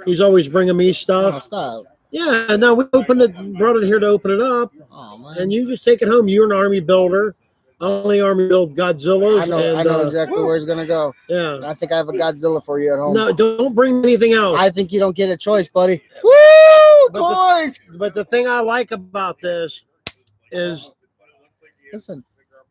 He's always bringing me Oh, stuff. stop. Yeah, no, we brought it here to open it up. Oh man. And you just take it home. You're an army builder. I only army build Godzillas. I know exactly where he's gonna go. Yeah. I think I have a Godzilla for you at home. No, don't bring anything else. I think you don't get a choice, buddy. Woo! But Toys! But the thing I like about this is Listen,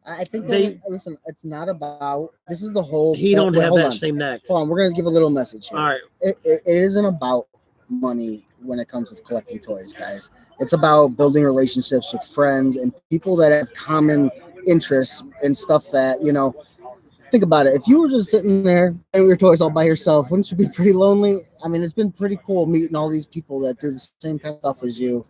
I think They- listen, it's not about this is the whole he don't wait, have hold that on. same neck. Hold on, we're gonna give a little message here. All right. It isn't about money when it comes to collecting toys, guys. It's about building relationships with friends and people that have common interests and stuff that, think about it. If you were just sitting there playing with your toys all by yourself, wouldn't you be pretty lonely? I mean, it's been pretty cool meeting all these people that do the same kind of stuff as you.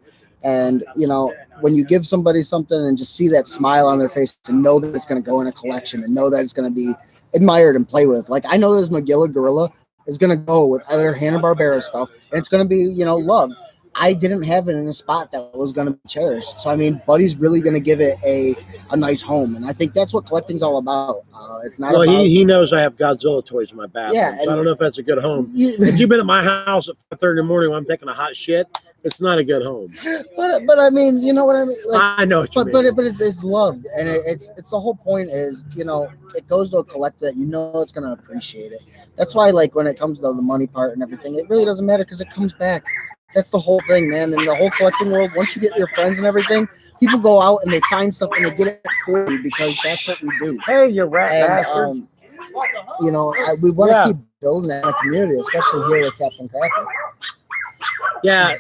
And you know, when you give somebody something and just see that smile on their face to know that it's going to go in a collection and know that it's going to be admired and play with. Like I know this Magilla Gorilla is going to go with other Hanna-Barbera stuff and it's going to be, you know, loved. I didn't have it in a spot that was going to be cherished. So, I mean, Buddy's really going to give it a nice home. And I think that's what collecting's all about. It's not Well, about... he knows I have Godzilla toys in my bathroom, Yeah, so I don't know if that's a good home. You- If you've been at my house at 5:30 in the morning when I'm taking a hot shit, it's not a good home. but I mean, you know what I mean? Like, I know what you mean. but it's loved, and it's the whole point is, you know, it goes to a collector that you know it's gonna appreciate it. That's why, like, when it comes to the money part and everything, it really doesn't matter because it comes back. That's the whole thing, man. In the whole collecting world, once you get your friends and everything, people go out and they find stuff and they get it for you because that's what we do. Hey, you rat And bastards. you know, we want to Yeah. keep building that in the community, especially here with Captain Crappy. Yeah.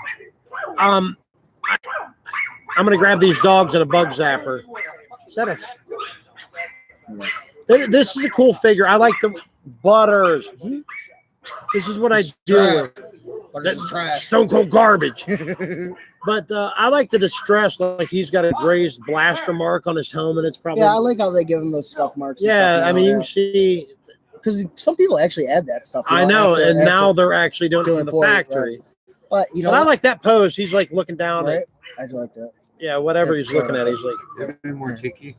I'm gonna grab these dogs and a bug zapper. Is that a? This is a cool figure. I like the butters. This is what I do. But it's trash. Stone cold garbage. But I like the distress. Like he's got a grazed blaster mark on his helmet. It's probably Yeah, I like how they give him those scuff marks. and yeah. stuff I now, mean, you yeah. can see. Because some people actually add that stuff. you I know, after- and after- now they're actually doing it doing from the it for you, factory. But you know, But I what? like that pose. He's like looking down right? at I do like that. yeah, whatever Yeah, he's sure. looking at. He's like, Any more tiki?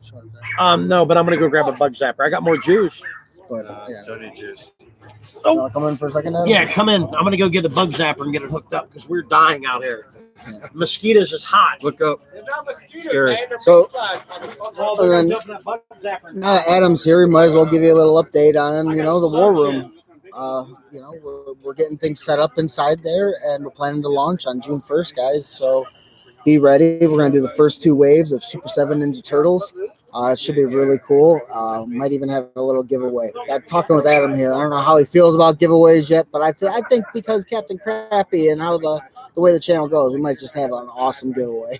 no, but I'm gonna go grab a bug zapper. I got more juice. But yeah. Don't need juice. Oh. Come in for a second, Adam? Yeah, come in. I'm gonna go get a bug zapper and get it hooked up because we're dying out here. Mosquitoes is hot. Look up. Scary. So Well, And then- jumping that bug zapper. now that Adam's here, we might as well give you a little update on, you know, the war room. You know, we're getting things set up inside there, and we're planning to launch on June 1st, guys. So be ready. We're gonna do the first 2 waves of Super 7 Ninja Turtles. It should be really cool. Might even have a little giveaway. I'm talking with Adam here. I don't know how he feels about giveaways yet, but I think because Captain Crappy and how the way the channel goes, we might just have an awesome giveaway.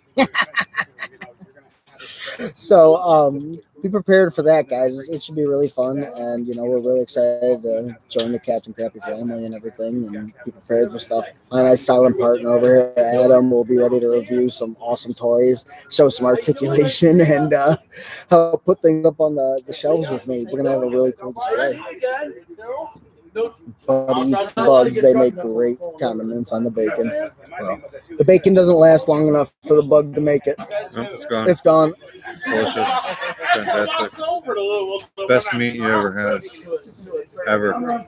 So be prepared for that, guys. It should be really fun, and you know we're really excited to join the Captain Crappy family and everything, and be prepared for stuff. My nice silent partner over here, Adam, will be ready to review some awesome toys, show some articulation, and help put things up on the shelves with me. We're gonna have a really cool display. Buddy eats the bugs. They make great condiments on the bacon. Well, the bacon doesn't last long enough for the bug to make it. Nope, it's gone. It's gone. It's delicious. Fantastic. Best meat you ever had. Ever.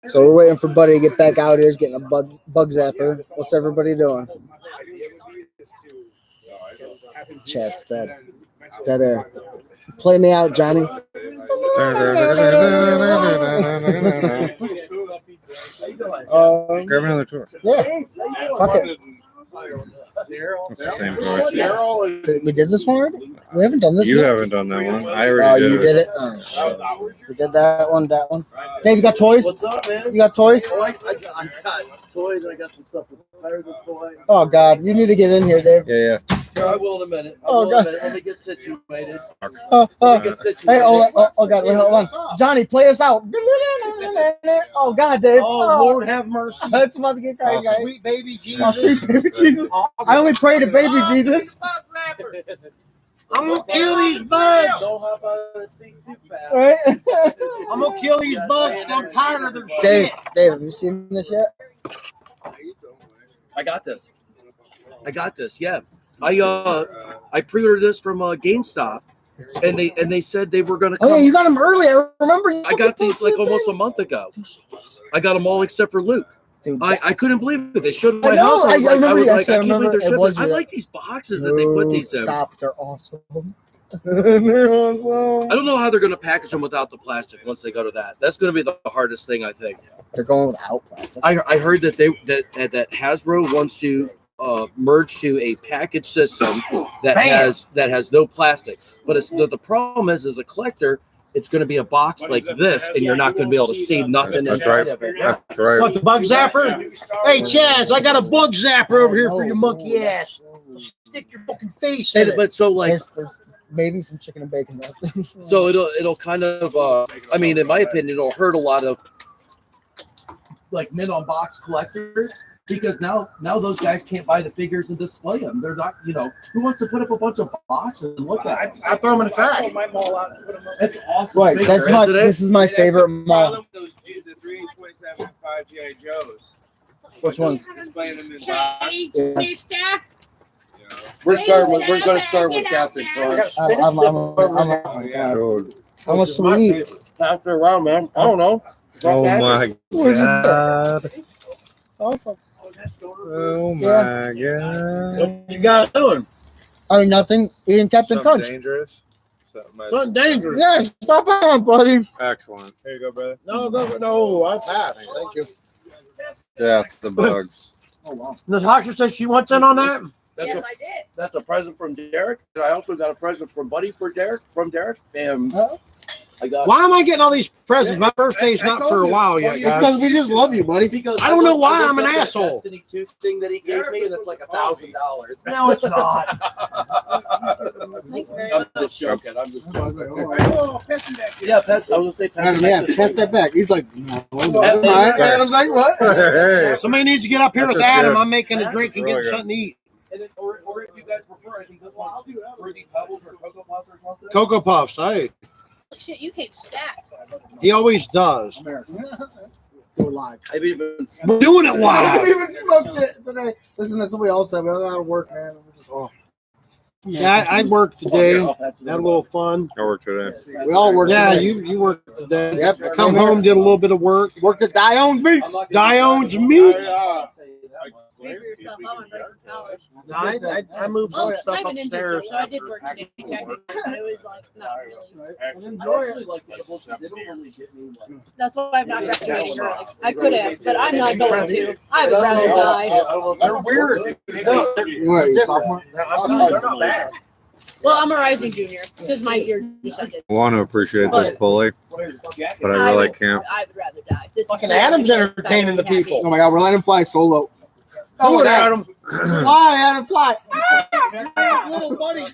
So we're waiting for Buddy to get back out here. He's getting a bug zapper. What's everybody doing? Chat's dead. Dead air. Play me out, Johnny. Grab another tour. Yeah. Fuck it. It's the same toy. We did this one already? We haven't done this You yet? haven't done that one. I Oh, already you did did it. it? Oh, shit. We did that one. Dave, you got toys? What's up, man? You got toys? Oh, I got toys. I got some stuff with fire the toy. Oh, God. You need to get in here, Dave. Yeah, I will in a minute. Oh, God. Let me get situated. Get situated. Hey, oh, God. Wait, hold on. Johnny, play us out. Oh, God, Dave. Oh, Lord have mercy. That's about to get crazy, guys. Sweet baby Jesus. Oh, sweet baby Jesus. I only pray to baby Jesus. I'm gonna kill these bugs. Don't hop out of the seat too fast. All right. I'm gonna kill these bugs. I'm tired of their Dave, shit. have you seen this yet? I got this. Yeah. I pre-ordered this from GameStop, and they said they were gonna come. Oh, yeah, you got them early. I remember. I got these like almost a month ago. I got them all except for Luke. Dude, I couldn't believe it. They showed I my know, house. I was I like, remember you I actually, I can't believe remember they're it was shipping. I you. like these boxes that they put these in. Stop. They're awesome. They're awesome. I don't know how they're going to package them without the plastic once they go to that. That's going to be the hardest thing, I think. They're going without plastic. I heard that that Hasbro wants to merge to a package system that has no plastic. But the problem is, as a collector, it's going to be a box like this, and you're not going to be able to see nothing That's inside right. of it. That's right. What, the bug zapper? Hey, Chaz, I got a bug zapper over here for your monkey ass. Stick your fucking face in it. But so like, There's maybe some chicken and bacon left. so it'll kind of I mean, in my opinion, it'll hurt a lot of like men on box collectors because now those guys can't buy the figures and display them. They're not, who wants to put up a bunch of boxes and look at them? I throw them in the trash. That's awesome. Right, figure, that's my. isn't it? This is my favorite model. Those the 3.75 GI Joes. Which ones? Displaying them in box. Yeah. We're going to start with Captain Crunch. I'm a sweet. After a while, man. I don't know. Oh my god. Awesome. Oh my god. What you guys doing? I mean, nothing. Eating Captain Crunch. Dangerous. Something dangerous. Yeah, stop on, buddy. Excellent. Here you go, brother. No, I passed. Thank you. Death the bugs. Oh, wow. Natasha said she wants in on that. That's Yes, a, I did. That's a present from Derek. And I also got a present from Buddy from Derek. And I got. Why am I getting all these presents? My birthday's not for a while yet, It's guys. because we just love you, buddy. Because I don't know why looked I'm an up that asshole. Destiny 2 thing that he gave me, and it's like $1,000. No, it's not. Thank you very I'm much. just joking. I'm just joking. Oh, pissing back here. Yeah, pass. I was gonna say pass. Adam, yeah, pass that back. He's like, no. Adam, Adam's like, what? Hey. Somebody needs to get up here That's with just Adam. good. I'm making a drink and Really getting good. something to eat. And then, or if you guys prefer, I think this one's Fruity Pebbles or Cocoa Puffs or something. Cocoa Puffs, hey. Shit, you came stacked. He always does. Go live. I've even We're doing it We live. even smoked it today. Listen, that's what we all said. We're out of work, man. We're just, Yeah, I worked today. Had a little fun. I work today. we all work. Yeah, today. you worked today. Yep. I come home, did a little bit of work. Worked at Dion's Beats. Dion's Meats. Pay for yourself. I'm on break from college. I moved some Oh, stuff I'm an intern, upstairs. so I did work today, technically, but it was like not really. enjoy it. Like, they don't really get me like. That's why I'm not graduating early. I could have, but I'm not going to. I would rather die. They're weird. What, you sophomore? They're not bad. Well, I'm a rising junior because my year just ended. I want to appreciate this fully, but I really can't. I would rather die. This is Fucking really Adam's exciting entertaining the to be people. Oh my God, we're letting him fly solo. Who Adam? Fly, Adam, fly. Little buddy.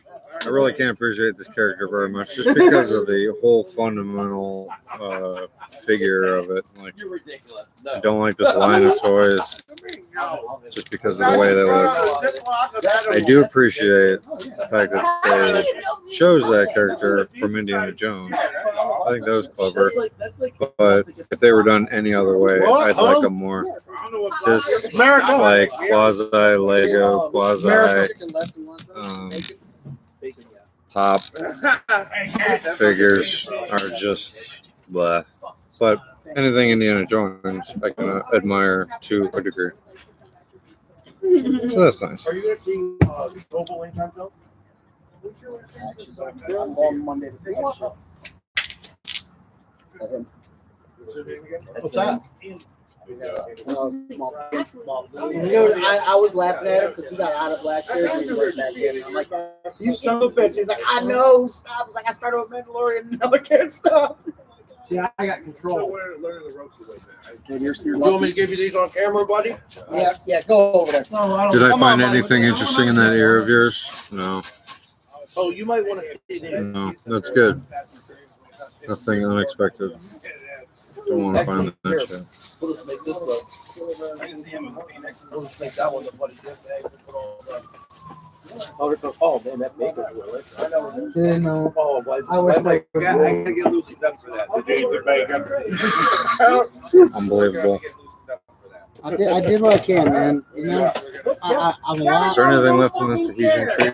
I really can't appreciate this character very much, just because of the whole fundamental figure of it. Like, You're ridiculous. I don't like this line of toys, just because of the way they look. I do appreciate the fact that they chose that character from Indiana Jones. I think that was clever. But if they were done any other way, I'd like them more. This like quasi Lego, quasi pop figures are just blah. But anything Indiana Jones, I can admire to a degree. So that's nice. Are you going to see Global anytime soon? I'm going Monday to pick up stuff. What's that? I was laughing at him because he got out of last year and he went back in. I'm like, you son of a bitch. He's like, I know, stop. I was like, I started with Mandalorian and now I can't stop. Yeah, I got control. Learning the ropes a little bit. You're You want me lucky. to give you these on camera, buddy? Yeah, go over there. Did I find anything interesting in that ear of yours? No. Oh, you might want to see it in. No, that's good. Nothing unexpected. Don't want to find that shit. We'll just make this one. We'll just make that one the buddy gift bag. We'll put all the. Oh man, that bacon's really. Yeah, no. Oh, why? I wish why- I I gotta get loosened up for that. Unbelievable. I did what I can, man. You know, I'm a Is lot. there anything left in that Tahitian tree?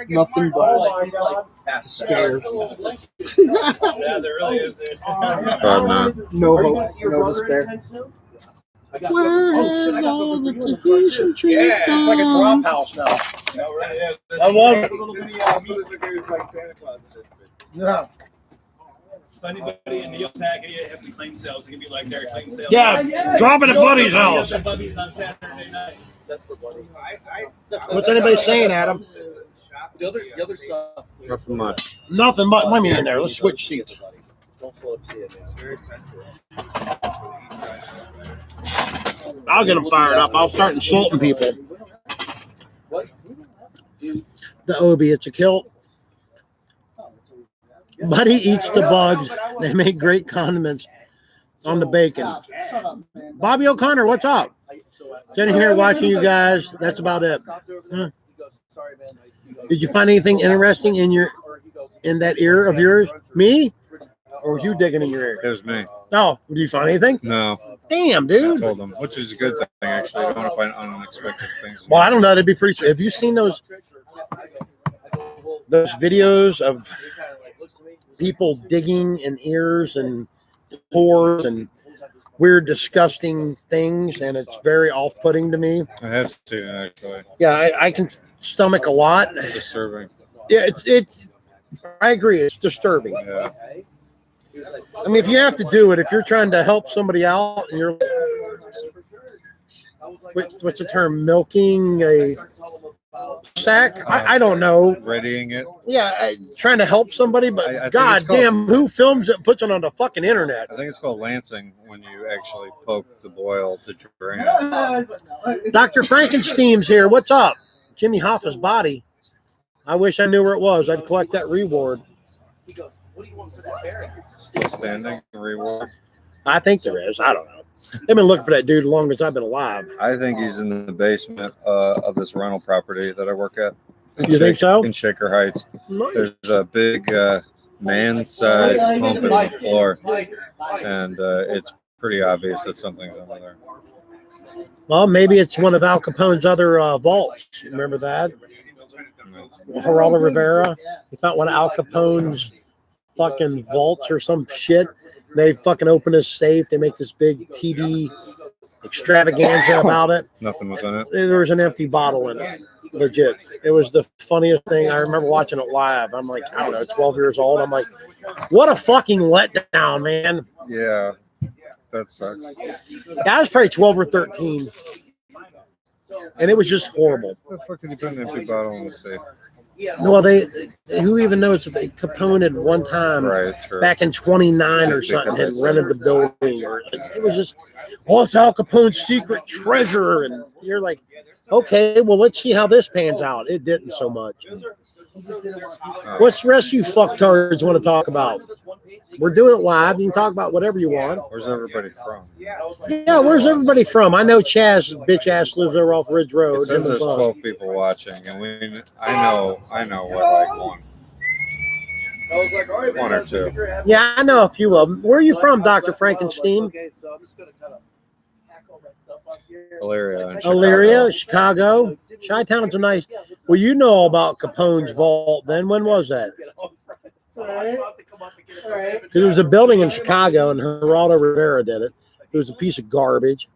Nothing but despair. Yeah, there really is. Thought not. No hope, no despair. Where has all the Tahitian trees Yeah, it's like a gone? house now. No, it really is. I love it. It's like Santa Claus. Yeah. So anybody in Neil Tag have any claim sales? It can be like their claim sales. Yeah, drop it at Buddy's house. The Bubbies on Saturday night. That's for buddy. What's anybody saying, Adam? The other stuff. Nothing much. Nothing but let me in there. Let's switch seats. Don't slow up, see it, man. Very sensual. I'll get them fired up. I'll start insulting people. What? The Obi, it's a kilt. Buddy eats the bugs. They make great condiments. on the bacon. Stop. Shut up, man. Bobby O'Connor, what's up? Sitting here watching you guys. That's about it. Did you find anything interesting in that ear of yours? Me? Or was you digging in your ear? It was me. Oh, did you find anything? No, Damn, I dude. told him, which is a good thing actually. I don't want to find unexpected things. Well, I don't know. That'd be pretty. Have you seen those videos of people digging in ears and pores and weird, disgusting things? And it's very off-putting to me. I have seen it actually. Yeah, I can stomach a lot. It's disturbing. Yeah, it's. I agree. It's disturbing. Yeah. I mean, if you have to do it, if you're trying to help somebody out and you're, what's the term, milking a sack? I don't know. Readying it. Yeah, trying to help somebody, but I think god it's called- damn, who films it and puts it on the fucking internet? I think it's called lancing when you actually poke the boil to drain it. Dr. Frankenstein's here. What's up? Jimmy Hoffa's body. I wish I knew where it was. I'd collect that reward. Still standing. Reward. I think there is. I don't know. They've been looking for that dude as long as I've been alive. I think he's in the basement of this rental property that I work at. You think so? In Shaker Heights. Nice. There's a big man-sized pump in the floor, and it's pretty obvious that something's under there. Well, maybe it's one of Al Capone's other vaults. Remember that? Geraldo Rivera. He found one of Al Capone's fucking vaults or some shit. They fucking open his safe. They make this big TV extravaganza about it. Nothing was in it. There was an empty bottle in it. Legit. It was the funniest thing. I remember watching it live. I'm like, I don't know, 12 years old. I'm like, what a fucking letdown, man. Yeah, that sucks. I was probably 12 or 13. And it was just horrible. What the fuck did you put an empty bottle in the safe? Well, who even knows if Capone had one time Right, true. back in 29 or something had rented the building, or it was just, oh, it's Al Capone's secret treasure, and you're like, okay, well, let's see how this pans out. It didn't so much. What's the rest of you fucktards want to talk about? We're doing it live. You can talk about whatever you want. Where's everybody from? Yeah, where's everybody from? I know Chaz, bitch ass, lives over off Ridge Road. It says Him and there's Bud. 12 people watching, and I know what, like one or two. Yeah, I know a few of them. Where are you from, Dr. Frankenstein? Okay, so I'm just gonna kind of pack all that stuff up here. Elyria. in Elyria, Chicago. Chicago. Chi-Town's a nice. Well, you know about Capone's vault then. When was that? Because there was a building in Chicago and Geraldo Rivera did it. It was a piece of garbage.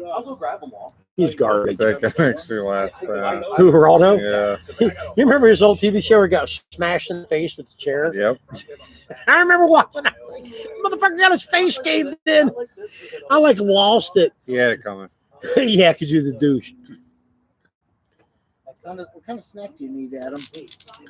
I'll go grab them all. He's garbage. That makes me laugh. Who, Geraldo? Yeah. You remember his old TV show where he got smashed in the face with the chair? Yep. I remember watching it. Motherfucker got his face caved in. I like lost it. He had it coming. Yeah, because you're the douche. What kind of snack do you need, Adam?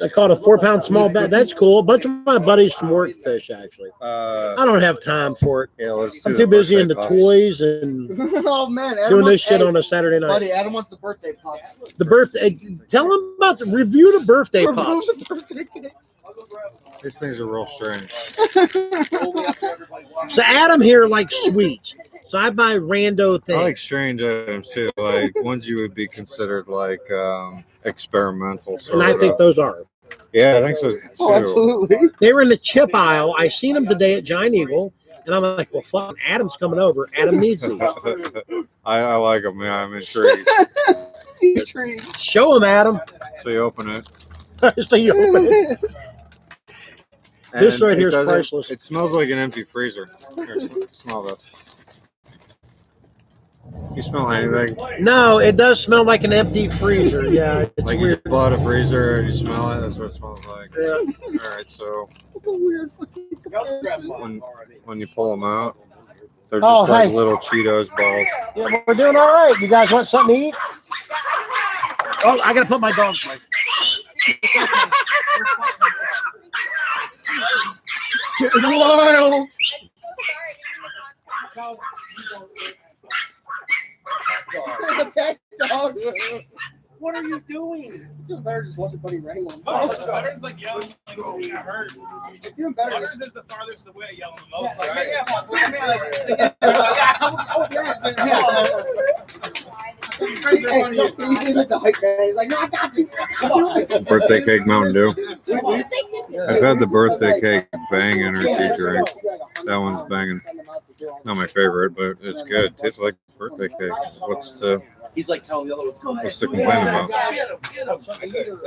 I caught a 4-pound small bag. That's cool. A bunch of my buddies from work fish, actually. I don't have time for it. Yeah, let's do I'm the too busy birthday into puffs. toys and Oh man, Adam doing wants- this shit hey, on a Saturday night. buddy. Adam wants the birthday pop. The birthday. Tell them about the review the birthday pops. Remove the birthday cakes. These things are real strange. So Adam here likes sweets. So I buy rando I things. like strange items too, like ones you would be considered like experimental. And I think those are. Yeah, I think so too. Oh, absolutely. They were in the chip aisle. I seen them today at Giant Eagle. And I'm like, well, fuck, Adam's coming over. Adam needs these. I like them. Yeah, I'm intrigued. Intrigued. Show him, Adam. So you open it. So you open it. This and right it here is doesn't- priceless. It smells like an empty freezer. Here, smell this. You smell anything? No, it does smell like an empty freezer. Yeah, it's Like you weird. pull out a freezer and you smell it. That's what it smells like. Yeah. All right, so Weird fucking comparison. when you pull them out, they're Oh, just like hey. little Cheetos balls. Yeah, we're doing all right. You guys want something to eat? Oh, I gotta put my dog away. It's getting wild. Attack dogs. What are you doing? It's even better just watching Buddy wrangle him. Butters like yelling like, oh, we got hurt. It's even better. Butters is the farthest away yelling the most. Yeah, Like, He's in the hype man. He's like, no, I got you. Birthday cake Mountain Dew. I've had the birthday cake Bang energy drink. That one's banging. Not my favorite, but it's good. Tastes like birthday cake. He's like telling the other one, go ahead. What's the complaint about? Get him.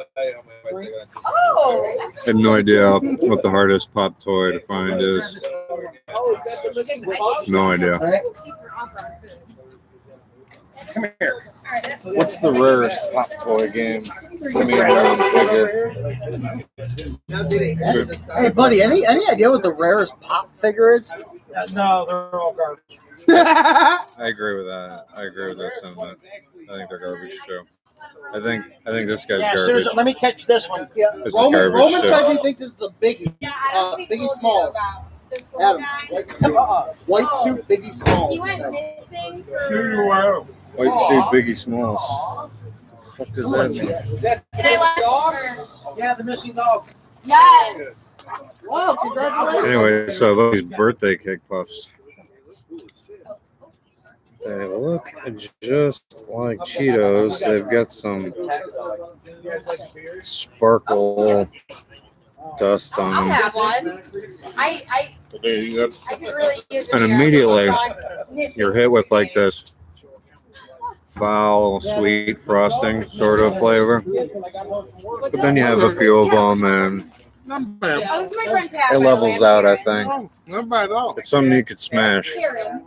Oh. I have no idea what the hardest pop toy to find is. No idea. Come here. What's the rarest pop toy game? Give me a round figure. Hey, buddy, any idea what the rarest pop figure is? No, they're all garbage. I agree with that. I agree with that sentiment. I think they're garbage too. I think this guy's Yeah, garbage. let me catch this one. Yeah. This is Roman, garbage Roman too. says he thinks it's the Biggie. Biggie Smalls. Adam. White suit, Biggie Smalls. He went missing for. White suit, Biggie Smalls. What the fuck does that mean? Can I laugh? Yeah, the missing dog. Yes. Wow, congratulations. Anyway, so about these birthday cake puffs. They look just like Cheetos. They've got some sparkle dust on I'll them. have one. I could really use it. And immediately you're hit with like this foul, sweet frosting sort of flavor. But then you have a few of them and Oh, this is my friend Pat. it levels out, I think. Not bad at all. It's something you could smash Karen.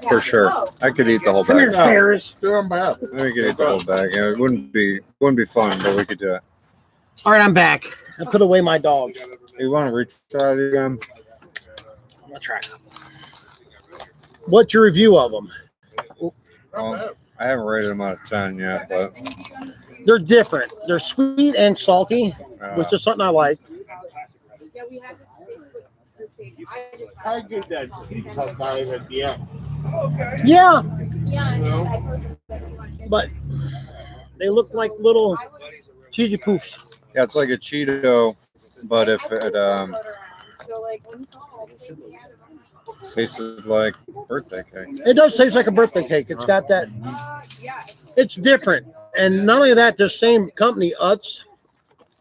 for sure. I could eat the whole Come here, bag. Ferris. Not bad. I could eat the whole bag. Yeah, it wouldn't be fun, but we could do it. All right, I'm back. I put away my dogs. You want to retry these again? I'm gonna try it. What's your review of them? Well, I haven't rated them out of 10 yet, but They're different. They're sweet and salty, which is something I like. Yeah, we have this Facebook group page. I did that tough dive at the end. Yeah, Yeah, I posted that one. but they look like little cheesy poofs. yeah, it's like a Cheeto, but if it So like when you call, tasted like birthday cake. It does taste like a birthday cake. It's got that. yeah. It's different, and not only that, the same company, Utz,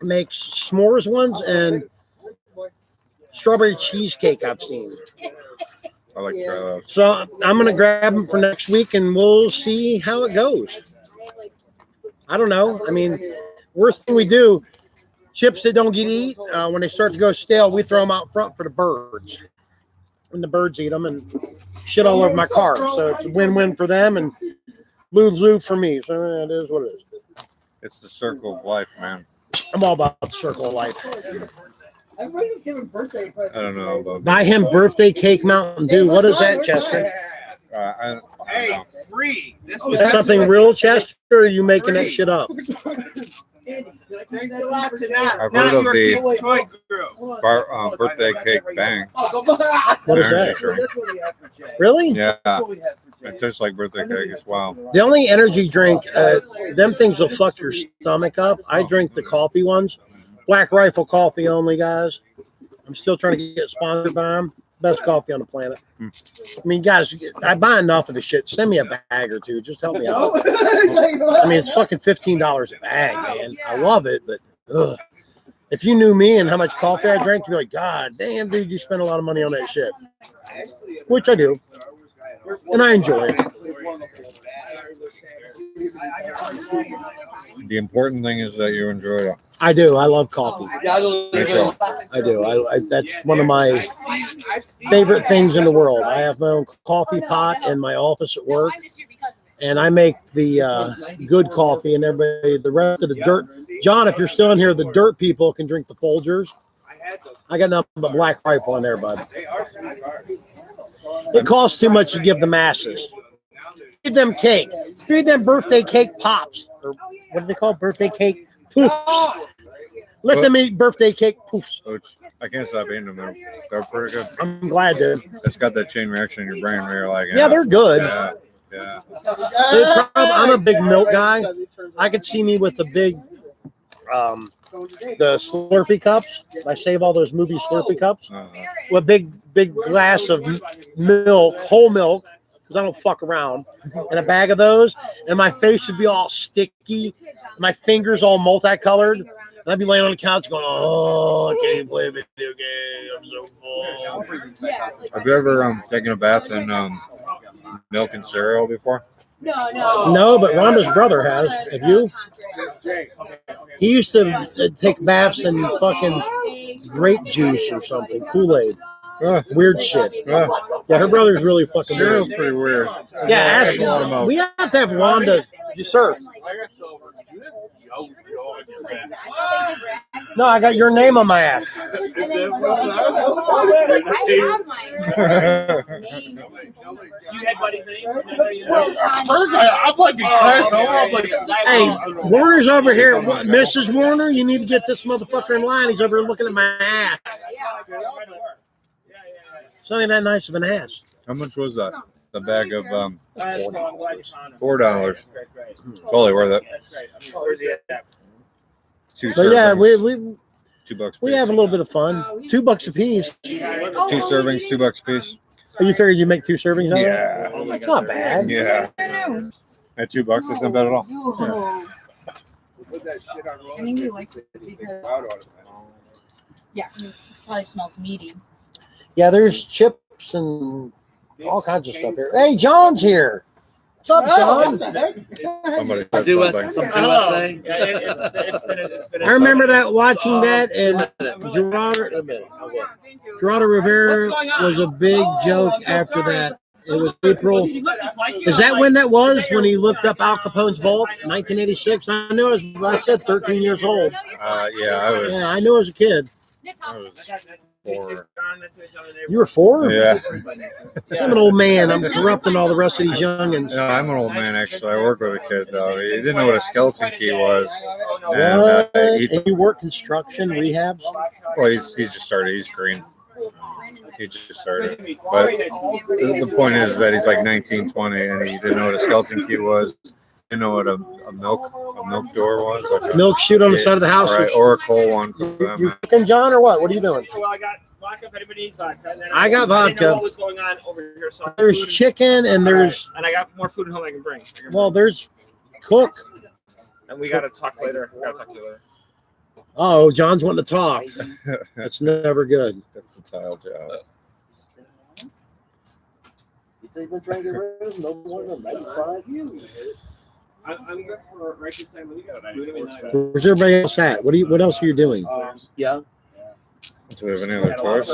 makes s'mores ones and strawberry cheesecake. I've seen. I like to try those. So I'm gonna grab them for next week, and we'll see how it goes. I don't know. I mean, worst thing we do, chips that don't get eat, when they start to go stale, we throw them out front for the birds. And the birds eat them and shit all over my car. So it's a win-win for them and lose-lose for me. So it is what it is. It's the circle of life, man. I'm all about the circle of life. Everybody's giving birthday presents. I don't know about Buy him birthday cake Mountain Dew. What is that, Chester? I don't hey, know. free. This Is was that something real, Chester, or are you making that shit up? Thanks a lot to that. I've Now heard of your the kid's toy group. birthday cake Bang. What is Energy that? drink. Really? Yeah, it tastes like birthday cake as well. The only energy drink, them things will fuck your stomach up. I drink the coffee ones. Black Rifle coffee only, guys. I'm still trying to get sponsored by them. Best coffee on the planet. I mean, guys, I buy enough of the shit. Send me a bag or two. Just help me out. I mean, it's fucking $15 a bag, man. I love it, but ugh. If you knew me and how much coffee I drank, you'd be like, God damn, dude, you spend a lot of money on that shit. Which I do. And I enjoy it. The important thing is that you enjoy it. I do. I love coffee. Me too. I do. I that's one of my favorite things in the world. I have my own coffee pot in my office at work, and I make the good coffee, and everybody, the rest of the dirt. John, if you're still in here, the dirt people can drink the Folgers. I got nothing but Black Rifle in there, bud. It costs too much to give the masses. Feed them cake. Feed them birthday cake pops. Or what do they call birthday cake? Poofs. Let them eat birthday cake poofs. Which I can't stop eating them. They're pretty good. I'm glad to. It's got that chain reaction in your brain where you're like, Yeah, they're good. Yeah. Yeah. I'm a big milk guy. I could see me with the big, the Slurpee cups. I save all those movie Slurpee cups with big glass of milk, whole milk, because I don't fuck around, and a bag of those, and my face should be all sticky, my fingers all multicolored, and I'd be laying on the couch going, "Oh, I can't play a video game. I'm so full." Have you ever taken a bath in milk and cereal before? No, but Rhonda's brother has. Have you? He used to take baths in fucking grape juice or something, Kool-Aid. Weird shit. Yeah, her brother's really fucking Cereal's weird. pretty weird. Yeah, That's a lot of milk. we have to have Rhonda. You sir. No, I got your name on my app. Hey, Warner's over here. Mrs. Warner, you need to get this motherfucker in line. He's over here looking at my ass. It's not even that nice of an ass. How much was that? The bag of $4. Totally worth it. Two But yeah, servings, we $2 we piece. have a little bit of fun. $2 a piece. 2 servings, $2 a piece. Oh, you figured you make 2 servings out of it? Yeah. That's not bad. Yeah. At $2, that's not bad at all. I think he likes it because, yeah, it probably smells meaty. Yeah, there's chips and all kinds of stuff here. Hey, John's here. What's up, John? Somebody said Some something. USA. I remember that watching that, and Gerardo Rivera was a big joke after that. It was April. Is that when that was? When he looked up Al Capone's vault, 1986? I knew I said 13 years old. Yeah, I was. Yeah, I knew as a kid. I was 4. You were 4? Yeah. I'm an old man. I'm corrupting all the rest of these youngins. No, I'm an old man, actually. I work with a kid, though. He didn't know what a skeleton key was. And What? he, And you work construction, rehabs? well, he's just started. He's green. He just started. But the point is that he's like 19, 20, and he didn't know what a skeleton key was. Didn't know what a milk door was. Like Milk chute on the side of the house. Right, or a coal one. You cooking, John, or what? What are you doing? Well, I got vodka if anybody needs vodka. And then I got didn't know vodka. what was going on over here, so There's chicken and there's, and I got more food at home I can bring. well, there's cook. And we gotta talk later. We gotta talk to you later. Oh, John's wanting to talk. That's never good. That's the tile job. You say you've been trying to get rid of no more than 95? I'm good for right this time. We got Where's everybody else at? What else are you doing? Yeah. Do we have any other toys?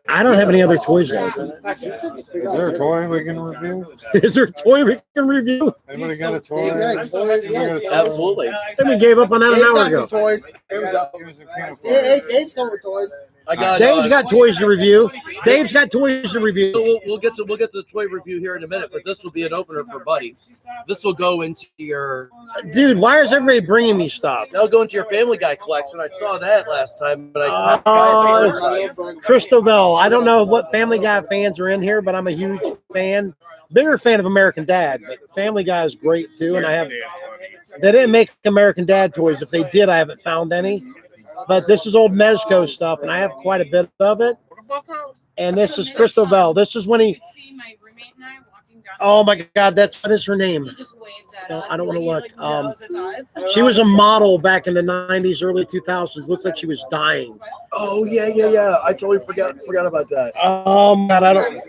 I don't have any other toys out. Is there a toy we can review? Is there a toy we can review? Anybody got a toy? Absolutely. I think we gave up on that an hour ago. toys. Dave's coming with toys. I got. Dave's got toys to review. Dave's got toys to review. We'll get to the toy review here in a minute, but this will be an opener for Buddy. This will go into your. Dude, why is everybody bringing me stuff? That'll go into your Family Guy collection. I saw that last time, but It's Christobel. I don't know what Family Guy fans are in here, but I'm a huge fan. Bigger fan of American Dad, but Family Guy is great too. And I have. They didn't make American Dad toys. If they did, I haven't found any. But this is old Mezco stuff, and I have quite a bit of it. And this is Christobel. This is when he. Oh my God, what is her name? I don't want to look. She was a model back in the 90s, early 2000s. Looked like she was dying. Oh yeah. I totally forgot about that. Oh God, I don't.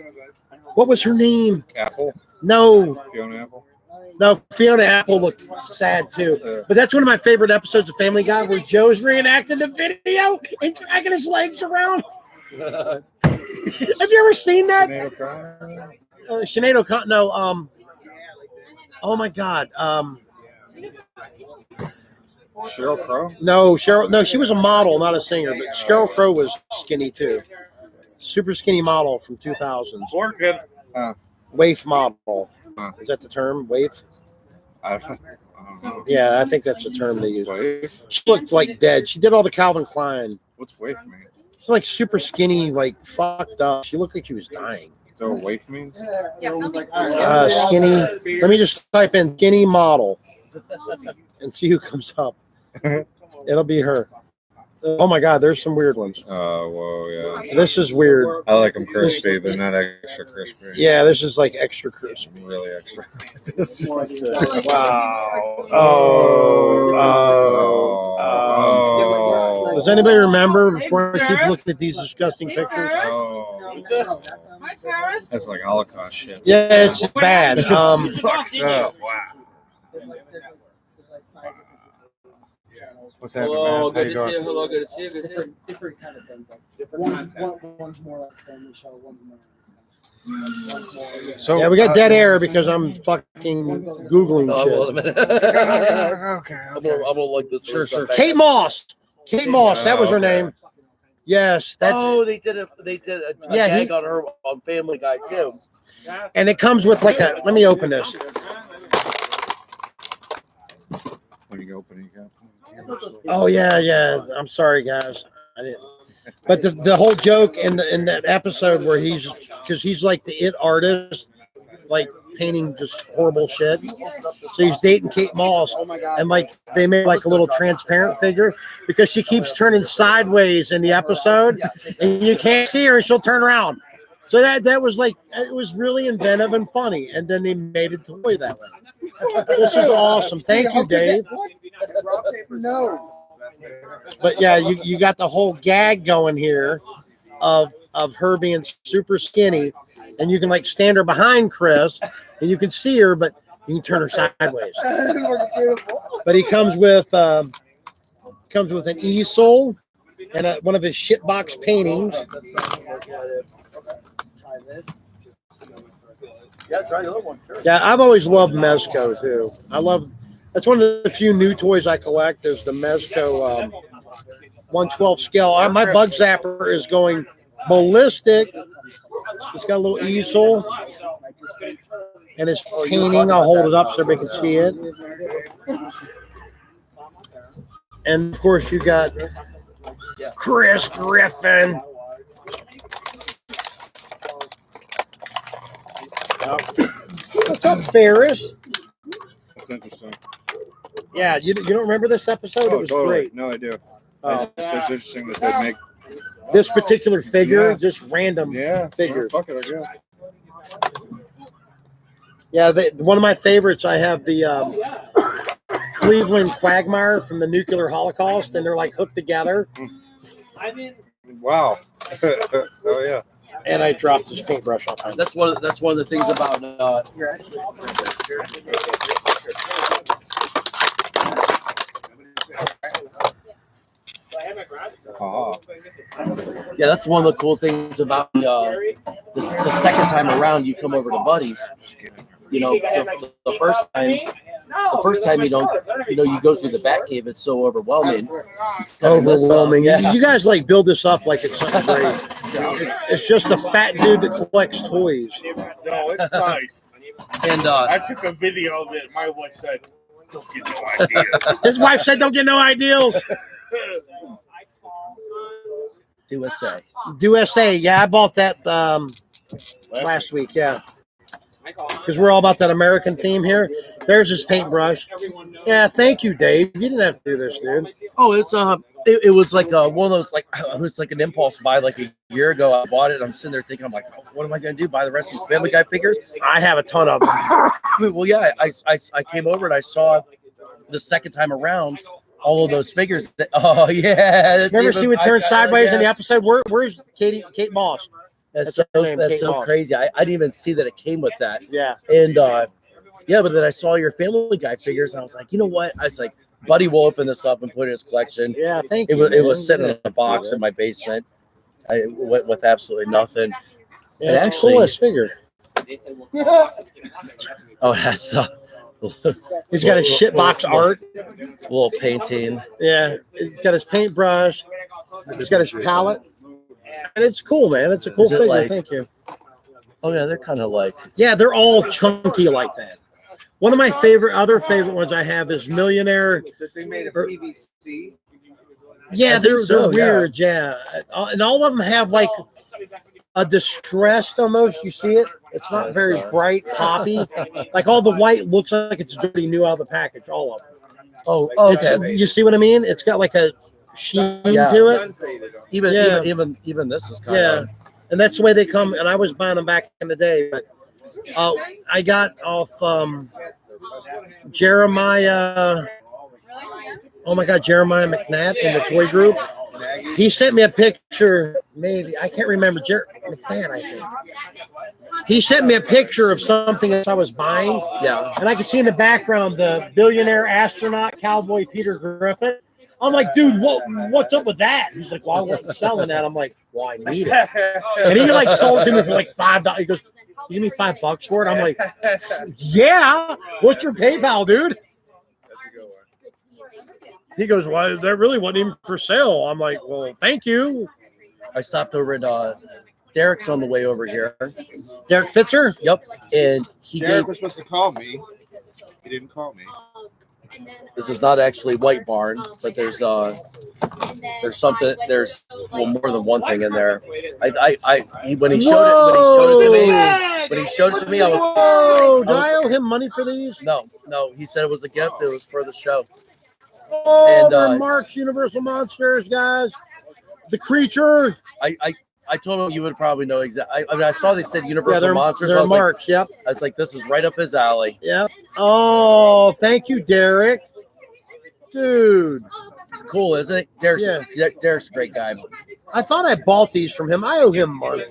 What was her name? Apple? No. Fiona Apple? No, Fiona Apple looked sad too. But that's one of my favorite episodes of Family Guy where Joe's reenacting the video and dragging his legs around. Have you ever seen that? Sinead O'Connor. No. Oh my God. Sheryl Crow? No, Cheryl. No, she was a model, not a singer. But Sheryl Crow was skinny too. Super skinny model from 2000s. Working. Waif model. Is that the term? Waif? I don't know. Yeah, I think that's the term they use. Waif? She looked like dead. She did all the Calvin Klein. What's waif mean? She's like super skinny, like fucked up. She looked like she was dying. Is know what waif means? Skinny. Let me just type in skinny model and see who comes up. It'll be her. Oh my God, there's some weird ones. Oh, whoa, yeah. This is weird. I like them crispy, but not extra crispy. Yeah, this is like extra crispy. Really extra. Wow. Does anybody remember before I keep looking at these disgusting pictures? That's like Holocaust shit. Yeah, it's bad. Fucks up. Wow. What's happening, Hello, man? How good you to see you. doing? Hello, good to see you. Good to see you. Different kind of things. One's more like family show. One's more. So Yeah, we got dead air because I'm fucking Googling Oh, well, a shit. minute. okay. I'm gonna like this. Sure, stuff sure. back Kate up. Moss. Kate Moss. That was her Okay. name. Yes, that's. Oh, they did a Yeah, gag on her on Family Guy too. And it comes with like a. Let me open this. When you open it, Oh yeah. I'm sorry, guys. I didn't. But the whole joke in that episode where he's like the it artist, like painting just horrible shit. So he's dating Kate Moss, and like they made like a little transparent figure because she keeps turning sideways in the episode, and you can't see her, and she'll turn around. So that was like it was really inventive and funny, and then they made a toy that way. This is awesome. Thank you, Dave. No. But yeah, you got the whole gag going here of her being super skinny, and you can like stand her behind Chris, and you can see her, but you can turn her sideways. But he comes with an easel and one of his shitbox paintings. Yeah, try the other one. Sure. Yeah, I've always loved Mezco too. That's one of the few new toys I collect is the Mezco 1/12 scale. My bug zapper is going ballistic. It's got a little easel and it's painting. I'll hold it up so everybody can see it. And of course you got Chris Griffin. What's up, Ferris? That's interesting. Yeah, you don't remember this episode? It was great. No, I do. Oh. It's interesting that they make. This particular figure, Yeah. just random figures. Fuck it, I guess. Yeah, one of my favorites. I have the Cleveland Quagmire from the nuclear Holocaust, and they're like hooked together. Wow. Oh yeah. And I dropped this paintbrush on time. That's one of the things about yeah, that's one of the cool things about the second time around you come over to Buddy's. You know, the first time you don't, you go through the Batcave. It's so overwhelming. Overwhelming. Yeah. You guys like build this up like it's something great. It's just a fat dude that collects toys. No, it's nice. And I took a video of it. My wife said, "Don't get no ideas." His wife said, "Don't get no ideals." do SA. Do SA. Yeah, I bought that last week. Yeah. Because we're all about that American theme here. There's his paintbrush. Yeah, thank you, Dave. You didn't have to do this, dude. Oh, it's it was like one of those it was like an impulse buy like a year ago. I bought it. I'm sitting there thinking, I'm like, oh, what am I gonna do? Buy the rest of these Family Guy figures? I have a ton of them. Well, yeah, I came over and I saw the second time around all of those figures. Oh yeah, that's Remember even- she would turn I- sideways in the yeah. episode? Where's Kate Moss? That's That's so her name, that's Kate so Moss. crazy. I didn't even see that it came with that. Yeah. And yeah, but then I saw your Family Guy figures and I was like, you know what? I was like, Buddy will open this up and put it in his collection. Yeah, thank It you. was it was man. sitting in a box in my basement. I went with absolutely nothing. Yeah, And it's a coolest figure. Oh, that's He's got his shitbox art. little painting. Yeah, he's got his paintbrush. He's got his palette. And it's cool, man. It's a cool Is it figure. like- Thank you. Oh yeah, they're kind of like Yeah, they're all chunky like that. One of my other favorite ones I have is Millionaire. They made a Or- PVC. Yeah, I think they're so, yeah. weird. Yeah. And all of them have like a distressed almost. You see it? It's not Yes, very bright, poppy. Like all the white looks like it's dirty new out of the package. All of it. Oh, It's, you see what I mean? It's got like a sheen Yeah. to it. Even Yeah. even this is kind Yeah, of and that's the way they come. And I was buying them back in the day, but I got off Jeremiah. Oh my God, Jeremiah McNatt in the toy group. He sent me a picture. Maybe I can't remember. McNatt, I think. He sent me a picture of something that I was buying, yeah. and I could see in the background the billionaire astronaut cowboy Peter Griffin. I'm like, dude, what's up with that? He's like, well, I wasn't selling that. I'm like, well, I need it. And he like sold it to me for like $5. He goes, you give me $5 for it? I'm like, yeah. What's your PayPal, dude? He goes, well, that really wasn't even for sale. I'm like, well, thank you. I stopped over at Derek's on the way over here. Derek Fitzer? Yep. And he Derek gave, was supposed to call me. He didn't call me. this is not actually White Barn, but there's something, there's more than one thing in there. When he showed it to me, I was Whoa, do I owe him money for these? no, he said it was a gift. It was for the show. Oh, And, they're Mark's Universal Monsters, guys. The creature. I told him you would probably know exactly. I mean, I saw they said Universal they're Monsters. They're I was Mark's, yep. I was like, this is right up his alley. Yep. Oh, thank you, Derek. Dude. Cool, isn't it? Derek's a great guy. I thought I bought these from him. I owe him money.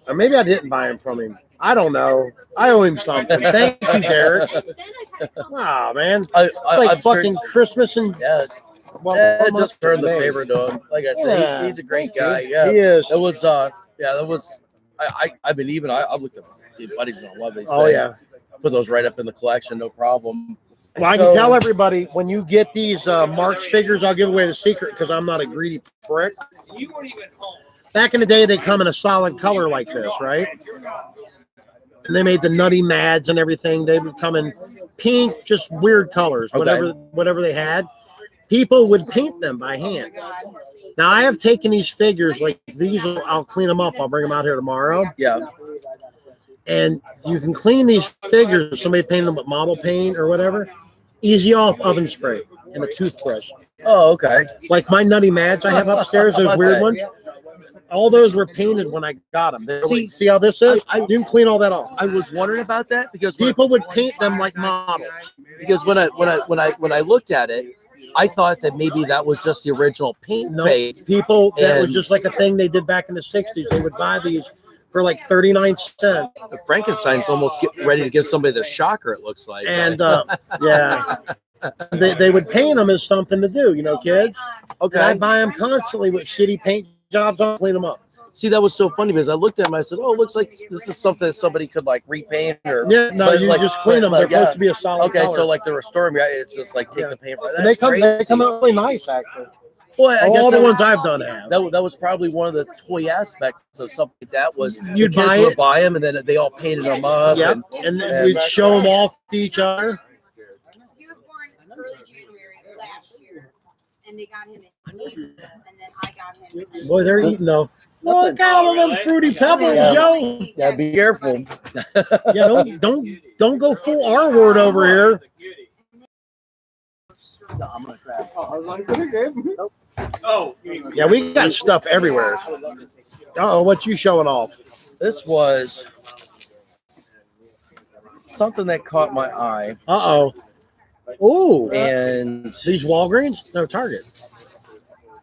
Or maybe I didn't buy them from him. I don't know. I owe him something. Thank you, Derek. Wow, man. It's like fucking Christmas and just turned the favor to him. Like I said, he's a great guy. Yeah, he is. It was that was I mean, even I looked at this. Dude, buddy's gonna love these Oh things. yeah. Put those right up in the collection, no problem. Well, I can tell everybody when you get these Mark's figures, I'll give away the secret because I'm not a greedy prick. Back in the day, they come in a solid color like this, right? And they made the Nutty Mads and everything. They would come in pink, just weird colors, whatever they had. People would paint them by hand. Now, I have taken these figures, like these, I'll clean them up. I'll bring them out here tomorrow. Yeah. And you can clean these figures. If somebody painted them with model paint or whatever. Easy off oven spray and a toothbrush. Oh, okay. Like my Nutty Mads I have upstairs, those weird ones. All those were painted when I got them. See how this is? You can clean all that off. I was wondering about that because people would paint them like models. Because when I looked at it, I thought that maybe that was just the original paint fade. People, that was just like a thing they did back in the 60s. They would buy these for like 39 cents. Frankenstein's almost ready to give somebody the shocker, it looks like. And yeah, they would paint them as something to do, kids. Okay. And I buy them constantly with shitty paint jobs on, clean them up. See, that was so funny because I looked at them, I said, oh, it looks like this is something that somebody could like repaint or. Yeah, no, you just clean them. They're supposed to be a solid Okay, color. so like the restoring, it's just like take the paint. And they come out really nice, actually. Well, I guess all the ones I've done have. That was probably one of the toy aspects of something like that was you'd the kids buy would it, buy them and then they all painted them up. Yep, and we'd show them off to each other. He was born early January last year, and they got him in June, and then I got him. Boy, they're eating though. Look at all of them fruity pebbles, yo. Yeah, be careful. Yeah, don't go full R word over here. No, I'm gonna grab. Oh, yeah, we got stuff everywhere. Oh, what you showing off? This was something that caught my eye. Uh-oh. Ooh. And these Walgreens? No, Target.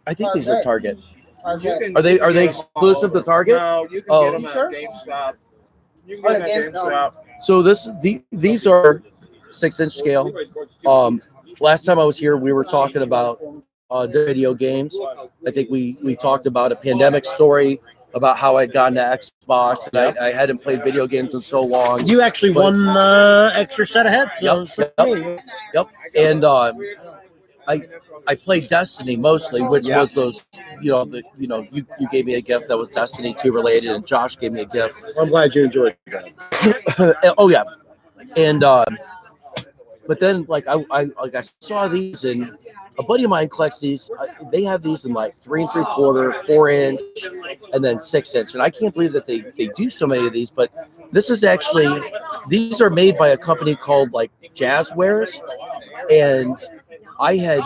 I think these are Target. Are they exclusive to Target? No, you can get them at GameStop. You can get them at GameStop. So these are 6-inch scale. Last time I was here, we were talking about video games. I think we talked about a pandemic story about how I'd gotten to Xbox and I hadn't played video games in so long. You actually won extra set of heads. Yep. And I played Destiny mostly, which was those, you gave me a gift that was Destiny 2 related, and Josh gave me a gift. I'm glad you enjoyed it. Oh yeah, and But then like I saw these, and a buddy of mine collects these. They have these in like 3 3/4, 4-inch, and then 6-inch. And I can't believe that they do so many of these. But this is actually, these are made by a company called like Jazzwares, and I had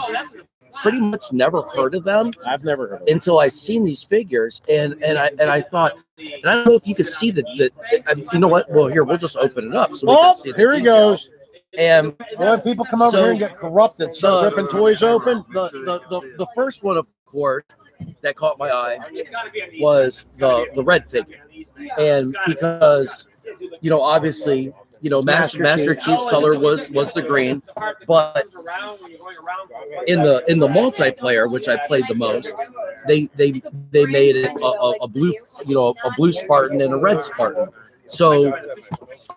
pretty much never heard of them. I've never heard of them. Until I seen these figures, and I thought, and I don't know if you could see you know what? Well, here, we'll just open it up so we can see the here he detail. goes. And when people come over here and get corrupted, start ripping toys open. The first one, of course, that caught my eye was the red figure, and because obviously Master Chief's color was the green, but in the multiplayer, which I played the most, they made it a blue a blue Spartan and a red Spartan. So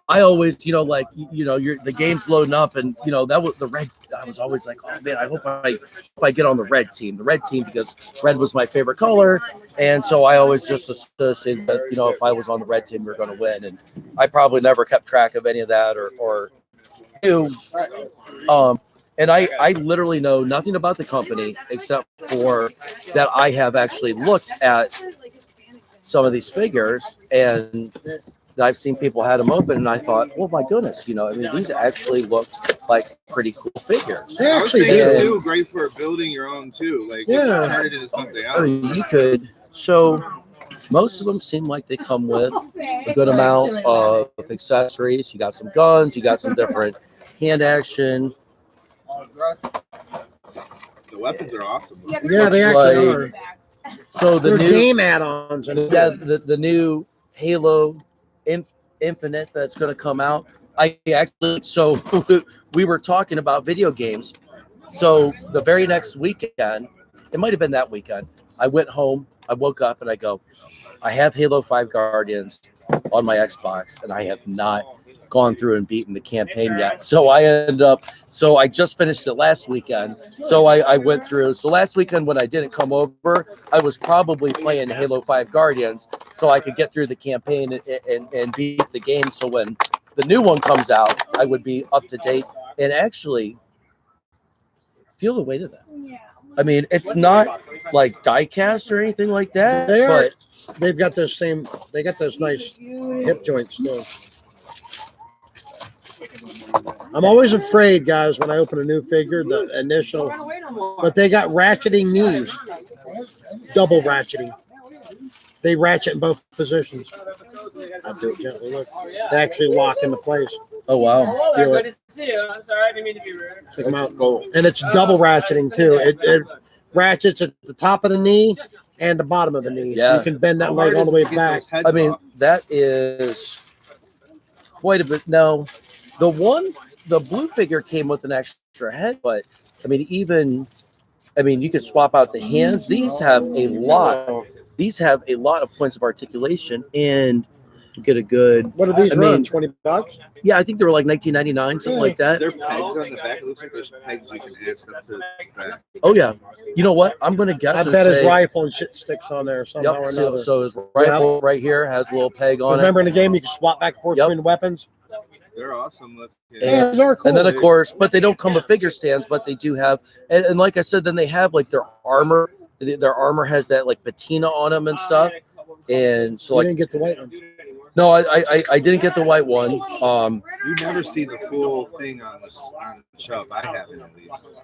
I always the game's loading up, and that was the red. I was always like, oh man, I hope I get on the red team because red was my favorite color, and so I always just associated that if I was on the red team, we were going to win, and I probably never kept track of any of that or knew. And I literally know nothing about the company except for that I have actually looked at some of these figures, and I've seen people had them open, and I thought, oh my goodness, these actually looked like pretty cool figures. I was thinking too, great for building your own too. Like turn it into something else. I mean, you could. So most of them seem like they come with a good amount of accessories. You got some guns, you got some different hand action. The weapons are awesome. Yeah, they actually are. So the They're new game add-ons. The new Halo Infinite that's going to come out. So we were talking about video games. So the very next weekend, it might have been that weekend, I went home, I woke up and I go, I have Halo 5 Guardians on my Xbox, and I have not gone through and beaten the campaign yet. So I just finished it last weekend. So I went through. So last weekend when I didn't come over, I was probably playing Halo 5 Guardians so I could get through the campaign and beat the game. So when the new one comes out, I would be up to date and actually feel the weight of that. I mean, it's not like die cast or anything like that. But they've got those nice hip joints still. I'm always afraid, guys, when I open a new figure, the initial, but they got ratcheting knees, double ratcheting. They ratchet in both positions. I do it gently. Look, they actually lock into place. Oh wow! Feel it. Check them out. And it's double ratcheting too. It ratchets at the top of the knee and the bottom of the knee. Yeah. So you can bend that leg all the way back. I mean, that is quite a bit. No, the blue figure came with an extra head, but I mean, you could swap out the hands. These have a lot. These have a lot of points of articulation, and you get a good. What are these run? $20? Yeah, I think they were like $19.99, something like that. Is there pegs on the back? It looks like there's pegs you can add stuff to the back. Oh yeah. You know what? I'm gonna guess. I bet his rifle and shit sticks on there somehow or another. So his rifle right here has a little peg on it. Remember in the game you can swap back and forth between the weapons? They're awesome. Yeah, those are cool. And then of course, but they don't come with figure stands, but they do have, and like I said, then they have like their armor. Their armor has that like patina on them and stuff. And so you didn't get the white one. No, I didn't get the white one. You never see the full thing on the shelf. I haven't at least.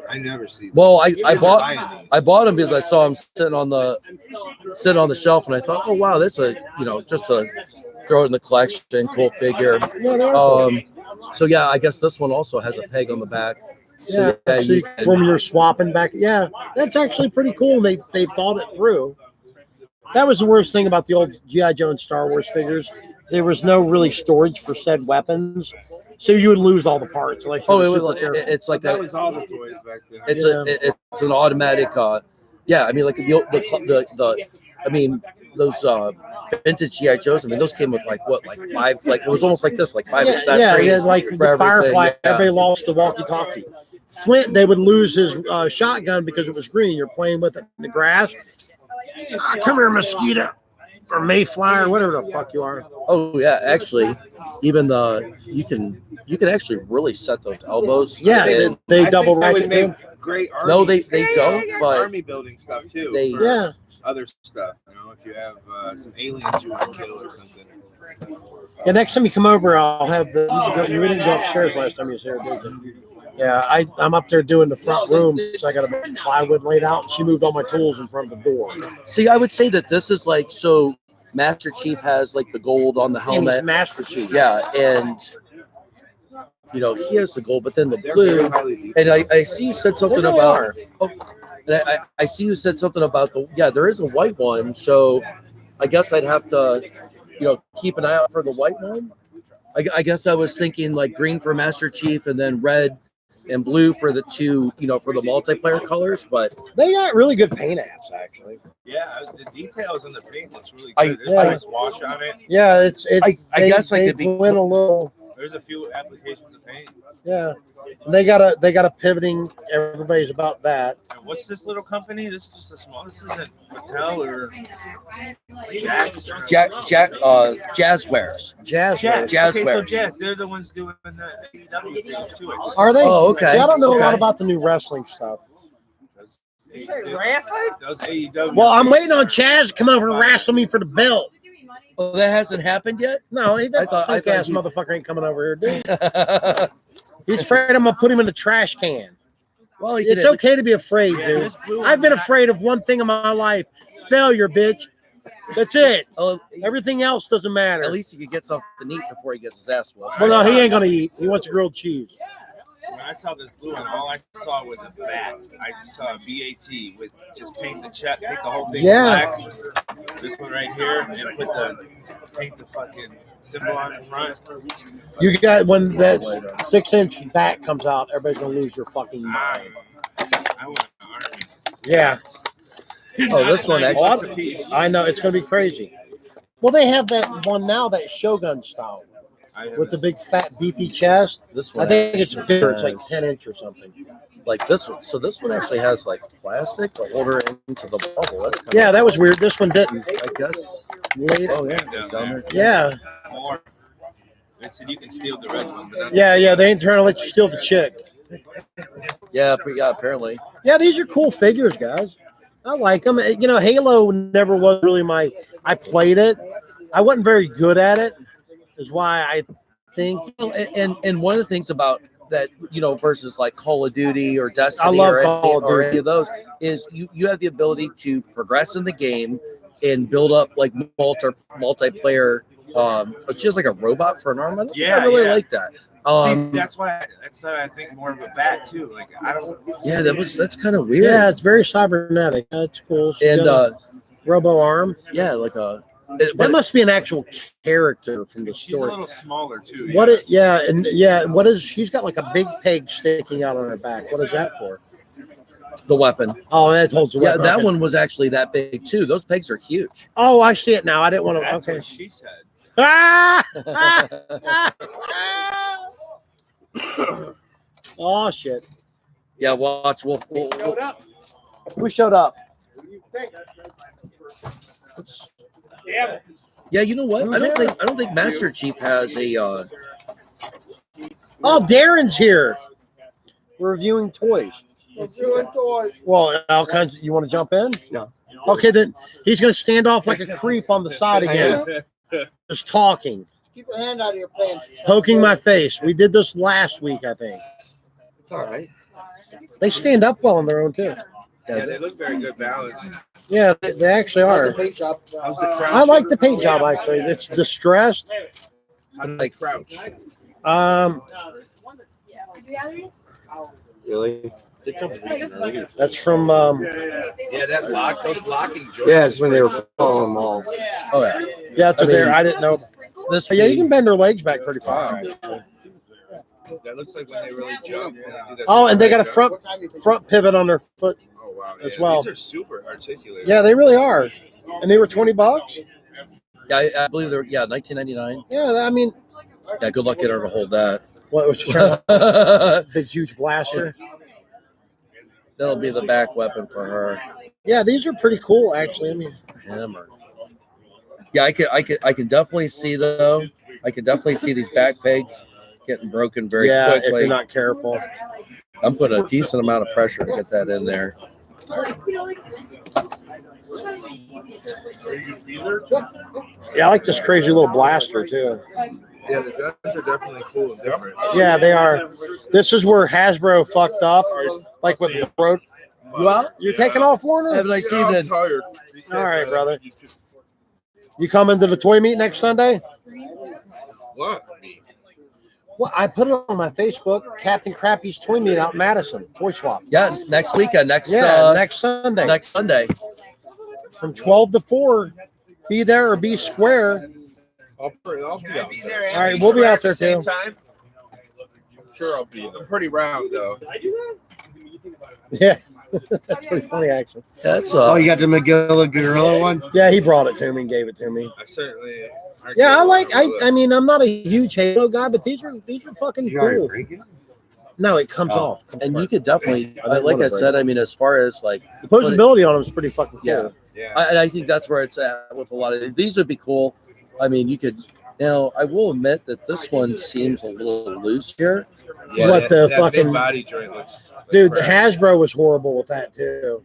I never see them. Well, I bought them because I saw them sitting on the shelf, and I thought, oh wow, that's just to throw it in the collection, cool figure. So yeah, I guess this one also has a peg on the back. So, from your swapping back, yeah, that's actually pretty cool. They thought it through. That was the worst thing about the old G.I. Joe and Star Wars figures. There was no really storage for said weapons, so you would lose all the parts. Like it's like that was all the toys back then. It's an automatic. Yeah, I mean like those vintage G.I. Joes. I mean those came with like 5, like it was almost like this, like 5 accessories. Yeah, like the Firefly. Yeah. Everybody lost the walkie-talkie. Flint, they would lose his shotgun because it was green. You're playing with it in the grass. Come here, mosquito. or Mayflower, whatever the fuck you are. Oh yeah, actually, even you can actually really set those elbows. Yeah, and they I double think that would ratchet make too. great army. No, they don't, but army building stuff too. they- for Yeah. other stuff. You know, if you have some aliens you want to kill or something. Yeah, next time you come over, I'll have the. You didn't go upstairs last time you was here, did you? Yeah, I'm up there doing the front room, so I got a bunch of plywood laid out. She moved all my tools in front of the door. see, I would say that this is like so. Master Chief has like the gold on the And he's helmet. Master Chief. Yeah, and he has the gold, but then the They're very blue. highly And I see you said something They really about. are. Oh, and I see you said something about the. Yeah, there is a white one, so I guess I'd have to, keep an eye out for the white one. I guess I was thinking like green for Master Chief and then red and blue for the two, for the multiplayer colors. But They got really good paint apps, actually. Yeah, the details in the paint looks really I- good. There's yeah. a nice wash on it. Yeah, it's. I guess I could be- went a little. There's a few applications of paint. Yeah, they got a pivoting. Everybody's about that. And what's this little company? This is just a small. This isn't Mattel or Jack's. Jazzwares. Jazz. Jazz Okay, so Wares. Jazz, they're the ones doing the AEW figures too. Are they? Oh, okay. Yeah, I don't know a lot Okay. about the new wrestling stuff. Does AEW? Well, I'm waiting on Chaz to come over and wrestle me for the belt. Oh, that hasn't happened yet. No, I that thought punk ass he- motherfucker ain't coming over here, dude. He's afraid I'm gonna put him in the trash can. Well, he It's can- okay to be afraid, Yeah, dude. this blue I've been one- afraid of one thing in my life: failure, bitch. That's it. Oh, Everything else doesn't matter. at least he could get something to eat before he gets his ass whooped. Well, no, he ain't gonna eat. He wants grilled cheese. When I saw this blue one, all I saw was a bat. I saw a BAT with just paint paint the whole thing Yeah. black. This one right here, and paint the fucking symbol on the front. You got when that 6-inch back comes out, everybody's gonna lose their fucking mind. I want an army. Yeah, Oh, this one actually. Well, It's a piece. I know it's gonna be crazy. Well, they have that one now, that Shogun style with the big fat beefy chest. This I one. think it's actually bigger. It's like has, 10-inch or something. like this one. So this one actually has like plastic to hold her into the bubble. That's kind Yeah, that was weird. This one didn't. I guess. Later. Oh yeah, Yeah. down there. Yeah, More. They said you can steal the red one, but not yeah. They ain't trying to let you steal the chick. Yeah, apparently. Yeah, these are cool figures, guys. I like them. You know, Halo never was really my. I played it. I wasn't very good at it. Is why I think. Well, and one of the things about that, versus like Call of Duty or Destiny love or, Call of or Duty. any of those, is you have the ability to progress in the game and build up like multiplayer. It's just like a robot for an arm. I really yeah. like that. See, that's why I think more of a bat too. Like I don't. Yeah, that's kind of weird. Yeah, it's very cybernetic. That's cool. She's And got a Robo arm. yeah, like a. That must be an actual character from the She's a story. little smaller too. What it? Yeah, and yeah. What is? She's got like a big peg sticking out on her back. What is that for? The weapon. Oh, that holds the Yeah, weapon. that Okay. one was actually that big too. Those pegs are huge. Oh, I see it now. I didn't want to. That's Okay. what she said. Ah! Oh shit! Yeah, watch. We'll Who showed up? yeah, you know what? Who's I don't there? think Master Chief has a. Oh, Darren's here. We're reviewing toys. Well, all kinds. You want to jump in? No. Okay, then he's going to stand off like a creep on the side again, just talking, Keep your hand out of your pants. poking my face. We did this last week, I think. It's all right. They stand up well on their own too. Yeah, they look very good balanced. Yeah, they actually How's are. the paint job? How's the crouch? I like the paint job actually. It's distressed. How do they crouch? Really? That's from. Yeah, those locking joints. Yeah, it's when they were following them all. Oh yeah. Yeah, it's there. I didn't know. This. But yeah, you can bend their legs back pretty far. Actually. That looks like when they really jump. When they do that Oh, and they got a jump. front pivot on their foot. Oh wow, as yeah, well. These are super articulated. Yeah, they really are. And they were $20. Yeah, I believe they're 1999. Yeah, I mean, Yeah, good luck getting her to hold that. what was you trying to big huge blaster? That'll be the back weapon for her. Yeah, these are pretty cool actually. I mean, Hammer. Yeah, I can definitely see though. I can definitely see these back pegs getting broken very yeah, if quickly. you're not careful. I'm putting a decent amount of pressure to get that in there. Yeah, I like this crazy little blaster too. Yeah, the guns are definitely cool and different. Yeah, they are. This is where Hasbro fucked up, like with the road. Well, You're taking off, Warner? have a nice I'm evening. tired. All right, brother. You coming to the toy meet next Sunday? What? Well, I put it on my Facebook. Captain Crappy's toy meet out in Madison, toy swap. Yes, next weekend, next Next Sunday, next Sunday. from 12 to 4. Be there or be square. I'll be out. All right, we'll be out there too. Time? I'm sure I'll be there. I'm pretty round though. Yeah, that's pretty funny actually. That's Oh, you got the McGilla Gorilla one? Yeah, he brought it to me and gave it to me. I certainly. Yeah, I like. I mean, I'm not a huge Halo guy, but these are fucking You already cool. break it? No, it comes Oh. off. and you could definitely, I didn't like wanna I said, I mean, as far as like The posability on them is pretty fucking cool. Yeah. Yeah. and I think that's where it's at with a lot of these. Would be cool. I mean, you could. Now, I will admit that this one seems a little loose here. Yeah, What the that fucking- big body joint looks. like Dude, the crap. Hasbro was horrible with that too.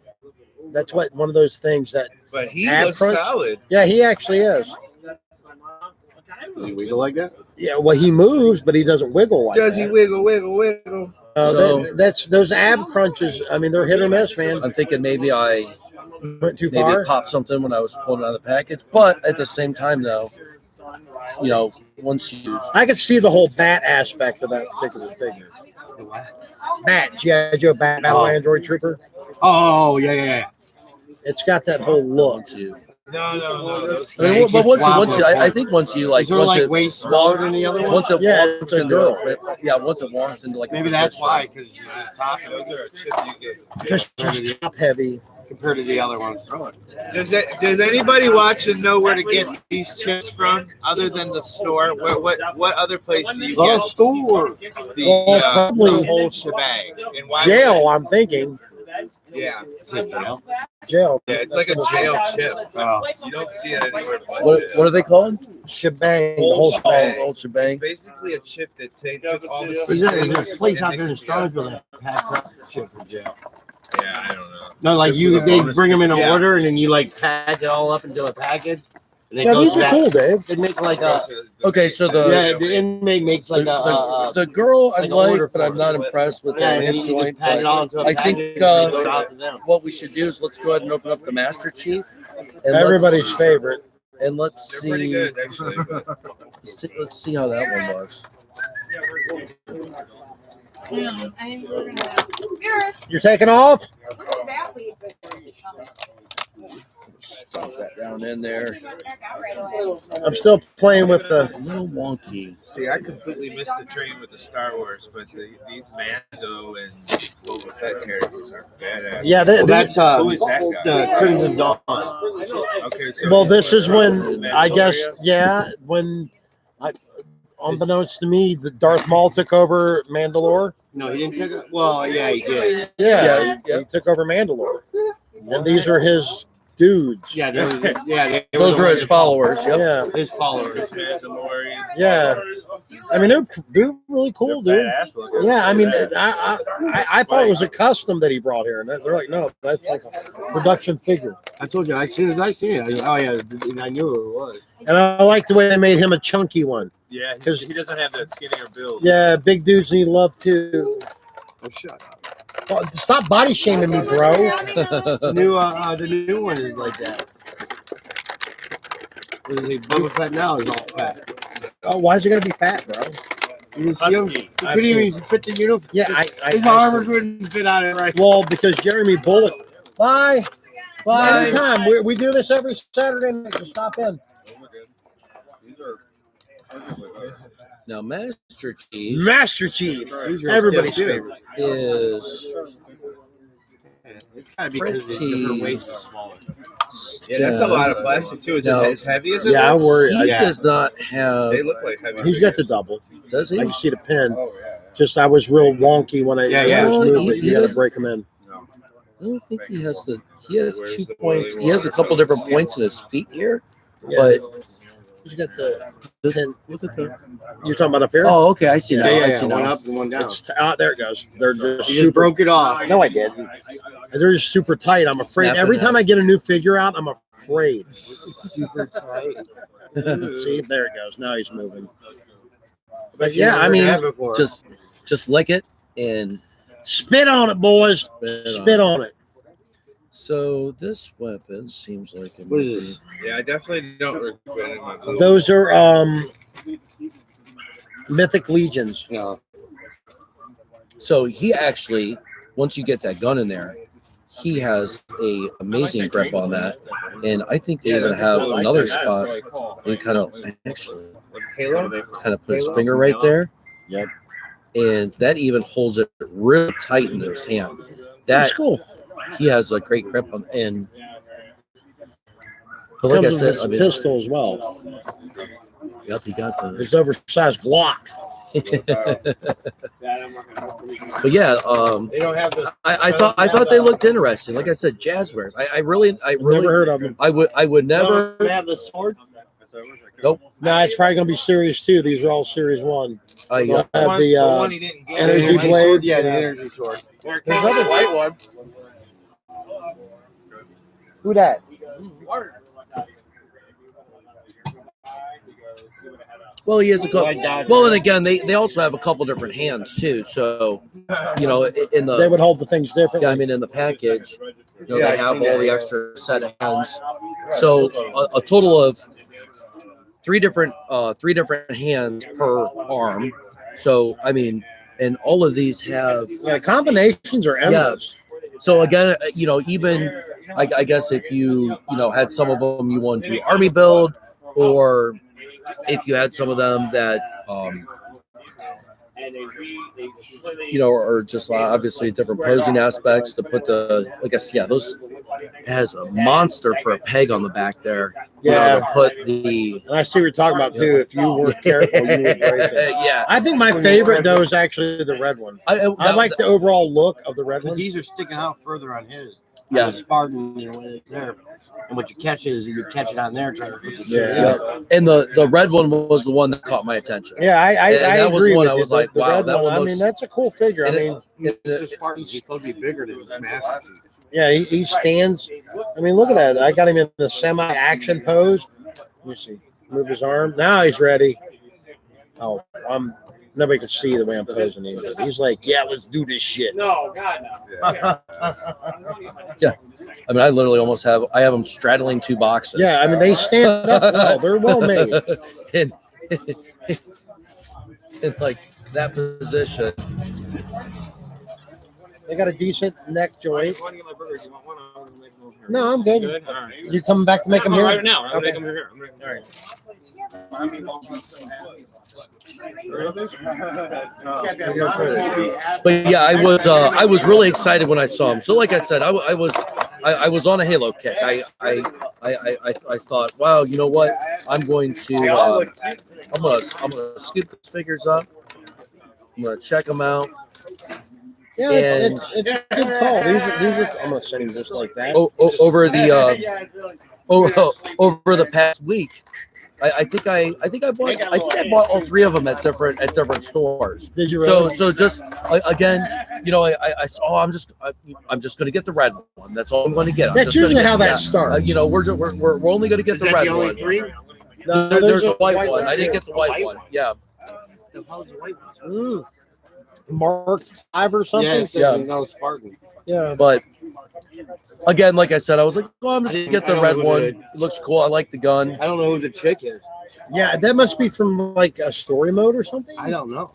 That's what one of those things that. But he ab looks crunch- solid. Yeah, he actually is. Does he wiggle like that? Yeah, well, he moves, but he doesn't wiggle like Does he that. wiggle? So- That's those ab crunches. I mean, they're hit or miss, man. I'm thinking maybe I Went too maybe far. popped something when I was pulling out of the package, but at the same time, though, you know, once you I could see the whole bat aspect of that particular figure. Bat, G.I. Joe Bat, Battle Oh. Android Trooper. Oh, yeah. It's got that whole look. once you. No. Those, I mean, Yeah, but once wow, I think once you like Is there once like it way smaller than the other one? once it Yeah, walks it's a into girl. yeah, once it walks into like a Maybe that's position. why, because it's top those are a chip you get. Because she's top heavy. compared to the other ones. Does anybody watching know where to get these chips from other than the store? What other place do you The get store. Well, probably the whole shebang? And why? Jail, I'm thinking. Yeah. Jail. Yeah, it's like a jail chip. Oh. You don't see it anywhere but What are they called? Shebang. The whole shebang. Old shebang. It's basically a chip that took all the There's a place and out there in mixed it together. Strongsville that packs up shit for jail. Yeah, I don't know. No, like you, they bring them in an Yeah. order, and then you like pack it all up into a package. And it Yeah, goes these to are that. cool, Dave. They make like a Okay, so yeah. the The inmate makes like the girl I like a order like, but I'm form. not impressed with yeah, the and hip you just joint. pack it But all into a I package. think, and go it out to them. what we should do is let's go ahead and open up the Master Chief. And Everybody's favorite. And let's They're see. pretty good, actually. But Let's see how that one works. You're taking off? Stuff that down in there. I'm still playing with the. A little wonky. see, I completely missed the train with the Star Wars, but these Mando and Boba Fett characters are badass. Yeah, Well, that's Who is that guy? the Crimson Dawn. Okay, so well, he's this like is when I guess, Mandalorian? yeah, when unbeknownst to me, the Darth Maul took over Mandalore. No, he didn't take it. Well, yeah, he did. Yeah, Yeah. he took over Mandalore, and these are his dudes. Yeah, they were, yeah, they Those the were his followers. Yep. Yeah, His followers. Mandalorian. yeah. I mean, they're really cool, dude. Yeah, I mean, I thought it was a custom that he brought here, and they're like, no, that's like a production figure. I told you, as soon as I seen it, I go, oh yeah, and I knew who it was. And I like the way they made him a chunky one. Yeah, Because- he doesn't have that skinnier build. Yeah, big dudes need love too. Oh, shut up. Oh, stop body shaming me, bro. The new one is like that. What is he? Boba Fett now is all fat. Oh, why is he gonna be fat, bro? You see him? He couldn't even fit the uniform. Yeah, His armor couldn't fit on it right. Well, because Jeremy Bullock. Bye. Bye. Anytime. We do this every Saturday night. So stop in. These are. Now, Master Chief Master Chief. These are Everybody's stiff, too. favorite. is It's gotta be because her waist is smaller. Yeah, that's a lot of plastic too. Is No. it as heavy as it Yeah, I looks? worry. he Yeah. does not have. They look like heavy. He's got the figures. double. Does he? I can see the pin. Oh yeah. Just I was real wonky when I Yeah. first moved it. He You got to does- break them in. I don't think he has the. He has Where's 2 the points. boiling He has a water couple supposed different to points in his feet here. Yeah. But You got the. look at the. You're talking about up here? Oh, okay, I see now. Yeah, I see one now. up and one down. There it goes. They're just You super. just broke it off. No, I didn't. They're just super tight. I'm afraid. Snapping Every it. time I get a new figure out, I'm afraid. Super tight. See, there it goes. Now he's moving. But yeah, I mean, Just lick it and spit on it, boys. Spit on it. So this weapon seems like it What might is this? Yeah, I definitely don't regret it. My blue. Those are Mythic Legions. No. So he actually, once you get that gun in there, he has a amazing grip on that, and I think they even have another spot and kind of actually Halo? kind of put his finger right there. Yep. And that even holds it really tight in his hand. That's That cool. he has a great grip on, and but like I Comes said, with I mean, pistol as well. yep, he got the. It's oversized Glock. But yeah, They don't have the. I thought they looked interesting. Like I said, Jazzwares. I really Never heard of them. I would never. They have the sword. Nope. No, it's probably gonna be Series 2. These are all Series 1. Yeah. They'll have the one he didn't get. energy The blade. sword, yeah, the energy sword. There's other white one. Who that? Well, he has a couple. Well, and again, they also have a couple different hands too. So, in They the would hold the things differently. yeah, I mean, in the package, they have all the extra set of hands. So a total of three different hands per arm. So I mean, and all of these have Yeah, combinations are endless. So again, even I guess if you had some of them you want to do army build, or if you had some of them that or just obviously different posing aspects to put those has a monster for a peg on the back there. Yeah. To put the And I see what you're talking about too. If you weren't careful, you would break it. yeah. I think my favorite though is actually the red one. I like the overall look of the red one. These are sticking out further on his. Yeah. On the Spartan, when it's there. And what you catch is you catch it on there trying to put the Yeah. And the red one was the one that caught my attention. Yeah, I that was agree the one with I you. was like, The wow, red that one I looks. mean, that's a cool figure. I and mean, The Spartan, he's supposed to be bigger than his master. yeah, he stands. I mean, look at that. I got him in the semi-action pose. Let me see. Move his arm. Now he's ready. Oh, nobody can see the way I'm posing him. But he's like, yeah, let's do this shit. No, God, no. Yeah. I mean, I literally almost have them straddling two boxes. Yeah, I mean, they stand up well. They're well made. in like that position. They got a decent neck joint. You want to get my burger? You want one? I'm gonna make them over here. No, I'm good. Good? All right. You coming back to make them I'm here? right now. I'm gonna Okay. make them here. I'm gonna- All right. But yeah, I was really excited when I saw him. So like I said, I was on a Halo kick. I thought, wow, you know what? I'm going to I'm gonna scoop these figures up. I'm gonna check them out. Yeah, And- it's a good call. These are. I'm gonna send him just like that. Over the past week, I think I bought all three of them at different stores. Did you really? So just again, I'm just gonna get the red one. That's all I'm gonna get. I'm That's just gonna usually get- how that yeah. starts. We're only gonna get Is the that red the only one. three? No, There's a white one. I didn't get the white one. Yeah. The hell's the white one? Mark 5 or something. Yeah, it says Yeah. no Spartan. Yeah. But again, like I said, I was like, oh, I'm just gonna get the I don't red know one. who It looks cool. I like the gun. I don't know who the chick is. Yeah, that must be from like a story mode or something. I don't know.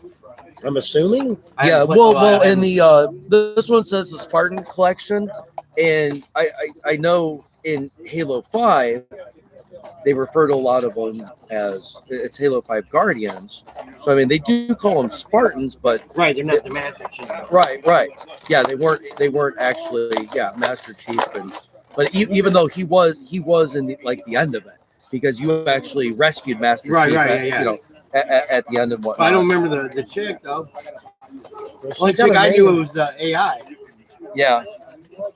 I'm assuming. I Yeah, haven't played- well, I in the this one says the Spartan collection, and I know in Halo 5 they refer to a lot of them as it's Halo 5 Guardians. So I mean they do call them Spartans, but right, they're not the Master Chief. right, yeah, they weren't actually Master Chief, but even though he was in the end of it because you actually rescued Master Chief, at the end of what. But I don't remember the chick though. Only got chick a I name. knew was the AI. Yeah,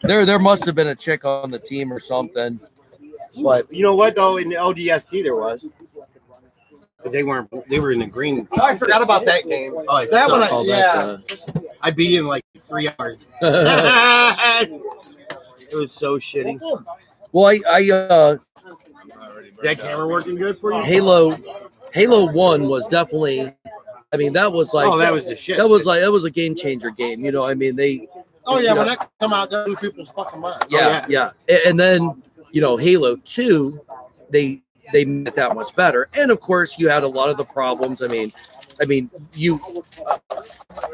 there must have been a chick on the team or something. But you know what though? In the ODST there was. But they weren't. They were in the green. Oh, I forgot about that game. Oh, That one, Oh, yeah. I beat him like 3 hours. It was so shitty. Well, I Is that camera working good for you? Halo 1 was definitely, I mean, that was like, Oh, that was the shit. that was a game changer game. You know, I mean, they, Oh yeah, you when know, that come out, that blew people's fucking mind. yeah. And then, you know, Halo 2, they made it that much better. And of course, you had a lot of the problems. I mean, you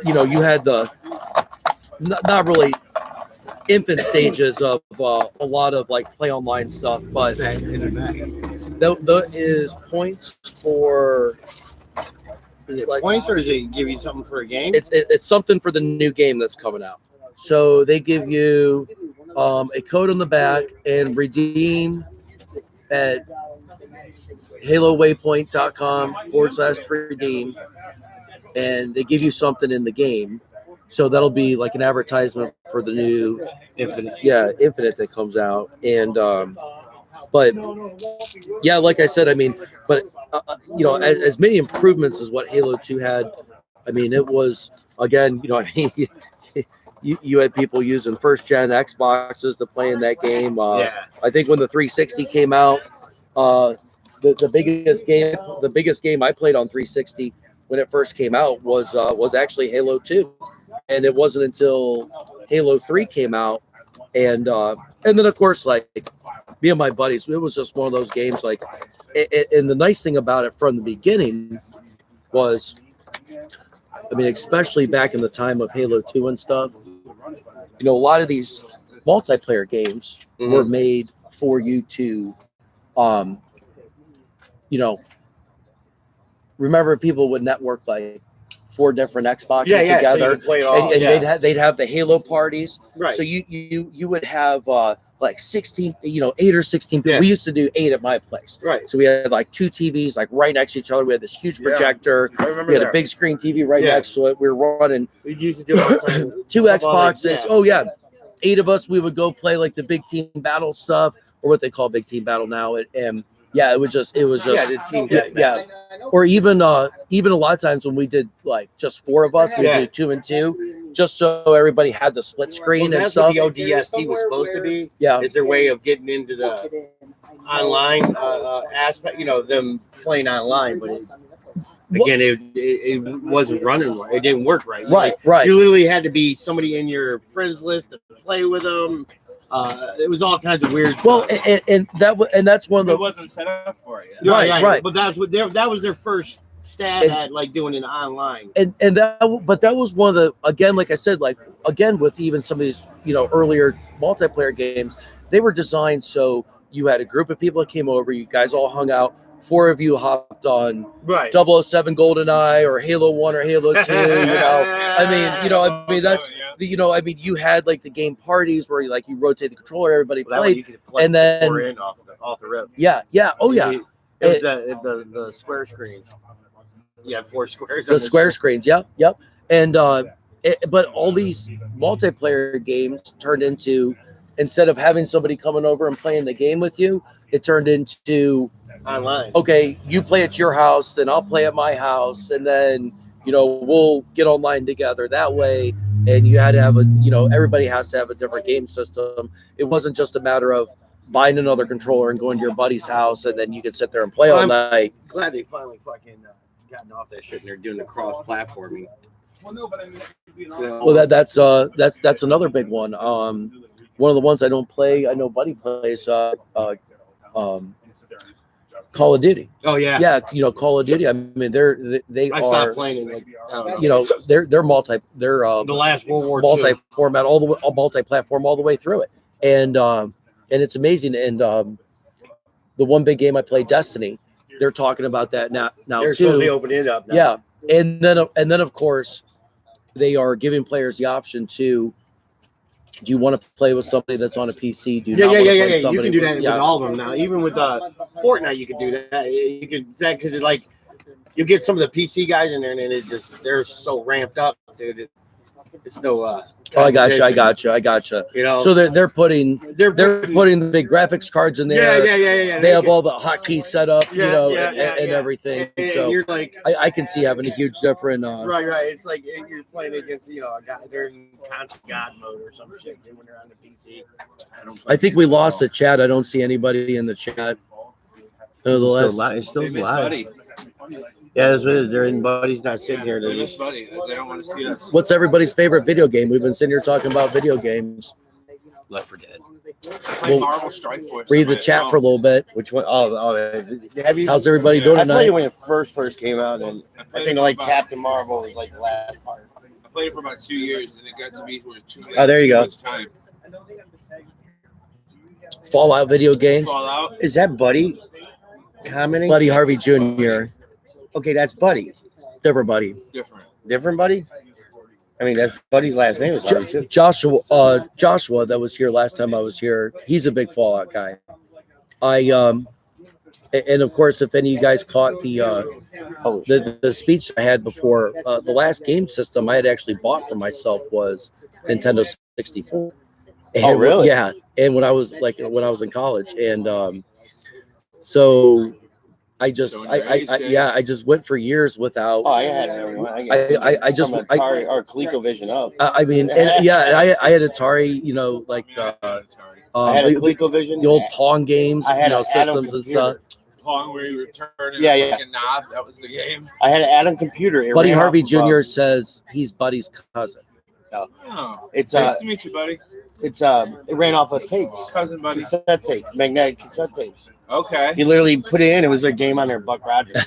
you had the not really infant stages of a lot of like play online stuff, but that is points for. Is it like, points or does it give you something for a game? It's something for the new game that's coming out. So they give you a code on the back and redeem at halowaypoint.com/redeem, and they give you something in the game. So that'll be like an advertisement for the new Infinite that comes out. And but yeah, like I said, I mean, but you know, as many improvements as what Halo 2 had, I mean, it was, again, you know, I mean, you had people using first gen Xboxes to play in that game. I think when the 360 came out, the biggest game I played on 360 when it first came out was actually Halo 2, and it wasn't until Halo 3 came out, and then of course, like, me and my buddies, it was just one of those games. Like, and the nice thing about it from the beginning was, I mean, especially back in the time of Halo 2 and stuff, you know, a lot of these multiplayer games were made for you to, you know, remember people would network like 4 different Xboxes together, so you can play it all, and they'd have the Halo parties. Right. So you would have like 16, you know, 8 or 16 people. Yeah. We used to do 8 at my place. Right. So we had like 2 TVs like right next to each other. We had this huge projector. I remember We had that. a big screen TV right next to it. We were running We used to do it all the time. 2 Xboxes. Oh yeah. 8 of us, we would go play like the big team battle stuff, or what they call big team battle now. And yeah, it was just the team yeah. Or even a lot of times when we did like just 4 of us, we Yeah. do 2 and 2, just so everybody had the split screen and That's stuff. what the ODST was supposed to be. Yeah. Is their way of getting into the online aspect, you know, them playing online, but it wasn't running right. It didn't work right. Right. You literally had to be somebody in your friends list to play with them. It was all kinds of weird Well, stuff. and that's one of the. It wasn't set up for it. Right. But that was their first stat at like doing it online. And that was one of the, again, like I said, like again with even some of these, you know, earlier multiplayer games, they were designed so you had a group of people that came over, you guys all hung out, 4 of you hopped on Right. 007 GoldenEye or Halo 1 or Halo 2, you know. I mean, that's you know, I mean, you had like the game parties where you rotate the controller, everybody That one played, you could play and then 4 in off the rip. yeah, oh yeah, It was the square screens. You had 4 squares. the square screens, yep, and but all these multiplayer games turned into, instead of having somebody coming over and playing the game with you, it turned into online. Okay, you play at your house, then I'll play at my house, and then, you know, we'll get online together that way. And you had to have everybody has to have a different game system. It wasn't just a matter of buying another controller and going to your buddy's house, and then you could sit there and play all night. Glad they finally fucking gotten off that shit and they're doing the cross platforming. Well, that's another big one. One of the ones I don't play, I know Buddy plays Call of Duty. Oh yeah. Yeah, you know, Call of Duty. I mean, they I are, stopped playing it. you know, they're the last World War II. multi-format all the way, multi-platform all the way through it, and it's amazing. And the one big game I played, Destiny, they're talking about that now They're too. supposed to open it up now. Yeah, and then of course they are giving players the option to. Do you want to play with somebody that's on a PC? Do you not want to play You somebody can do that with, with all of them now. Even with Fortnite, you can do that. You could that because like you get some of the PC guys in there, and they're so ramped up, dude. It's no. Oh, I got you. I competition. got you. You know. So they're putting they're putting the big graphics cards in there. Yeah. They have all the hotkeys set up, you Yeah, know, yeah, and, yeah, and yeah. everything. And So you're like, I can see having a huge difference. right. It's like you're playing against, a guy. They're in constant God mode or some shit when they're on the PC. I think we lost the chat. I don't see anybody in the chat. No, the last, It's still They miss live. Buddy. Yeah, that's what it is. They're Buddy's not sitting here. They miss Buddy. They don't want to see us. what's everybody's favorite video game? We've been sitting here talking about video games. Left 4 Dead. Play Marvel Strike Force. Read the chat for a little bit. Which one? Oh, have you? How's everybody doing I played tonight? it when it first came out, and I think like Captain Marvel was like the last part. I played it for about 2 years, and it got to be where too many. Oh, there you go. Time. Fallout video games. Fallout. Is that Buddy commenting? Buddy Harvey Jr. Okay, that's Buddy. Different Buddy. Different Buddy? I mean, that's Buddy's last name is Buddy too. Joshua that was here last time I was here. He's a big Fallout guy. And of course, if any of you guys caught the speech I had before, the last game system I had actually bought for myself was Nintendo 64. And Oh, really? Yeah. And when I was in college, and so I just I just went for years without. Oh, I had everyone. I just from Atari or ColecoVision up. I mean, and yeah, I had Atari, you know, like I had a ColecoVision. the old Pong games, I had you know, an Atom systems and stuff. Pong where you were turning Yeah, a yeah. fucking knob. That was the game. I had an Atom computer. It Buddy ran Harvey off of, Jr. says he's Buddy's cousin. Oh, It's nice to meet you, buddy. it ran off of tapes, Cousin, buddy. cassette tape, magnetic cassette tapes. Okay. You literally put it in. It was a game on there, Buck Rogers,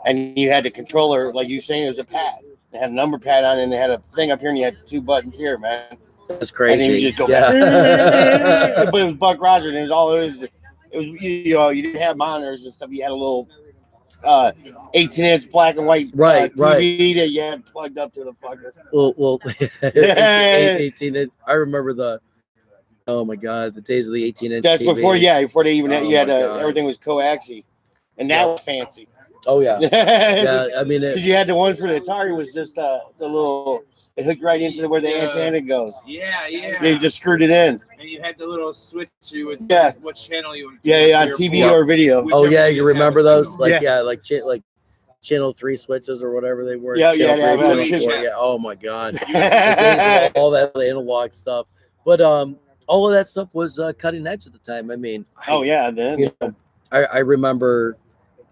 and you had the controller, like you saying, it was a pad. It had a number pad on it, and it had a thing up here, and you had 2 buttons here, man. That's And then crazy. you just go Yeah. back. But it was Buck Rogers, and it was all it was. It was you didn't have monitors and stuff. You had a little 18-inch black and white Right, TV that you had plugged up to the fucker. well, 18. I remember oh my god, the days of the 18-inch. That's TV. before they even had, Oh you had my God. everything was coaxial, and that was fancy. Oh yeah, yeah. I mean, Because you had the one for the Atari was just the little, it hooked right into where the antenna goes. Yeah. They just screwed it in. And you had the little switch with Yeah. what channel you would. Yeah, on TV or video. oh yeah, you remember those? Like Yeah. like channel 3 switches or whatever they were. Yeah, Channel yeah, 3, yeah, channel yeah. 4, yeah. Oh my god, The days of all that analog stuff. But all of that stuff was cutting edge at the time. I mean, Oh yeah, then. you know, I remember,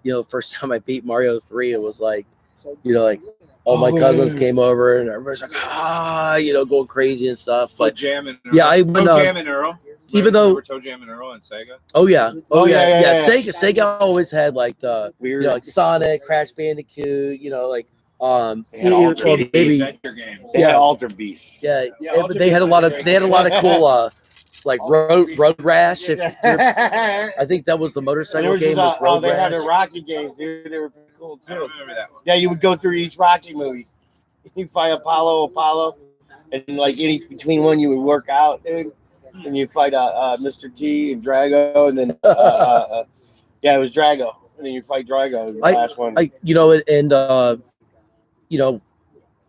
you know, the first time I beat Mario 3, it was like, you know, like all my cousins came over and everybody's like, you know, going crazy and stuff. But But Jam and Earl. yeah, I went Toe Jam and Earl. even though- Remember Toe Jam and Earl and Sega. oh yeah, yeah. Sega always had like the Weird. you know, like Sonic, Crash Bandicoot, you know, like They had Alter or Beast. maybe Adventure games. They had Alter Beast. yeah, Yeah, but they had a lot of cool like road rash. If I think that was the And motorcycle there was game. just, Was Road they had the Rash. Rocky games, dude. They were pretty cool I too. remember that one. Yeah, you would go through each Rocky movie. You fight Apollo, and like any between one you would work out, dude. And you fight Mr. T and Drago, and then yeah, it was Drago, and then you fight Drago. The last one. You know, and you know,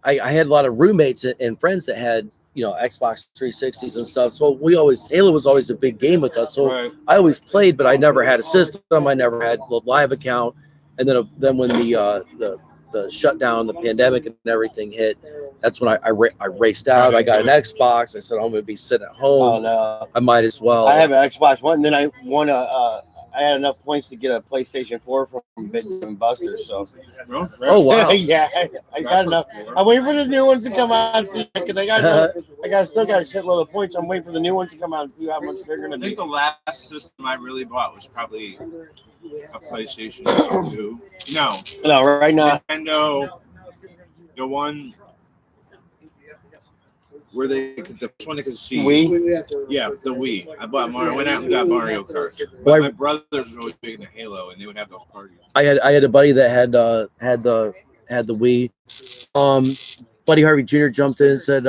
I had a lot of roommates and friends that had, you know, Xbox 360s and stuff. So Halo was always a big game with us. So Right. I always played, but I never had a system. I never had a live account. And then when the shutdown, the pandemic and everything hit, that's when I raced out. I got an Xbox. I said, I'm going to be sitting at Oh home. no! I might as well. I have an Xbox One, and then I won I had enough points to get a PlayStation 4 from Big and Buster. So Oh, wow. yeah, I got enough. I'm waiting for the new ones to come out and see, because I still got a shitload of points. I'm waiting for the new ones to come out and see how much they're gonna I be. think the last system I really bought was probably a PlayStation 2. No, No, right now. Nintendo. The one where the first one they could see. Wii? Yeah, the Wii. I went out and got Mario Kart. Well, My brothers were always big into Halo, and they would have those parties. I had a buddy that had the Wii. Buddy Harvey Jr. jumped in and said,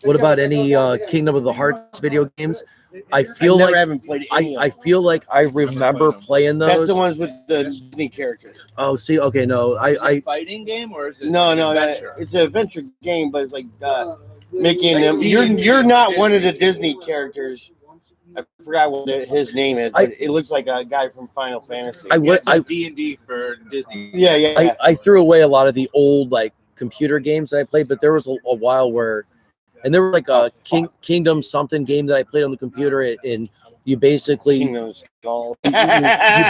"What about any Kingdom of the Hearts video games?" I feel never like haven't played any. I feel like I remember playing That's those. the ones with the Disney characters. Oh, see, okay, no, Is it a fighting game or is it No, an no, adventure? it's an adventure game, but it's like Mickey and them. D&D You're not or one of the Disney. Disney characters. I forgot what his name is, but it looks like a guy from Final Fantasy. D&D for Disney. Yeah, yeah. I threw away a lot of the old like computer games that I played, but there was a while where, and there were like a Kingdom something game that I played on the computer, and you basically Kingdom Skull. you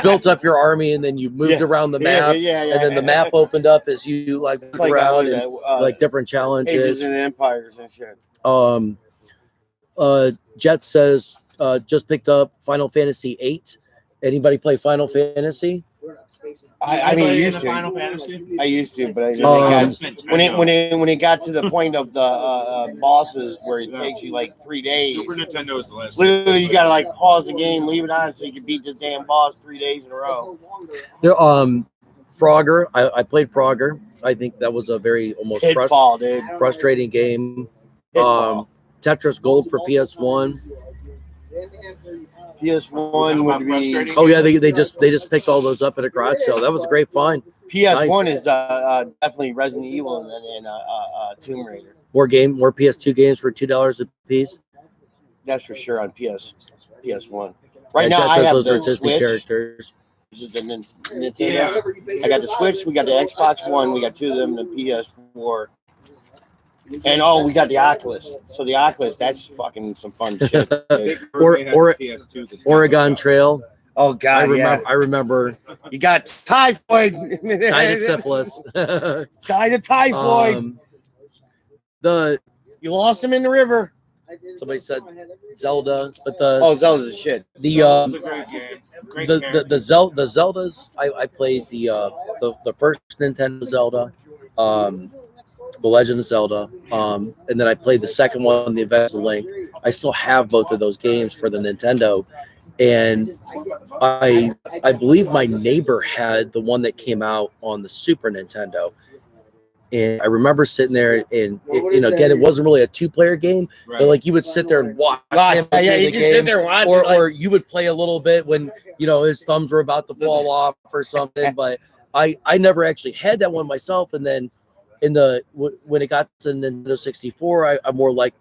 built up your army, and then you moved around the map, and then the map opened up as you like moved like around and, like different Ages challenges. and Empires and shit. Jet says just picked up Final Fantasy VIII. Anybody play Final Fantasy? I mean, used to. Final Fantasy? I used to, but when it got to the point of the bosses where it takes you like 3 days. Super Nintendo is the last. Literally, you gotta like pause the game, leave it on, so you can beat this damn boss 3 days in a row. There, Frogger. I played Frogger. I think that was a very almost Pitfall, dude. frustrating game. Pitfall. Tetris Gold for PS1. PS1 would be. Oh yeah, they just picked all those up at a garage sale. That was a great find. PS1 Nice. is definitely Resident Evil and Tomb Raider. More PS2 games for $2 a piece. That's for sure on PS1. Right Yeah, now, Jet I says have those the are Disney Switch. characters. Which is the Nintendo. I got the Switch. We got the Xbox One. We got two of them. The PS4. And we got the Oculus. So the Oculus, that's fucking some fun shit. Oregon Trail. Oh God, I remember. You got typhoid. Died of syphilis. Died of typhoid. You lost him in the river. Somebody said Zelda, but Zelda's a shit. The Zeldas. I played the first Nintendo Zelda. The Legend of Zelda, and then I played the second one, The Adventures of Link. I still have both of those games for the Nintendo, and I believe my neighbor had the one that came out on the Super Nintendo. And I remember sitting there, and again, it wasn't really a two-player game, but like you would sit there and watch him play the game, or you would play a little bit when his thumbs were about to fall off or something. But I never actually had that one myself, and then. When it got to Nintendo 64, I more like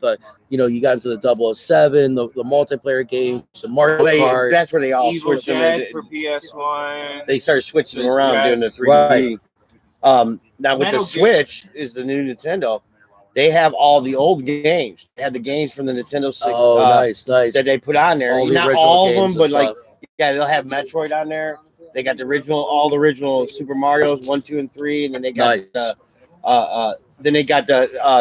you got into the 007, the multiplayer games, the Mario Kart. That's where they all Evil switched them. Dead for PS1. They started switching There's around doing the 3D. Right. Now with the Metal Switch is the new Nintendo. They have all the old games. They have the games from the Nintendo 6. Oh, nice. That they put on there. All the Not original all of them, games but and like stuff. they'll have Metroid on there. They got all the original Super Mario's 1, 2, and 3, and then they got Nice. the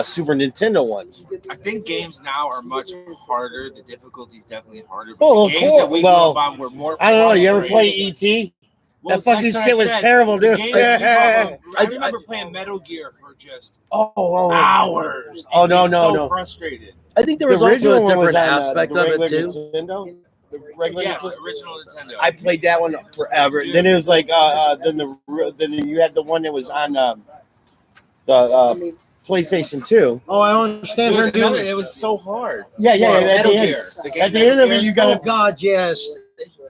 Super Nintendo ones. I think games now are much harder. The difficulty is definitely harder. But Oh, the of games course. that we Well, grew up on were more. I don't know. You ever play frustrating. E.T.? Well, That fucking that's what shit I was said. terrible, The dude. games that we grew up on- I remember playing Metal Gear for just hours. Oh, and no, being no, so no. frustrated. I think there The was also original a one different was on, aspect the of it regular too. Nintendo. The regular Yes, Nintendo. original Nintendo. I played that one forever. Dude. Then it was like then you had the one that was on the PlayStation 2. Oh, I understand her Dude, doing it was so hard. Yeah. At Metal the end, Gear. The game at the end of Metal it, Gear. you Oh got God, yes.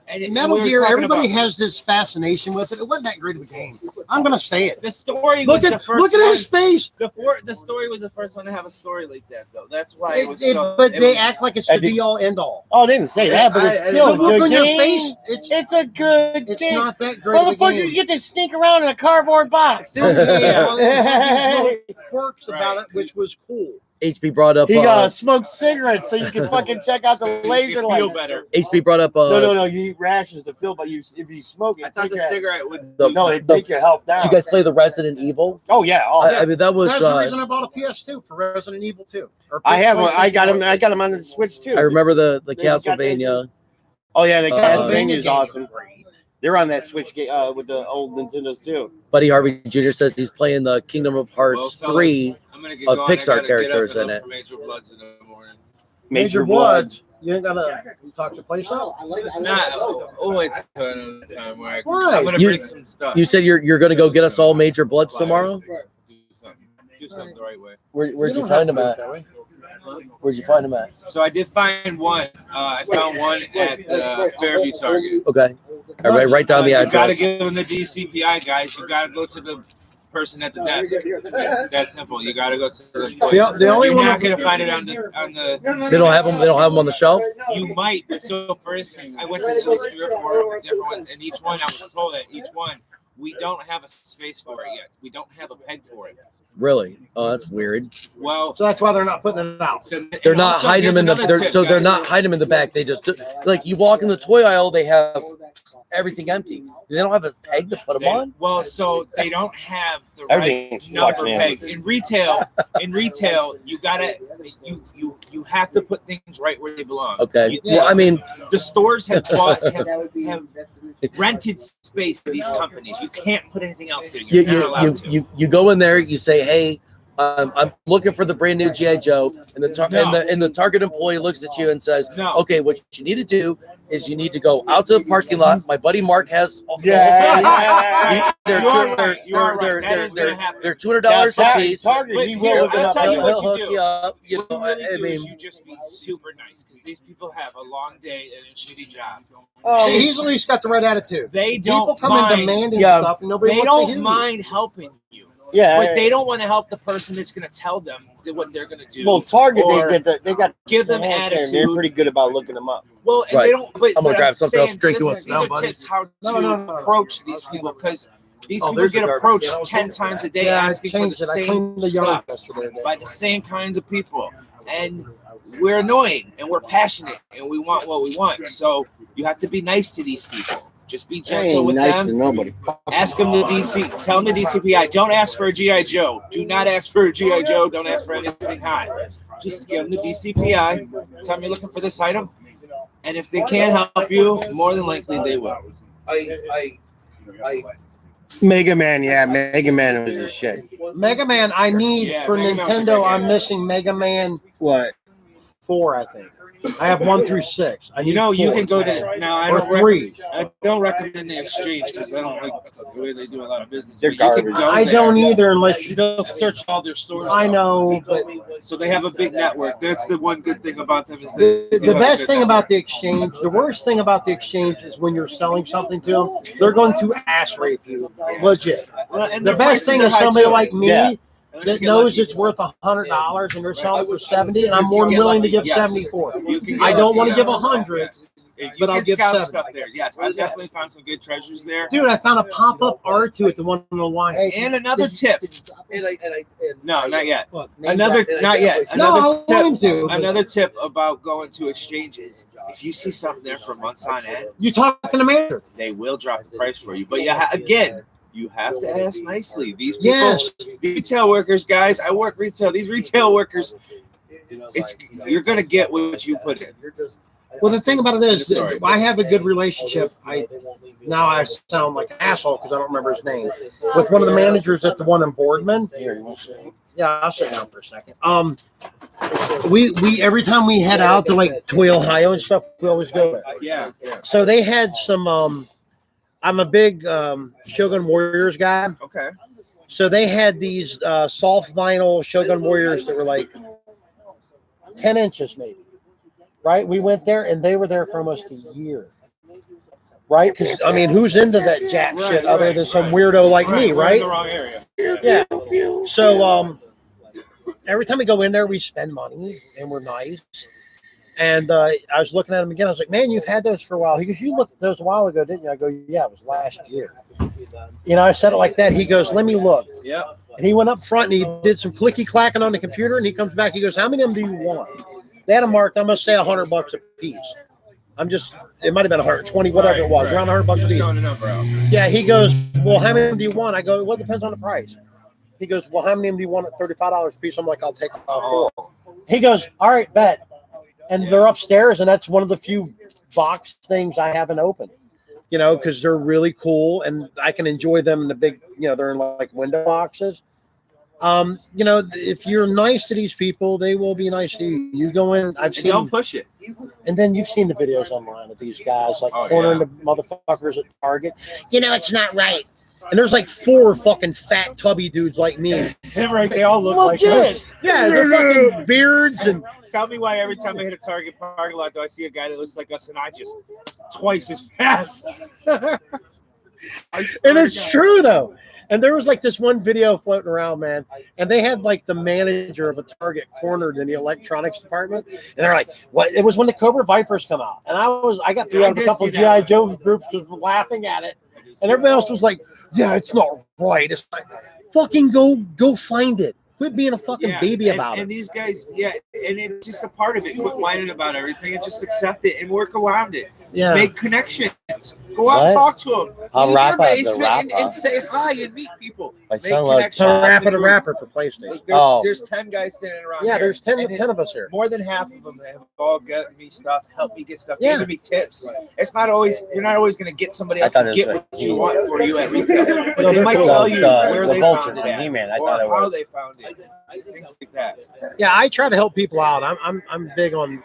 And Metal we were Gear, talking everybody about- has this fascination with it. It wasn't that great of a game. I'm gonna say it. The story Look was at the first look at one. his face. The story was the first one to have a story like that, though. That's why it was so. But it they was- act like it's the be all end all. Oh, I didn't say that, but it's still a The look good on your game. face, It's a good it's game. not that great of a Motherfucker, game. you get to sneak around in a cardboard box, dude. Well, there's little quirks about it, which was cool. HB brought up. He smoked cigarettes so you can fucking check out the laser feel light. better. HB brought up. No. You eat rashes to feel, but if you smoke it, I thought the cigarette would. it take your health down. Did you guys play the Resident Evil? Oh yeah, I mean that was. That's the reason I bought a PS2 for Resident Evil 2. Or I have one. I got PlayStation him. I got him on the Switch too. I remember the They got that Castlevania. Oh yeah, the Uh, Castlevania is games awesome. are great. They're on that Switch with the old Nintendos too. Buddy Harvey Jr. says he's playing the Kingdom of Hearts 3 I'm gonna get of going. I Pixar gotta get up characters and in look it. for Major Bloods in the morning. Major Bloods. You ain't gonna talk the place up. Not. Oh, it's another time where Why? I'm gonna You- bring some stuff. You said you're going to go get us all Major Bloods tomorrow. Do something the right way. Where'd you don't find have them to do it at? that way. Where'd you find them at? So I did find one. I found one at Fairview Target. Okay. All right, write down the You got to address. give them the DCPI, guys. You got to go to the person at the desk. It's that simple. You got to go to The only You're one not gonna find it on the They don't have them. They don't have them on the shelf. You might. But so, for instance, I went to at least 3 or 4 different ones, and each one I was told that each one we don't have a space for it yet. We don't have a peg for it. Really? Oh, that's weird. Well, so that's why they're not putting it out. So, They're not also, hiding here's them in the. another They're, tip, so they're guys. not hiding them in the back. They just like you walk in the toy aisle. They have everything empty. They don't have a peg to put them on. Well, so they don't have the right Everything's number fucking peg in retail. In retail, you gotta you have to put things right where they belong. Okay. You- Well, I mean, the stores have have rented space for these companies. You can't put anything else there. You're not allowed to. you go in there. You say, hey. I'm looking for the brand new GI Joe, and the Target employee looks at you and says, No. "Okay, what you need to do is you need to go out to the parking lot. My buddy Mark has You are right. You are right. That is gonna happen. They're $200 a piece. Target, he But will here, look it I'll up. tell you what He'll you hook do. you up. You What know, you really I do mean, is you just be super nice because these people have a long day and a shitty job. See, he's at least got the right attitude. They People don't come in mind. demanding Yeah. stuff, and nobody They wants to don't hear you. mind helping you, Yeah. but they don't want to help the person that's going to tell them what they're going to do. Well, Target, or they got give them hand stand. attitude. They're pretty good about looking them up. Well, and Right. they don't. But, I'm gonna but grab something else to drink to this us is- now, these are buddy. tips how to No. approach these people because these Oh, people there's get the garbage approached can. I was 10 looking times at a day Yeah, I asking for the changed it. I same cleaned the yard stuff yesterday. by the same kinds of people, and we're annoying and we're passionate and we want what we want. So you have to be nice to these people. Just be I gentle ain't with nice them. to nobody. Ask them the DC. Tell them the DCPI. Don't ask for a GI Joe. Do not ask for a GI Joe. Don't ask for anything high. Just give them the DCPI. Tell them you're looking for this item, and if they can't help you, more than likely they will. I Mega Man, yeah, Mega Man was a shit. Mega Man, I need Yeah, for Mega Man's a Nintendo. great I'm game. missing Mega Man What? 4, I think. I have 1 through 6. I need You know, you 4. can go to now. I Or don't 3. I don't recommend the exchange because I don't like the way they do a lot of business. They're But you can garbage. go I there. don't either unless you. They'll search all their stores. I know, but So they have a big network. That's the one good thing about them is the they have a best good thing network. about the exchange, the worst thing about the exchange is when you're selling something to them, they're going to ass rape you. Legit. Well, and The their best prices thing are is high, somebody too. like me Yeah. Unless that you get knows lucky. it's worth $100 and they're selling it for 70, and I'm more than Get willing to lucky, give yes. 74. You can get I don't want to lucky, give 100, You but I'll can give scout 70. stuff there. Yes, I've definitely found some good treasures there. Dude, I found a pop-up R2 at the one in the line. And another tip. No, not yet. What? Another, not yet. No, Another I want him tip. to. Another tip about going to exchanges: if you see something there for months on end, You talking to manager? they will drop the price for you. But yeah, again, you have to ask nicely. These people, Yes. these retail workers, guys. I work retail. These retail workers, you're gonna get what you put in. Well, the thing about it is, Sorry. I have a good relationship. Now I sound like an asshole because I don't remember his name. With one of the managers at the one in Boardman. Yeah, I'll sit down for a second. We every time we head out to like Toy, Ohio and stuff, we always go there. Yeah. So they had some. I'm a big Shogun Warriors guy. Okay. So they had these soft vinyl Shogun Warriors that were like 10 inches maybe. Right? We went there and they were there for almost a year. Right? Because, I mean, who's into that jack shit other than some weirdo like me, We're in right? the wrong area. Yeah. So every time we go in there, we spend money and we're nice. And I was looking at him again. I was like, man, you've had those for a while. He goes, you looked at those a while ago, didn't you? I go, yeah, it was last year. You know, I said it like that. He goes, let me look. Yeah. And he went up front and he did some clicky clacking on the computer. And he comes back. He goes, how many of them do you want? They had them marked, I'm going to say $100 a piece. It might have been 120, whatever it was, around $100 a Just piece. throwing a number out. Yeah, he goes, well, how many of them do you want? I go, well, it depends on the price. He goes, well, how many of them do you want at $35 a piece? I'm like, I'll take all 4. He goes, all right, bet. And they're upstairs, and that's one of the few box things I haven't opened, you know, because they're really cool, and I can enjoy them in the big, you know, they're in like window boxes. You know, if you're nice to these people, they will be nice to you. You go in, I've And seen, don't push it. and then you've seen the videos online of these guys like Oh, cornering yeah. the motherfuckers at Target. You know, it's not right. And there's like 4 fucking fat tubby dudes like me. Right, they all look like Legit. us. Yeah, they're fucking beards and Tell me why every time I hit a Target parking lot, do I see a guy that looks like us and I just twice as fast? and it's true though. And there was like this one video floating around, man, and they had like the manager of a Target cornered in the electronics department, and they're like, "What?" It was when the Cobra Vipers come out, and I got through out of a couple of GI Joe groups just laughing at it, and everybody else was like, "Yeah, it's not right." It's like, fucking go find it. Quit being a fucking baby about it. And these guys, and it's just a part of it. Quit whining about everything and just accept it and work around it. Yeah. Make connections. Go out and talk to them. I'll Leave wrap your up the basement wrap and up. say hi and meet people. My Make son loves connections. Rapper for PlayStation. There's 10 guys standing around. Yeah, here. there's 10 And of us here. More than half of them have all got me stuff, help me get stuff, Yeah. giving me tips. It's not always, you're not always going to get somebody I else thought to it get was what like you want for you at retail. But No, they they're might cool. tell you where the they Vulture found it from at, He-Man. I or thought it how was. they found it. Things like that. Yeah, I try to help people out. I'm big on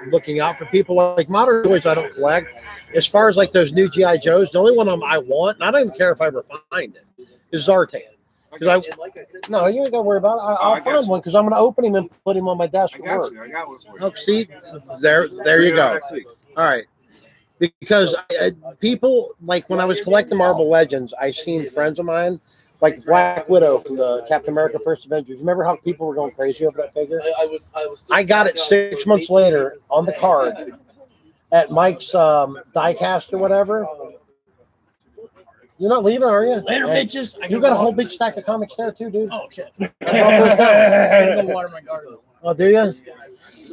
looking out for people. Like modern toys, I don't collect. As far as like those new GI Joes, the only one I want, and I don't even care if I ever find it, is Zartan. Because no, you ain't got to worry about it. I'll find one because I'm going to open him and put him on my desk at work. I got one for you. Oh, see, there you go. Next week. All right. Because people, like when I was collecting Marvel Legends, I seen friends of mine, like Black Widow from the Captain America First Avengers. Remember how people were going crazy over that figure? I got it 6 months later on the card at Mike's diecast or whatever. You're not leaving, are you? Later, bitches. You got a whole big stack of comics there too, dude. Oh shit. I brought those down. I'm gonna water my garden. Oh, do you?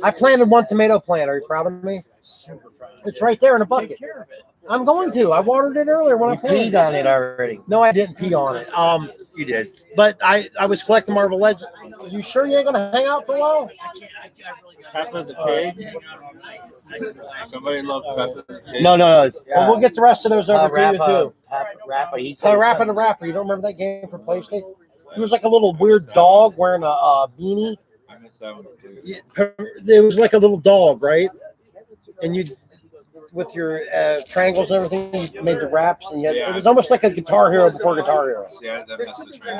I planted one tomato plant. Are you proud of me? Super proud. It's right there in a bucket. Take care of it. I'm going to. I watered it earlier when I You planted peed on it already. No, I didn't pee on it. You did. But I was collecting Marvel Legends. You sure you ain't gonna hang out for a while? Peppa the Pig. Somebody loves Peppa the Pig. No. Well, we'll get the rest of those over to you too. Rapper. He So said Rapper the Rapper. You don't remember that game for PlayStation? He was like a little weird dog wearing a beanie. I missed that one too. It was like a little dog, right? And you, with your triangles and everything, you made the raps, and yet it was almost like a Guitar Hero before Guitar Hero. See, I missed the train.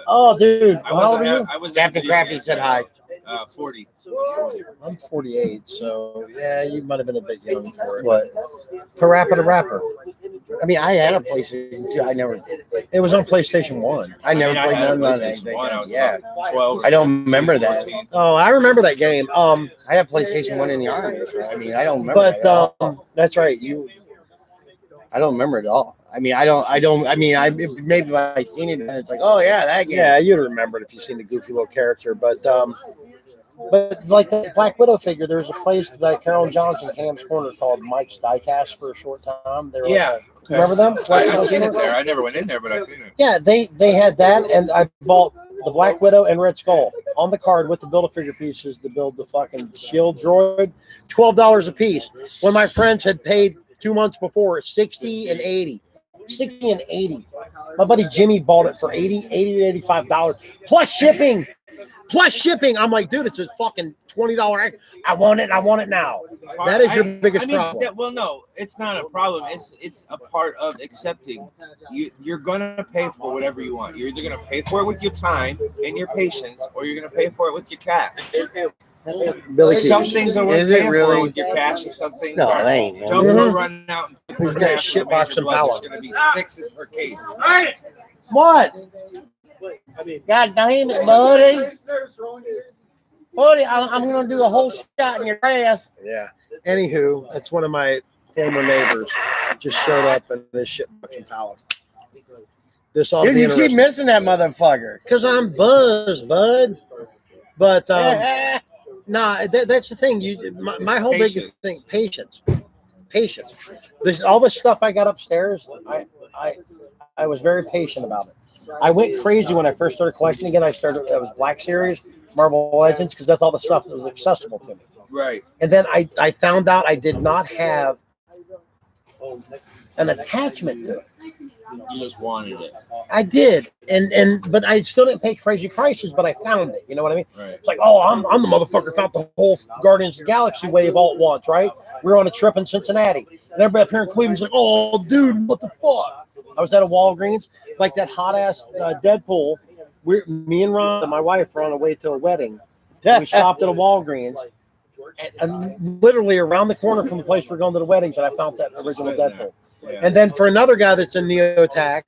Oh, dude, I how old are you? I was Captain Crafty said hi. 40. I'm 48, so yeah, you might have been a bit young for it. What? Parappa the Rapper. I mean, I had a PlayStation 2. I never It was on PlayStation 1. I never played had a none of PlayStation that. 1. I was Yeah. about 12. I don't remember that. 14. Oh, I remember that game. I had PlayStation 1 in the army. So, I mean, I don't remember that But at all. that's right. I don't remember it at all. I mean, maybe if I seen it, and it's like, oh yeah, that game. Yeah, you'd remember it if you've seen the goofy little character. But like the Black Widow figure, there was a place that Carol Johnson, Cam's Corner, called Mike's Diecast for a short time. They were remember them? I've seen it there. I never went in there, but I've seen it. Yeah, they had that, and I bought the Black Widow and Red Skull on the card with the Build-A-Figure pieces to build the fucking shield droid. $12 a piece. When my friends had paid 2 months before, 60 and 80. 60 and 80. My buddy Jimmy bought it for $80 to $85 plus shipping. Plus shipping. I'm like, dude, it's a fucking $20. I want it now. That is your biggest problem. Well, no, it's not a problem. It's a part of accepting. You're gonna pay for whatever you want. You're either gonna pay for it with your time and your patience, or you're gonna pay for it with your cash. Billy Some Keys. things are worth Is it paying really? for with your cash, and some things No, aren't. it ain't. Man. Don't go running out and put He's for got a half shit of the major box and blood. power. There's gonna be 6 per case. What? God damn it, buddy. Buddy, I'm going to do a whole shot in your ass. Yeah. Anywho, that's one of my former neighbors. Just showed up in this shit fucking power. This all Dude, you keep missing that motherfucker. because I'm buzzed, bud. But nah, that's the thing. My whole biggest thing, patience. There's all this stuff I got upstairs. I was very patient about it. I went crazy when I first started collecting again. That was Black Series, Marvel Legends, because that's all the stuff that was accessible to me. Right. And then I found out I did not have an attachment to it. You just wanted it. I did, but I still didn't pay crazy prices. But I found it. You know what I mean? Right. It's like, oh, I'm the motherfucker found the whole Guardians of the Galaxy wave all at once, right? We were on a trip in Cincinnati, and everybody up here in Cleveland's like, oh, dude, what the fuck? I was at a Walgreens, like that hot ass Deadpool. Me and Ron and my wife were on the way to a wedding. We stopped at a Walgreens, and literally around the corner from the place we're going to the weddings, and I found that original Deadpool. And then for another guy that's in Neotac,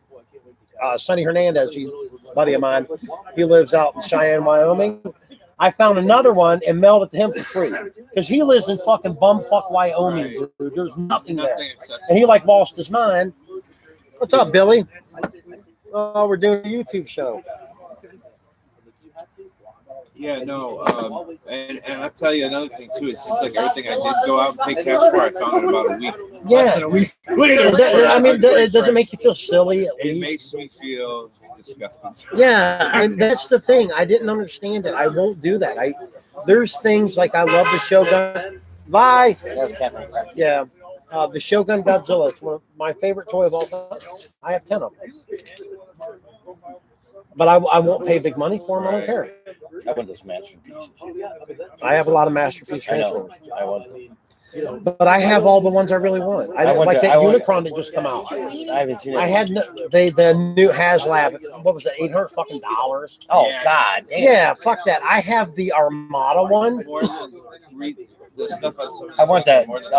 Sonny Hernandez, he's a buddy of mine. He lives out in Cheyenne, Wyoming. I found another one and mailed it to him for free because he lives in fucking bumfuck Wyoming, dude. There's nothing there, and he like lost his mind. What's up, Billy? Oh, we're doing a YouTube show. Yeah, no, and I'll tell you another thing too. It seems like everything I did go out and pay cash for, I found in about a week. Yeah, Less than a week later. I mean, it doesn't make you feel silly. At It least. makes me feel disgusting. Yeah, and that's the thing. I didn't understand it. I won't do that. There's things like I love the Shogun. Bye. Yeah, the Shogun Godzilla. It's one of my favorite toy of all time. I have 10 of them. But I won't pay big money for them. I don't care. I want those masterpieces. I have a lot of masterpiece I know. transformers. I want them. But I have all the ones I really want. I want like the- that I want- Unicron that just come out. I haven't seen it. I had the new HasLab. What was it? $800 fucking dollars. Oh God! Damn. Yeah, fuck that. I have the Armada one. More than read the stuff on social I want that more than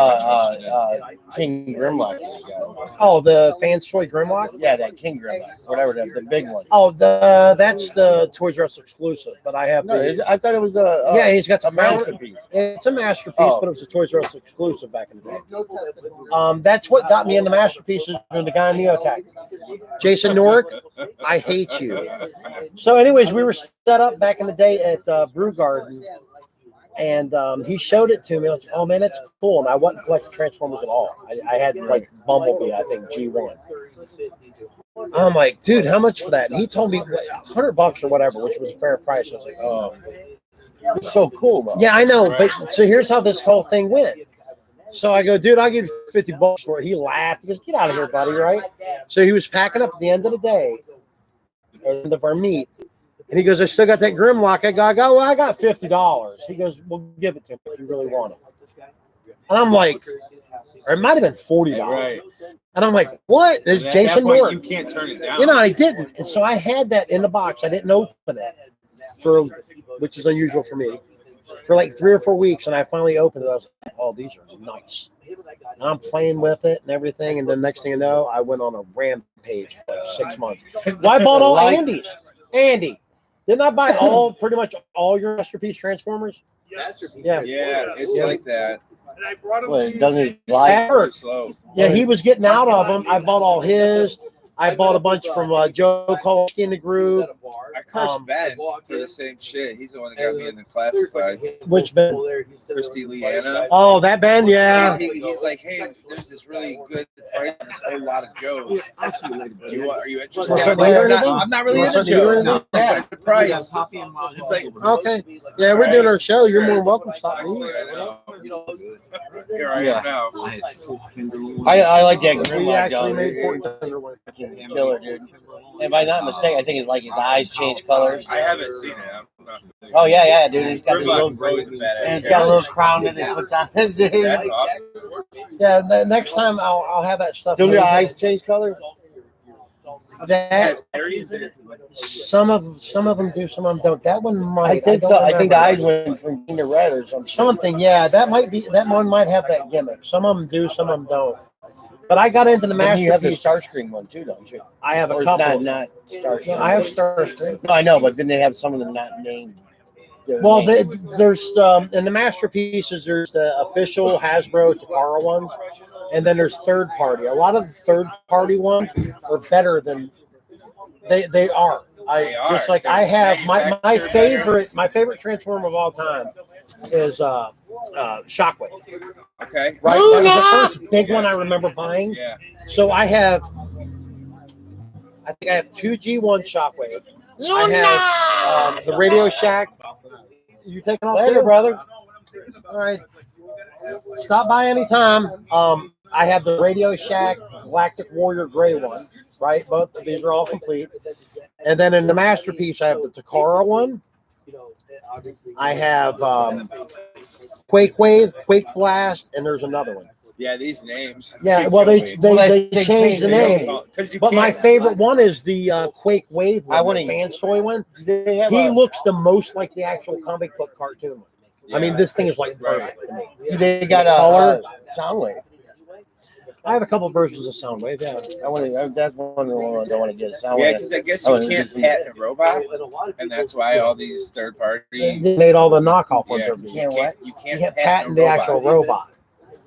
King Grimlock. that you got. Oh, the Fans Toy Grimlock. Yeah, that King Grimlock, whatever the big one. Oh, that's the Toys R Us exclusive. But I have No, the. I thought it was a Yeah, he's got a the crown. masterpiece. It's a masterpiece, Oh. but it was a Toys R Us exclusive back in the day. That's what got me into masterpieces. And the guy in Neotac, Jason Norick. I hate you. So, anyways, we were set up back in the day at Brew Garden, and he showed it to me. I was like, oh man, that's cool. And I wasn't collecting Transformers at all. I had like Bumblebee, I think G1. I'm like, dude, how much for that? And he told me $100 or whatever, which was a fair price. I was like, oh, It's so cool though. yeah, I know. But so here's how this whole thing went. So I go, dude, I'll give you $50 for it. He laughed. He goes, get out of here, buddy, right? So he was packing up at the end of the day, or the end of our meet. And he goes, I still got that Grimlock. I go, well, I got $50. He goes, well, give it to me if you really want it. And I'm like, or it might have been $40. Right. And I'm like, what? It's At Jason that point, Norton. you can't turn it down. You know, I didn't. And so I had that in the box. I didn't open it, which is unusual for me, for like 3 or 4 weeks. And I finally opened it. I was like, oh, these are nice. And I'm playing with it and everything. And then next thing you know, I went on a rampage for like 6 months. Well, I bought all Andy's. Andy, didn't I buy pretty much all your masterpiece Transformers? Yeah. Yeah, it's like that. And I brought him Well, to doesn't his At life? first. Slow. Yeah, he was getting out of them. I bought all his. I bought a bunch from Joe Kolsky in the group. I cursed Ben for the same shit. He's the one that got me in the classifieds. Which Ben? Christy Leanna. Oh, that Ben, yeah. He's like, hey, there's this really good price on this whole lot of Joes. Are you interested? Want something Like, to eat or I'm not really Want into something to eat or Joes. anything? But it's the price. It's like, Okay. Yeah, we're doing our show. You're more than welcome to stop me. I know. Here I Yeah. am now. I like that We Grimlock actually though. made Fort Tenderloin. Killer, dude. And by not mistake, I think it's like his eyes change colors. I haven't seen it. I'm not familiar. Oh yeah, dude. He's got this Grimlock little, is always a badass and it's got a little crown that he Yeah. puts on his dude. That's awesome. Yeah, the next time I'll have that stuff. Do your eyes change colors? That some of them do, some of them don't. That one might. I think don't so. I think the eyes remember. went from green to red or something. Something, yeah. That one might have that gimmick. Some of them do, some of them don't. But I got into the Then you have the masterpiece. Starscream one too, don't you? I have Or a it's couple. not Starscream. Yeah, I have Starscream. No, I know, but then they have some of them not named. They're Well, named. there's in the masterpieces. There's the official Hasbro Takara ones, and then there's third party. A lot of the third party ones are better than they are. Just like I have my favorite Transformer of all time is Shockwave. Okay. Right, that was the first big one I remember buying. Yeah. So I think I have 2 G1 Shockwave. I have the Radio Shack. You taking off Later, too? brother. All right. Stop by anytime. I have the Radio Shack Galactic Warrior Gray one, right? Both of these are all complete. And then in the masterpiece, I have the Takara one. I have Quake Wave, Quake Blast, and there's another one. Yeah, these names. Yeah, well, they changed the changed the name. name. But my favorite one is the Quake Wave one, I the wanna- Fans Toy one. They have He a- looks the most like the actual comic book cartoon one. I mean, this thing is like perfect to me. They got Color. a Soundwave. I have a couple versions of Soundwave. Yeah, I want to. That's one of the ones I want to get. Soundwave. Yeah, because I guess you can't patent a robot, and that's why all these third party. they made all the knockoff ones. Yeah, Are you being- can't, you You can't can't patent patent a the actual robot.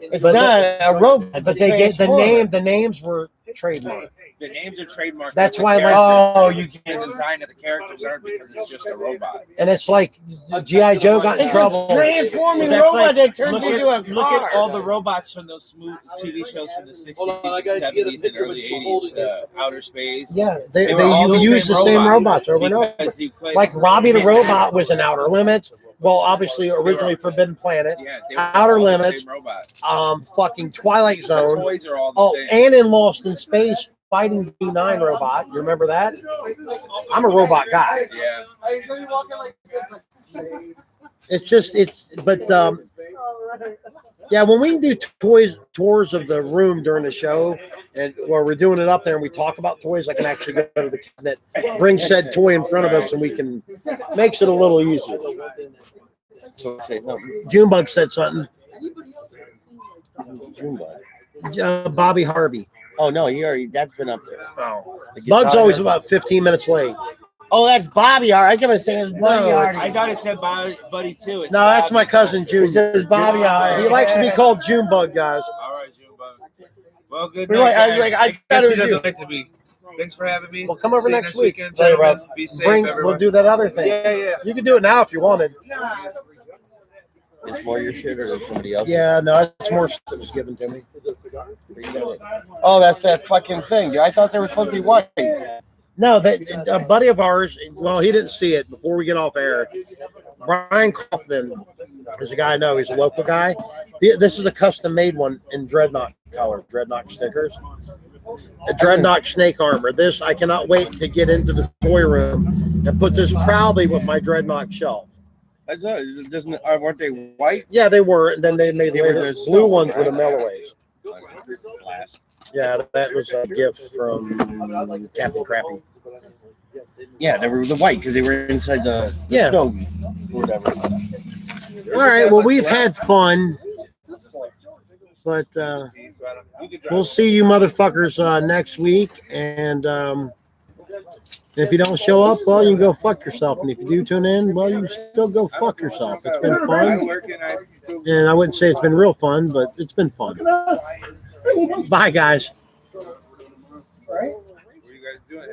It's But not a robot. But they get the name. The names were trademarked. The names are trademarked. That's but why, the like- characters- Oh, you the design of the characters aren't because it's just a robot. And it's like G.I. Joe got in It's trouble. a transforming That's robot like- that turns look into at, a look car. at all the robots from those smooth TV shows from the 60s, 70s, and early 80s. Outer Space. Yeah, they were all use the same robots over and over. because you played- Like Robbie the Robot was in Outer Limits. Well, obviously, originally Forbidden Planet, Yeah, they were Outer all the Limits, same robot. fucking Twilight The Zone. toys are all the Oh, same. and in Lost in Space, fighting B9 robot. You remember that? I'm a robot guy. Yeah. Yeah, when we do tours of the room during the show, and where we're doing it up there and we talk about toys, I can actually go to the cabinet, bring said toy in front of us, and we can, makes it a little easier. So say something. Junebug said something. Junebug. Bobby Harvey. Oh no, he already. That's been up there. Oh. The guitar- Bug's always about 15 minutes late. Oh, that's Bobby. I kept saying it's Buddy No, Hardy. I thought it said Buddy too. It's No, that's my Bobby. cousin June. It says Bobby Hardy. He likes to be called Junebug, guys. All right, Junebug. Well, good We're night, like- I was guys. like, I guess thought it who was doesn't you. like to be. Thanks for having me. Well, come over See you next week. weekend, Later, bro. gentlemen. Be safe, everyone. We'll do that other thing. Yeah, yeah. You can do it now if you wanted. It's more your shit or there's somebody else? Yeah, no, it's more stuff that was given to me. Oh, that's that fucking thing. Dude. I thought they were supposed to be white. No, that a buddy of ours. Well, he didn't see it before we get off air. Brian Kaufman is a guy I know. He's a local guy. This is a custom-made one in Dreadnought color, Dreadnought stickers. A Dreadnought snake armor. This I cannot wait to get into the toy room and put this proudly with my Dreadnought shelf. I thought it doesn't. Weren't they white? Yeah, they were. And then they made They were later the blue snow, ones with right? the Melloways. Class. Yeah, that was a gift from Captain Crappy. Yeah, they were the white because they were inside the Yeah. snow or whatever. All right. Well, we've had fun, but we'll see you motherfuckers next week. And if you don't show up, well, you can go fuck yourself. And if you do tune in, well, you can still go fuck yourself. It's been fun. And I wouldn't say it's been real fun, but it's been fun. Bye, guys. What are you guys doing?